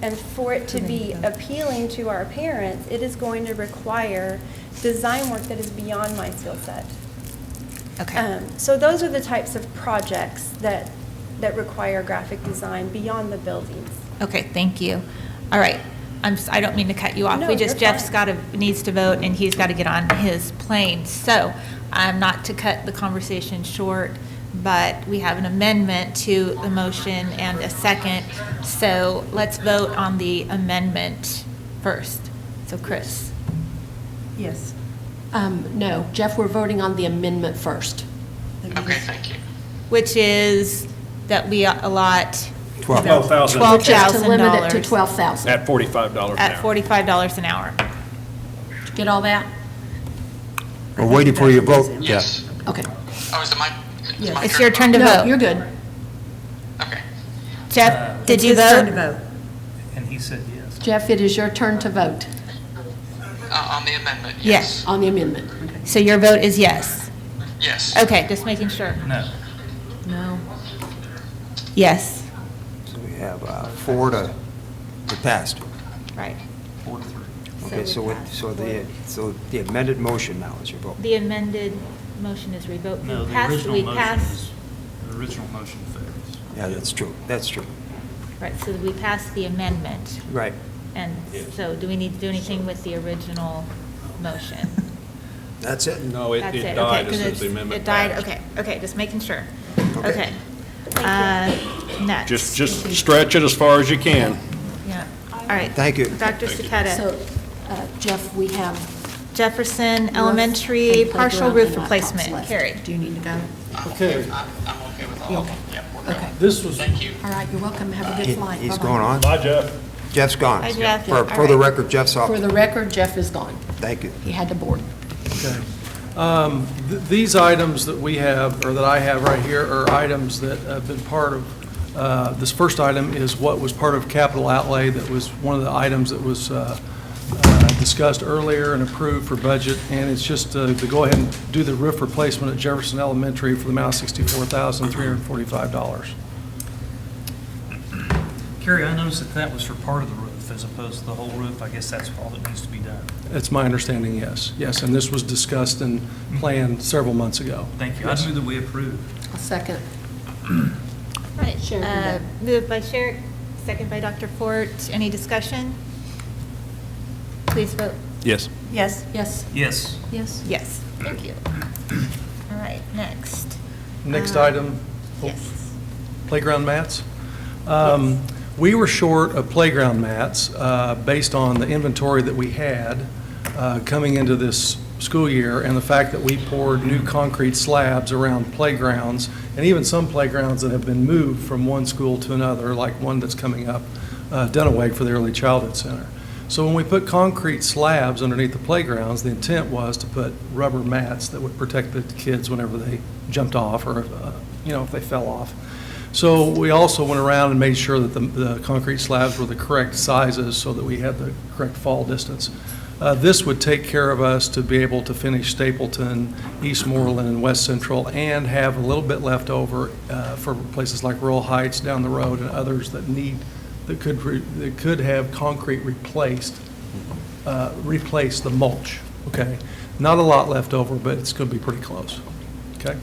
Speaker 17: and for it to be appealing to our parents, it is going to require design work that is beyond my skill set.
Speaker 2: Okay.
Speaker 17: So those are the types of projects that require graphic design beyond the buildings.
Speaker 2: Okay, thank you. All right, I don't mean to cut you off.
Speaker 17: No,
Speaker 2: We just,
Speaker 17: you're
Speaker 2: Jeff's
Speaker 17: fine.
Speaker 2: needs to vote, and he's got to get on his plane. So, not to cut the conversation short, but we have an amendment to the motion and a second. So let's vote on the amendment first. So Chris?
Speaker 18: Yes.
Speaker 10: No, Jeff, we're voting on the amendment first.
Speaker 9: Okay, thank you.
Speaker 2: Which is that we allot
Speaker 19: $12,000.
Speaker 10: Just to limit it to
Speaker 2: $12,000
Speaker 10: 12,000.
Speaker 19: At $45 an
Speaker 2: at
Speaker 19: hour.
Speaker 2: $45 an hour.
Speaker 10: Get all that?
Speaker 3: We're waiting for your vote, Jeff.
Speaker 9: Yes.
Speaker 10: Okay.
Speaker 9: Oh, is it my?
Speaker 10: Yes.
Speaker 9: my
Speaker 2: It's your turn to
Speaker 10: No,
Speaker 2: vote.
Speaker 10: you're good.
Speaker 9: Okay.
Speaker 2: Jeff, did
Speaker 18: It's
Speaker 2: you
Speaker 18: his turn to
Speaker 2: vote?
Speaker 18: vote.
Speaker 13: And he said yes.
Speaker 10: Jeff, it is your turn to vote
Speaker 9: On the amendment,
Speaker 2: Yes.
Speaker 10: on the amendment.
Speaker 2: So your vote is yes?
Speaker 9: Yes.
Speaker 2: Okay, just making sure.
Speaker 13: No.
Speaker 10: No.
Speaker 2: Yes,
Speaker 3: So we have 4 to passed.
Speaker 2: right.
Speaker 13: 4-3.
Speaker 3: Okay,
Speaker 2: So we passed
Speaker 3: so the amended motion now is your vote.
Speaker 2: The amended motion is revoked.
Speaker 13: No,
Speaker 2: We
Speaker 13: the
Speaker 2: passed-
Speaker 13: original
Speaker 2: we
Speaker 13: motion
Speaker 2: passed-
Speaker 13: is, the original motion fails.
Speaker 3: Yeah, that's true, that's true.
Speaker 2: Right, so we passed the amendment.
Speaker 3: Right.
Speaker 2: And so do we need to do anything with the original motion?
Speaker 3: That's it?
Speaker 19: No, it
Speaker 2: That's it,
Speaker 19: died
Speaker 2: okay,
Speaker 19: as
Speaker 2: 'cause
Speaker 19: soon as
Speaker 2: it's-
Speaker 19: the amendment
Speaker 2: It died,
Speaker 19: passed.
Speaker 2: okay, just making sure.
Speaker 3: Okay.
Speaker 2: Okay. Next.
Speaker 19: Just stretch it as far as you can.
Speaker 2: Yeah, all right.
Speaker 3: Thank you.
Speaker 2: Dr. Saketa.
Speaker 10: So, Jeff, we have
Speaker 2: Jefferson
Speaker 10: roof
Speaker 2: Elementary
Speaker 10: and
Speaker 2: partial
Speaker 10: playground
Speaker 2: roof
Speaker 10: and laptops
Speaker 2: replacement.
Speaker 10: left.
Speaker 2: Carrie.
Speaker 10: Do you need to go?
Speaker 8: Okay,
Speaker 9: I'm okay with
Speaker 10: You
Speaker 9: all.
Speaker 10: okay?
Speaker 9: Yep, we're good.
Speaker 10: Okay.
Speaker 8: this was,
Speaker 9: Thank you.
Speaker 10: All right, you're welcome. Have a
Speaker 3: He-
Speaker 10: good flight.
Speaker 3: He's
Speaker 10: Bye-bye.
Speaker 3: going on?
Speaker 8: bye, Jeff.
Speaker 3: Jeff's gone.
Speaker 2: Hi, Jeff.
Speaker 3: For
Speaker 2: All
Speaker 3: the
Speaker 2: right.
Speaker 3: record, Jeff's off.
Speaker 10: For the record, Jeff is gone.
Speaker 3: Thank you.
Speaker 10: He had to board.
Speaker 21: Okay. These items that we have, or that I have right here, are items that have been part of, this first item is what was part of capital outlay, that was one of the items that was discussed earlier and approved for budget, and it's just to go ahead and do the roof replacement at Jefferson Elementary for the amount of $64,345.
Speaker 13: Carrie, I noticed that that was for part of the roof as opposed to the whole roof. I guess that's all that needs to be done.
Speaker 21: That's my understanding, yes. Yes, and this was discussed and planned several months ago.
Speaker 13: Thank you. I
Speaker 21: Yes.
Speaker 13: move that we approve.
Speaker 10: A second.
Speaker 2: Right,
Speaker 10: Sharon can
Speaker 2: moved by Sherrick, second by Dr. Fort. Any discussion? Please vote.
Speaker 19: Yes.
Speaker 18: Yes.
Speaker 10: Yes.
Speaker 13: Yes.
Speaker 10: Yes.
Speaker 2: Yes, thank you. All right, next.
Speaker 21: Next item,
Speaker 2: Yes.
Speaker 21: playground mats. We were short of playground mats based on the inventory that we had coming into this school year, and the fact that we poured new concrete slabs around playgrounds, and even some playgrounds that have been moved from one school to another, like one that's coming up, Dunaway for the Early Childhood Center. So when we put concrete slabs underneath the playgrounds, the intent was to put rubber mats that would protect the kids whenever they jumped off, or, if they fell off. So we also went around and made sure that the concrete slabs were the correct sizes so that we had the correct fall distance. This would take care of us to be able to finish Stapleton, Eastmoreland, and West Central, and have a little bit left over for places like Rural Heights down the road and others that could have concrete replace the mulch, okay? Not a lot left over, but it's going to be pretty close, okay?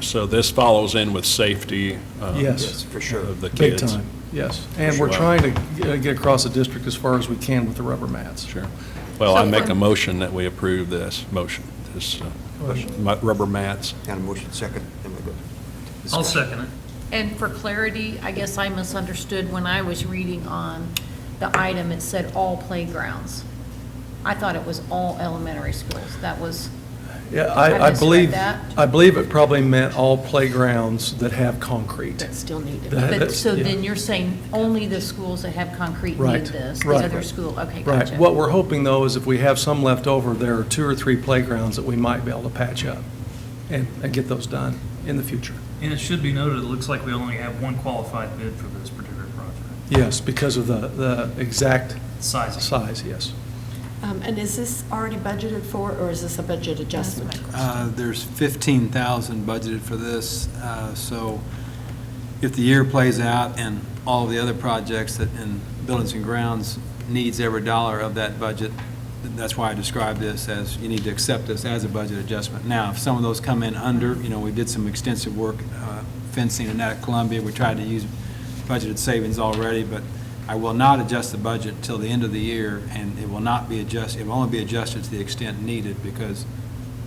Speaker 19: So this follows in with safety
Speaker 21: Yes,
Speaker 3: for sure.
Speaker 19: of the
Speaker 21: Big
Speaker 19: kids.
Speaker 21: time, yes. And
Speaker 19: Sure.
Speaker 21: we're trying to get across the district as far as we can with the rubber mats.
Speaker 19: Sure. Well, I make a motion that we approve this motion, this rubber mats.
Speaker 3: Got a motion second, then we go.
Speaker 13: I'll second it.
Speaker 1: And for clarity, I guess I misunderstood when I was reading on the item, it said all playgrounds. I thought it was all elementary schools. That was,
Speaker 21: Yeah,
Speaker 1: I
Speaker 21: I
Speaker 1: misread that.
Speaker 21: believe it probably meant all playgrounds that have concrete.
Speaker 10: That still needed.
Speaker 1: but so
Speaker 21: yeah.
Speaker 1: then you're saying only the schools that have concrete
Speaker 21: Right,
Speaker 1: need this? The
Speaker 21: right.
Speaker 1: other school, okay,
Speaker 21: Right.
Speaker 1: gotcha.
Speaker 21: What we're hoping, though, is if we have some left over, there are 2 or 3 playgrounds that we might be able to patch up and get those done in the future.
Speaker 13: And it should be noted, it looks like we only have one qualified bid for this particular project.
Speaker 21: Yes, because of the exact
Speaker 13: Sizing.
Speaker 21: size, yes.
Speaker 10: And is this already budgeted for, or is this a budget adjustment?
Speaker 4: There's 15,000 budgeted for this, so if the year plays out and all the other projects that in buildings and grounds needs every dollar of that budget, that's why I described this as, you need to accept this as a budget adjustment. Now, if some of those come in under, we did some extensive work fencing and that at Columbia. We tried to use budgeted savings already, but I will not adjust the budget till the end of the year, and it will not be adjusted, it will only be adjusted to the extent needed, because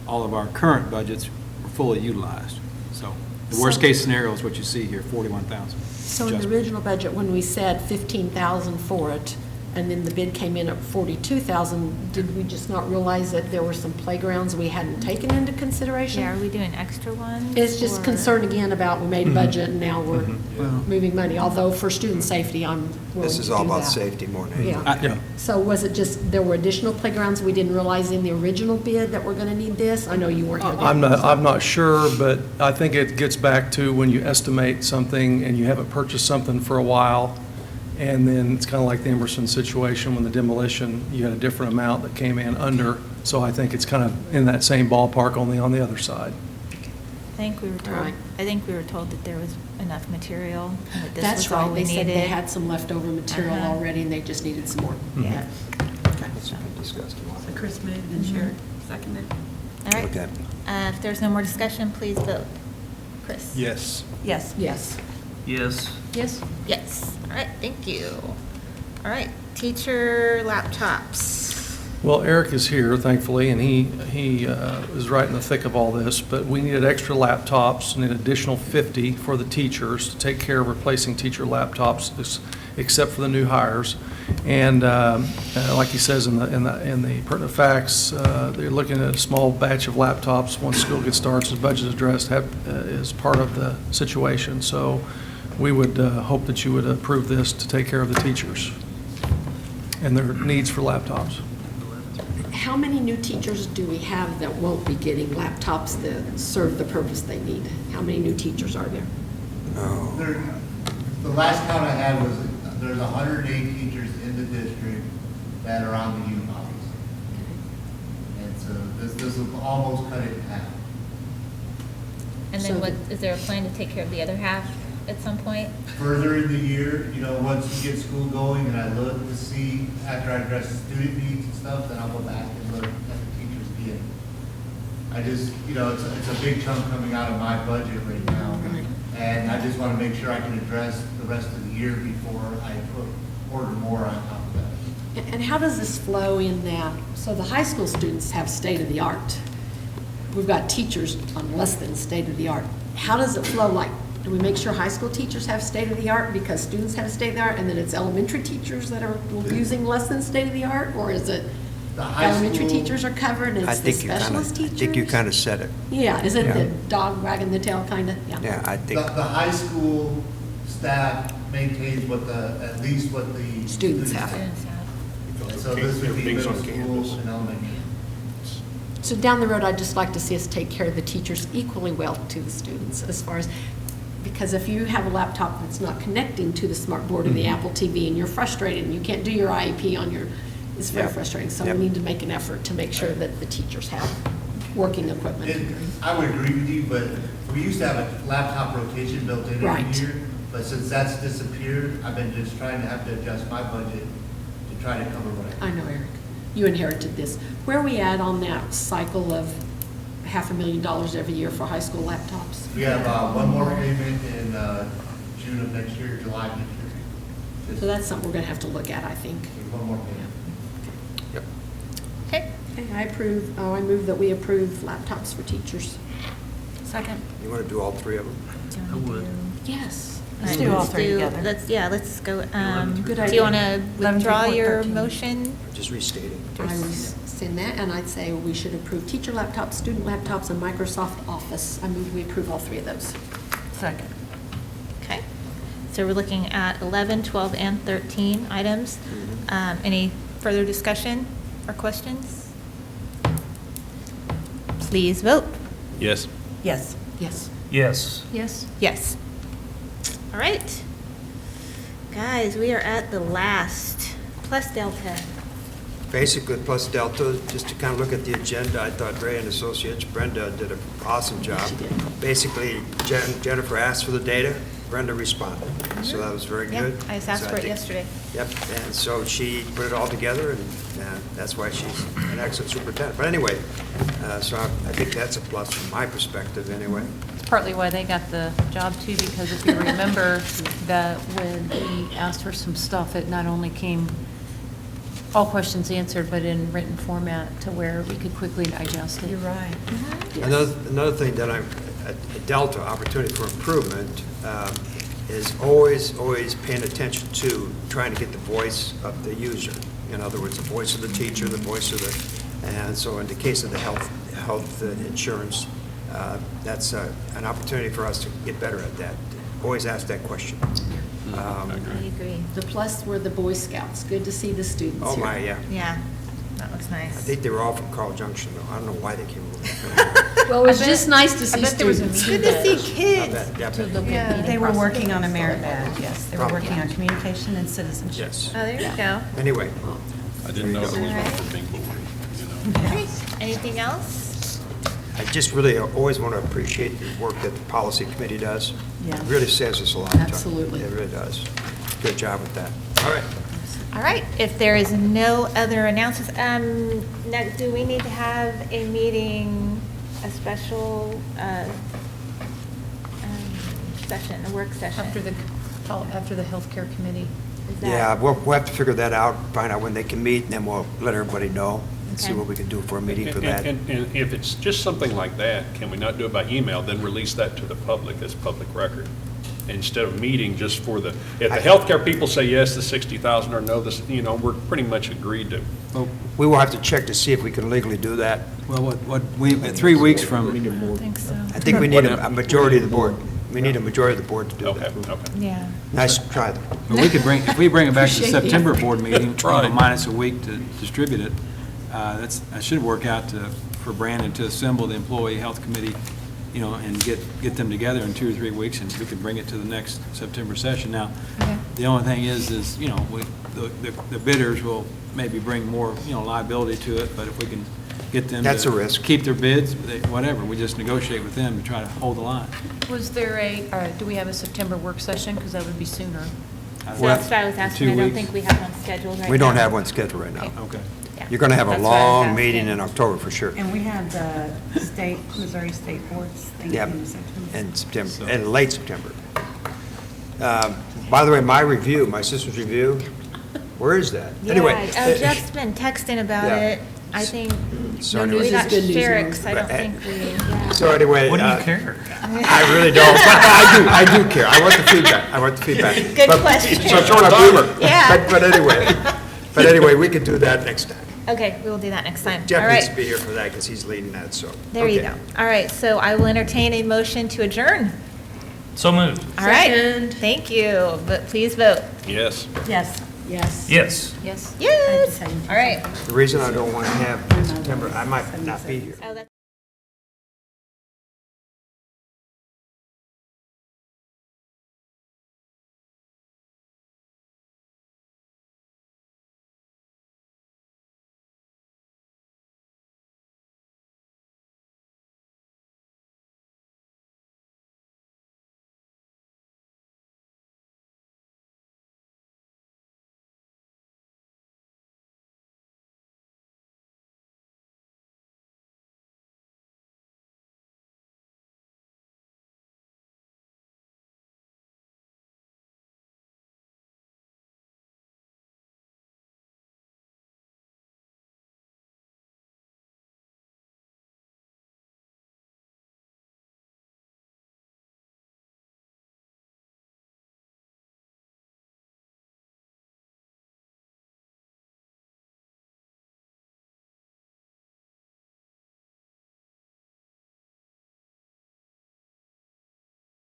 Speaker 4: all of our current budgets were fully utilized. So the worst-case scenario is what you see here, 41,000.
Speaker 10: So in the original budget, when we said 15,000 for it, and then the bid came in at 42,000, did we just not realize that there were some playgrounds we hadn't taken into consideration?
Speaker 2: Yeah, are we doing extra ones?
Speaker 10: It's just
Speaker 2: or-
Speaker 10: concern again about, we made a budget and now we're
Speaker 4: Mhm.
Speaker 10: moving money, although for student safety, I'm willing
Speaker 3: This
Speaker 10: to
Speaker 3: is
Speaker 10: do
Speaker 3: all about
Speaker 10: that.
Speaker 3: safety more than anything.
Speaker 10: Yeah. So was it just, there were additional playgrounds we didn't realize in the original bid that we're going to need this? I know you weren't here then.
Speaker 21: I'm not sure, but I think it gets back to when you estimate something and you haven't purchased something for a while, and then it's kind of like the Emerson situation when the demolition, you had a different amount that came in under, so I think it's kind of in that same ballpark, only on the other side.
Speaker 2: I think we were told,
Speaker 10: Right.
Speaker 2: I think we were told that there was enough material, and that this
Speaker 10: That's
Speaker 2: was all
Speaker 10: right,
Speaker 2: we
Speaker 10: they
Speaker 2: needed.
Speaker 10: said they had some leftover material
Speaker 2: Uh-huh.
Speaker 10: already and they just needed some more.
Speaker 2: Yeah.
Speaker 3: That's been discussed a lot.
Speaker 18: So Chris moved and Sharon seconded.
Speaker 2: All right.
Speaker 3: Okay.
Speaker 2: If there's no more discussion, please vote. Chris?
Speaker 12: Yes.
Speaker 18: Yes.
Speaker 10: Yes.
Speaker 13: Yes.
Speaker 10: Yes?
Speaker 2: Yes. All right, thank you. All right, teacher laptops.
Speaker 21: Well, Eric is here, thankfully, and he is right in the thick of all this, but we needed extra laptops and an additional 50 for the teachers to take care of replacing teacher laptops, except for the new hires. And like he says in the pertinent facts, they're looking at a small batch of laptops once school gets started, as budget addressed, is part of the situation. So we would hope that you would approve this to take care of the teachers and their needs for laptops.
Speaker 10: How many new teachers do we have that won't be getting laptops that serve the purpose they need? How many new teachers are there?
Speaker 16: The last count I had was, there's 108 teachers in the district that are on the U models. And so this will almost cut it in half.
Speaker 2: And then what, is there a plan to take care of the other half at some point?
Speaker 16: Further in the year, once we get school going and I look to see, after I address student needs and stuff, then I'll go back and look at the teachers again. I just, it's a big chunk coming out of my budget right now. And I just want to make sure I can address the rest of the year before I order more on top of that.
Speaker 10: And how does this flow in that, so the high school students have state-of-the-art. We've got teachers on less than state-of-the-art. How does it flow? Like, do we make sure high school teachers have state-of-the-art because students have state-of-the-art, and then it's elementary teachers that are using less than state-of-the-art? Or is it
Speaker 16: The high
Speaker 10: elementary
Speaker 16: school-
Speaker 10: teachers are covered, and
Speaker 3: I
Speaker 10: it's the
Speaker 3: think you kind
Speaker 10: specialist
Speaker 3: of,
Speaker 10: teachers?
Speaker 3: I think you kind of said it.
Speaker 10: Yeah, is it
Speaker 3: Yeah.
Speaker 10: the dog wagging the tail kind of?
Speaker 3: Yeah, I think.
Speaker 16: The high school staff maintains at least what the
Speaker 10: Students have.
Speaker 16: So this would be
Speaker 19: Things
Speaker 16: middle
Speaker 19: on
Speaker 16: school
Speaker 19: campus.
Speaker 16: and elementary.
Speaker 10: So down the road, I'd just like to see us take care of the teachers equally well to the students as far as, because if you have a laptop that's not connecting to the smart board or the Apple TV and you're frustrated and you can't do your IEP on your, it's very
Speaker 3: Yep.
Speaker 10: frustrating. So
Speaker 3: Yep.
Speaker 10: we need to make an effort to make sure that the teachers have working equipment.
Speaker 16: I would agree with you, but we used to have a laptop rotation built in every
Speaker 10: Right.
Speaker 16: year. But since that's disappeared, I've been just trying to have to adjust my budget to try to cover what I can.
Speaker 10: I know, Eric. You inherited this. Where are we at on that cycle of $500,000 every year for high school laptops?
Speaker 16: We have one more payment in June of next year, July next year.
Speaker 10: So that's something we're going to have to look at, I think.
Speaker 16: One more payment.
Speaker 3: Yep.
Speaker 2: Okay.
Speaker 10: Okay, I move that we approve laptops for teachers. Second.
Speaker 3: You want to do all three of them?
Speaker 13: I would.
Speaker 10: Yes.
Speaker 18: Let's do all three together.
Speaker 2: Let's go.
Speaker 10: Good
Speaker 2: Do
Speaker 10: idea.
Speaker 2: you want to
Speaker 18: 11,
Speaker 2: withdraw
Speaker 18: 3, 4,
Speaker 2: your
Speaker 18: 13.
Speaker 2: motion?
Speaker 3: Just restating.
Speaker 10: I rescind that, and I'd say we should approve teacher laptops, student laptops, and Microsoft Office. I move we approve all three of those.
Speaker 18: Second.
Speaker 2: Okay. So we're looking at 11, 12, and 13 items. Any further discussion or questions? Please vote.
Speaker 19: Yes.
Speaker 18: Yes.
Speaker 10: Yes.
Speaker 13: Yes.
Speaker 10: Yes.
Speaker 2: Yes. All right. Guys, we are at the last plus delta.
Speaker 3: Basically, plus Delta, just to kind of look at the agenda, I thought Ray and Associates, Brenda did an awesome job.
Speaker 10: She did.
Speaker 3: Basically, Jennifer asked for the data, Brenda responded, so that was very
Speaker 2: Yeah,
Speaker 3: good.
Speaker 2: I just asked
Speaker 3: So
Speaker 2: for it
Speaker 3: think-
Speaker 2: yesterday.
Speaker 3: Yep, and so she put it all together, and that's why she's an excellent superintendent. But anyway, so I think that's a plus from my perspective, anyway.
Speaker 1: It's partly why they got the job too, because if you remember that when we asked for some stuff, it not only came all questions answered, but in written format to where we could quickly digest it.
Speaker 11: You're right.
Speaker 3: Another thing that a delta opportunity for improvement is always paying attention to trying to get the voice of the user. In other words, the voice of the teacher, the voice of the, and so in the case of the health insurance, that's an opportunity for us to get better at that. Always ask that question.
Speaker 2: I agree.
Speaker 10: The plus were the Boy Scouts. Good to see the students
Speaker 3: Oh,
Speaker 10: here.
Speaker 3: my, yeah.
Speaker 2: Yeah, that looks
Speaker 3: I
Speaker 2: nice.
Speaker 3: think they were all from Carl Junction, though. I don't know why they came over.
Speaker 10: Well, it was just nice to see
Speaker 1: I bet there was a
Speaker 10: students.
Speaker 1: meeting
Speaker 2: Good to see
Speaker 1: badge
Speaker 2: kids.
Speaker 3: Yeah, I
Speaker 1: to
Speaker 3: bet.
Speaker 1: look at meeting
Speaker 18: They were
Speaker 1: process.
Speaker 18: working on a merit badge, yes. They were
Speaker 3: Probably.
Speaker 18: working on communication and citizenship.
Speaker 3: Yes.
Speaker 2: Oh, there you go.
Speaker 3: Anyway,
Speaker 19: I didn't know there was one for being born, you know.
Speaker 2: Great. Anything else?
Speaker 3: I just really always want to appreciate the work that the policy committee does.
Speaker 18: Yeah.
Speaker 3: It really saves us a lot of time.
Speaker 10: Absolutely.
Speaker 3: It really does. Good job with that. All right.
Speaker 2: All right, if there is no other announcements, now, do we need to have a meeting, a special session, a work session?
Speaker 1: After the healthcare committee.
Speaker 2: Is that-
Speaker 3: Yeah, we'll have to figure that out, find out when they can meet, and then we'll let everybody know and see
Speaker 2: Okay.
Speaker 3: what we can do for a meeting for that.
Speaker 19: And if it's just something like that, can we not do it by email, then release that to the public as public record? Instead of meeting just for the, if the healthcare people say yes, the 60,000, or no, this, you know, we're pretty much agreed to.
Speaker 4: Well,
Speaker 3: We will have to check to see if we can legally do that.
Speaker 4: what we, 3 weeks from,
Speaker 2: I think so.
Speaker 3: I think we need a majority of the board. We need a majority of the board to do
Speaker 19: Okay,
Speaker 3: that.
Speaker 19: okay.
Speaker 2: Yeah.
Speaker 3: Nice try, though.
Speaker 4: but we could bring, if we bring it back to the
Speaker 10: Appreciate the
Speaker 4: September
Speaker 10: effort.
Speaker 4: board meeting,
Speaker 19: Tried.
Speaker 4: minus a week to distribute it, that should work out for Brandon to assemble the employee health committee, you know, and get them together in 2 or 3 weeks, and we could bring it to the next September session. Now,
Speaker 2: Okay.
Speaker 4: the only thing is, you know, the bidders will maybe bring more, you know, liability to it, but if we can get them
Speaker 3: That's
Speaker 4: to
Speaker 3: a risk.
Speaker 4: keep their bids, whatever, we just negotiate with them to try to hold the line.
Speaker 1: Was there do we have a September work session? Because that would be sooner.
Speaker 2: So that's what I was asking, I
Speaker 4: 2
Speaker 2: don't
Speaker 4: weeks.
Speaker 2: think we have one scheduled right now.
Speaker 3: We don't have one scheduled right now.
Speaker 2: Okay.
Speaker 4: Okay.
Speaker 2: Yeah.
Speaker 3: You're going to have a
Speaker 2: That's what I was
Speaker 3: long
Speaker 2: asking.
Speaker 3: meeting in October, for sure.
Speaker 18: And we have the state, Missouri State Boards thing
Speaker 3: Yep,
Speaker 18: in September.
Speaker 3: in September, in late September. By the way, my sister's review, where is that? Anyway.
Speaker 2: Yeah, Jeff's been texting about
Speaker 3: Yeah.
Speaker 2: it. I think
Speaker 3: So
Speaker 10: No
Speaker 3: anyway-
Speaker 10: news
Speaker 2: we
Speaker 10: is
Speaker 2: got
Speaker 10: good news,
Speaker 2: Sherrick's, I
Speaker 10: Mark.
Speaker 2: don't think we, yeah.
Speaker 3: So anyway.
Speaker 13: What do you care?
Speaker 3: I really don't. I do care. I want the feedback.
Speaker 2: Good
Speaker 3: But-
Speaker 2: question.
Speaker 3: So it's on a beamer.
Speaker 2: Yeah.
Speaker 3: But anyway, we could do that next time.
Speaker 2: Okay, we will do that next time. All
Speaker 3: Jeff needs
Speaker 2: right,
Speaker 3: to be here for that because he's leading that, so.
Speaker 2: there you
Speaker 3: okay.
Speaker 2: go. All right, so I will entertain a motion to adjourn.
Speaker 13: So moved.
Speaker 2: All right,
Speaker 10: Second.
Speaker 2: thank you, but please vote.
Speaker 19: Yes.
Speaker 18: Yes.
Speaker 10: Yes.
Speaker 13: Yes.
Speaker 1: Yes.
Speaker 2: Yes, all right.
Speaker 3: The reason I don't want to have September, I might not be here.
Speaker 2: Oh, that's